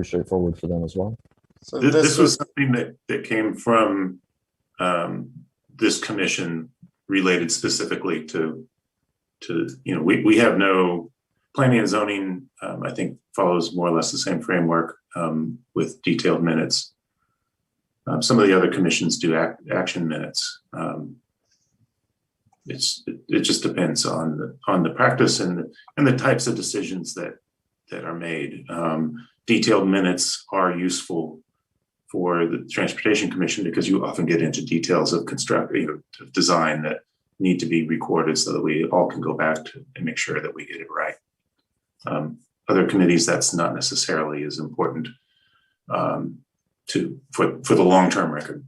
straightforward for them as well? So this was something that came from this commission related specifically to we have no planning and zoning. I think follows more or less the same framework with detailed minutes. Some of the other commissions do action minutes. It just depends on the practice and the types of decisions that are made. Detailed minutes are useful for the Transportation Commission because you often get into details of design that need to be recorded so that we all can go back to and make sure that we get it right. Other committees, that's not necessarily as important for the long-term record.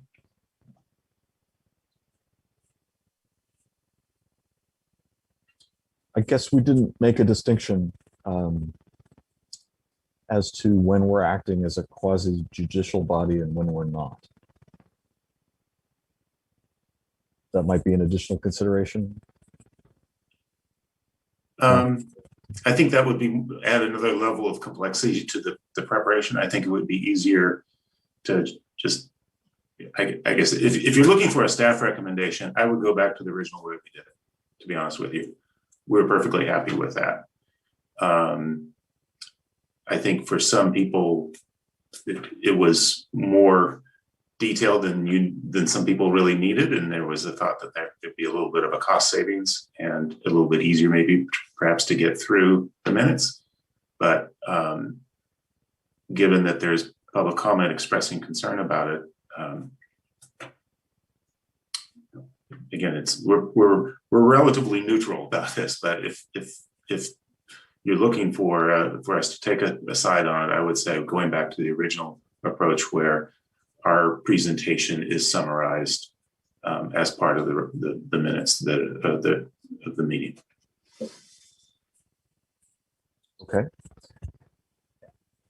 I guess we didn't make a distinction as to when we're acting as a quasi-judicial body and when we're not. That might be an additional consideration. I think that would be add another level of complexity to the preparation. I think it would be easier to just, I guess, if you're looking for a staff recommendation, I would go back to the original way we did it, to be honest with you. We're perfectly happy with that. I think for some people, it was more detailed than some people really needed, and there was a thought that there could be a little bit of a cost savings and a little bit easier, maybe perhaps, to get through the minutes. But given that there's public comment expressing concern about it, again, we're relatively neutral about this. But if you're looking for us to take a side on it, I would say going back to the original approach where our presentation is summarized as part of the minutes of the meeting. Okay.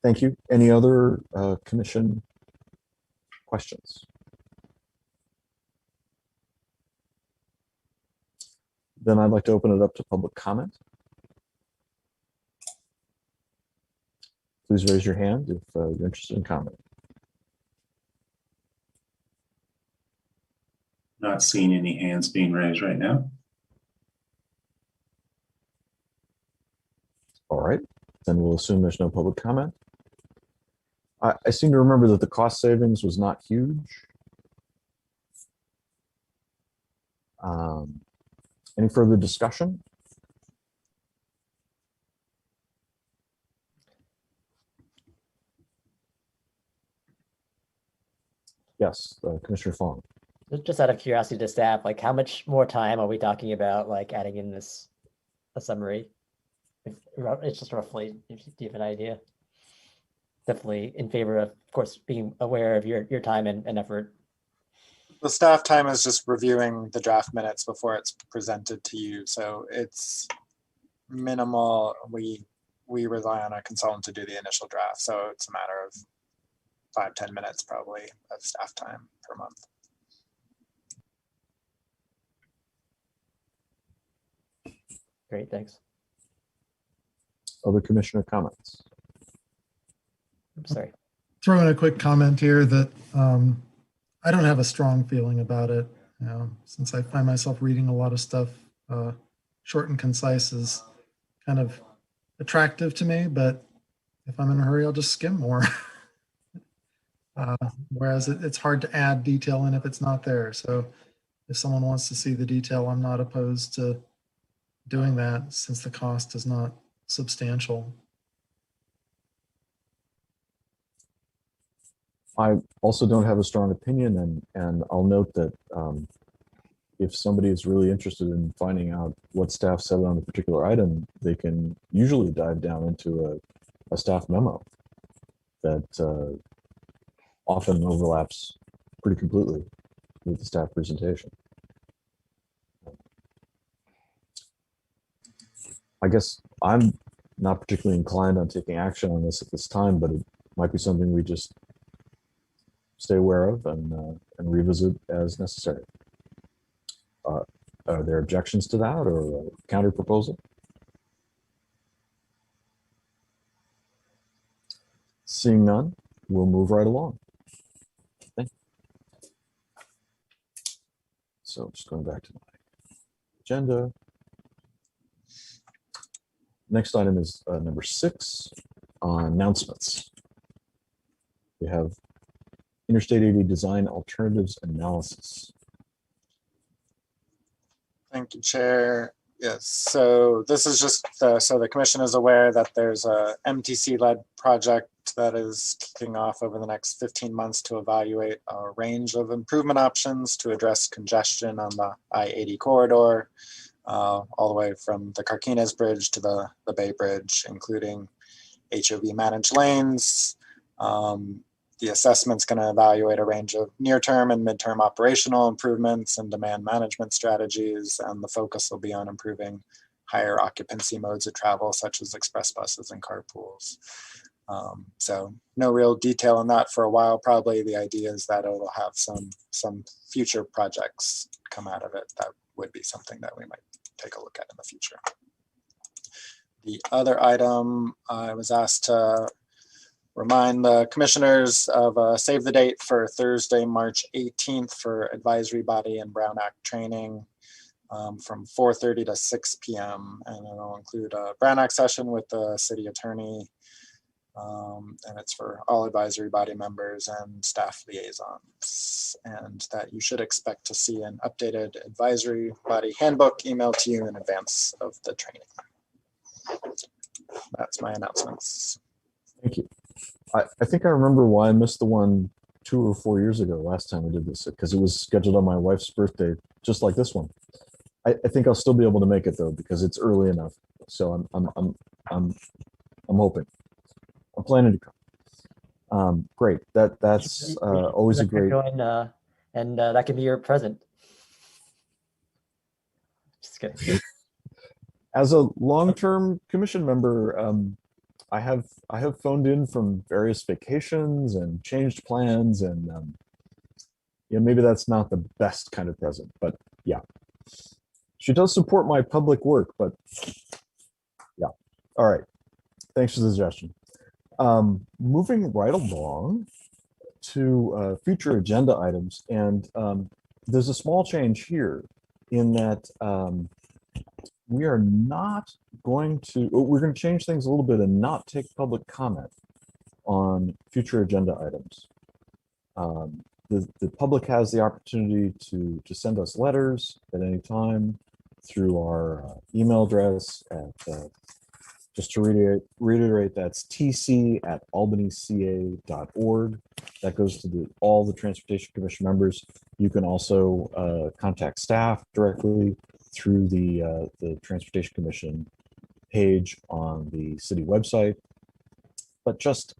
Thank you. Any other commission questions? Then I'd like to open it up to public comment. Please raise your hand if you're interested in commenting. Not seeing any hands being raised right now. All right, then we'll assume there's no public comment. I seem to remember that the cost savings was not huge. Any further discussion? Yes, Commissioner Fong. Just out of curiosity to staff, like how much more time are we talking about, like adding in a summary? It's just roughly, do you have an idea? Definitely in favor of course, being aware of your time and effort. The staff time is just reviewing the draft minutes before it's presented to you. So it's minimal. We rely on a consultant to do the initial draft. So it's a matter of 5-10 minutes probably of staff time per month. Great, thanks. Other commissioner comments? I'm sorry. Throw in a quick comment here that I don't have a strong feeling about it. You know, since I find myself reading a lot of stuff, short and concise is kind of attractive to me, but if I'm in a hurry, I'll just skim more. Whereas it's hard to add detail in if it's not there. So if someone wants to see the detail, I'm not opposed to doing that since the cost is not substantial. I also don't have a strong opinion, and I'll note that if somebody is really interested in finding out what staff said on a particular item, they can usually dive down into a staff memo that often overlaps pretty completely with the staff presentation. I guess I'm not particularly inclined on taking action on this at this time, but it might be something we just stay aware of and revisit as necessary. Are there objections to that or a counter proposal? Seeing none, we'll move right along. Thank you. So just going back to my agenda. Next item is number 6 on announcements. We have Interstate 80 Design Alternatives Analysis. Thank you, Chair. Yes, so this is just so the Commission is aware that there's a MTC-led project that is kicking off over the next 15 months to evaluate a range of improvement options to address congestion on the I-80 corridor, all the way from the Carquinez Bridge to the Bay Bridge, including HOV managed lanes. The assessment's going to evaluate a range of near-term and mid-term operational improvements and demand management strategies, and the focus will be on improving higher occupancy modes of travel, such as express buses and carpools. So no real detail on that for a while. Probably the idea is that it'll have some future projects come out of it that would be something that we might take a look at in the future. The other item, I was asked to remind the commissioners of a save the date for Thursday, March 18th for advisory body and Brown Act training from 4:30 to 6 p.m. And it'll include a Brown Act session with the city attorney. And it's for all advisory body members and staff liaisons. And that you should expect to see an updated advisory body handbook emailed to you in advance of the training. That's my announcements. Thank you. I think I remember why I missed the one 2 or 4 years ago, last time we did this, because it was scheduled on my wife's birthday, just like this one. I think I'll still be able to make it though, because it's early enough. So I'm hoping. I'm planning to come. Great. That's always a great. Join, and that can be your present. Just kidding. As a long-term commission member, I have phoned in from various vacations and changed plans, and yeah, maybe that's not the best kind of present, but yeah, she does support my public work, but yeah. All right. Thanks for the suggestion. Moving right along to future agenda items, and there's a small change here in that we are not going to, we're going to change things a little bit and not take public comment on future agenda items. The public has the opportunity to send us letters at any time through our email address at just to reiterate, that's tc@albanyca.org. That goes to all the Transportation Commission members. You can also contact staff directly through the Transportation Commission page on the city website. But just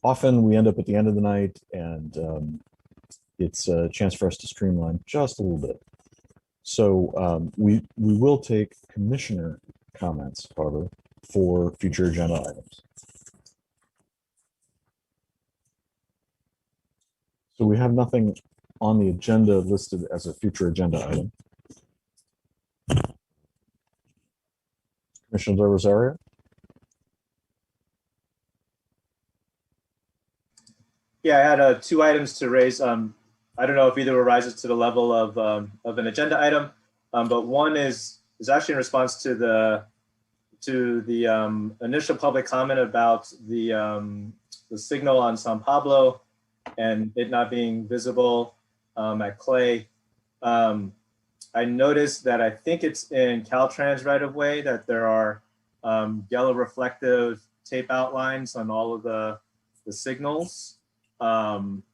often we end up at the end of the night, and it's a chance for us to streamline just a little bit. So we will take commissioner comments, however, for future agenda items. So we have nothing on the agenda listed as a future agenda item. Commissioner Del Rosario? Yeah, I had 2 items to raise. I don't know if either rises to the level of an agenda item, but one is actually in response to the initial public comment about the signal on San Pablo and it not being visible at Clay. I noticed that I think it's in Caltrans right of way that there are yellow reflective tape outlines on all of the signals. And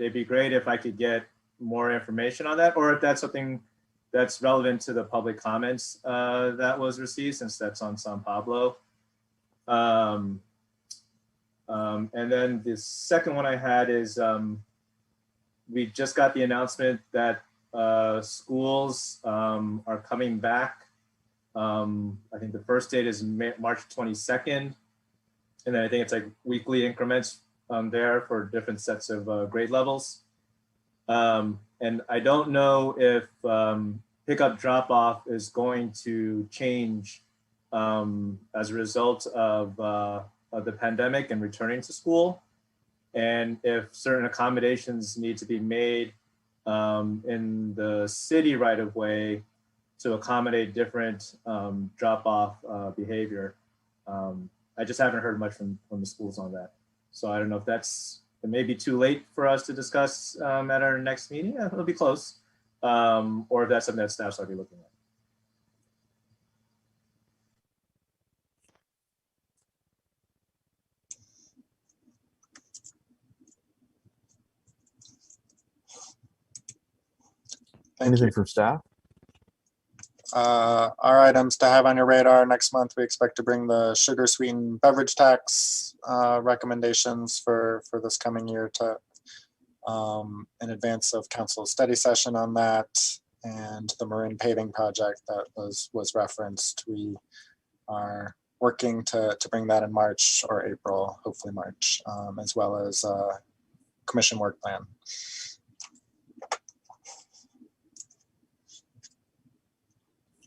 it'd be great if I could get more information on that, or if that's something that's relevant to the public comments that was received, since that's on San Pablo. And then the second one I had is we just got the announcement that schools are coming back. I think the first date is March 22nd. And then I think it's like weekly increments there for different sets of grade levels. And I don't know if pickup drop-off is going to change as a result of the pandemic and returning to school, and if certain accommodations need to be made in the city right of way to accommodate different drop-off behavior. I just haven't heard much from the schools on that. So I don't know if it may be too late for us to discuss at our next meeting. Yeah, it'll be close. Or if that's something that staff's already looking at. Anything from staff? Our items to have on your radar next month, we expect to bring the sugar sweetened beverage tax recommendations for this coming year to in advance of council study session on that, and the Marin paving project that was referenced. We are working to bring that in March or April, hopefully March, as well as commission work plan.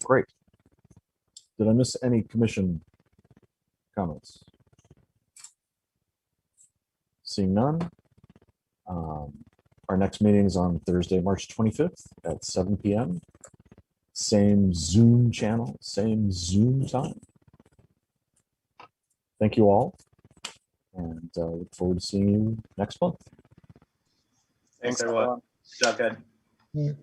Great. Did I miss any commission comments? Seeing none. Our next meeting is on Thursday, March 25th at 7 p.m. Same Zoom channel, same Zoom time. Thank you all, and look forward to seeing you next month. Thanks, everyone. Good job, good.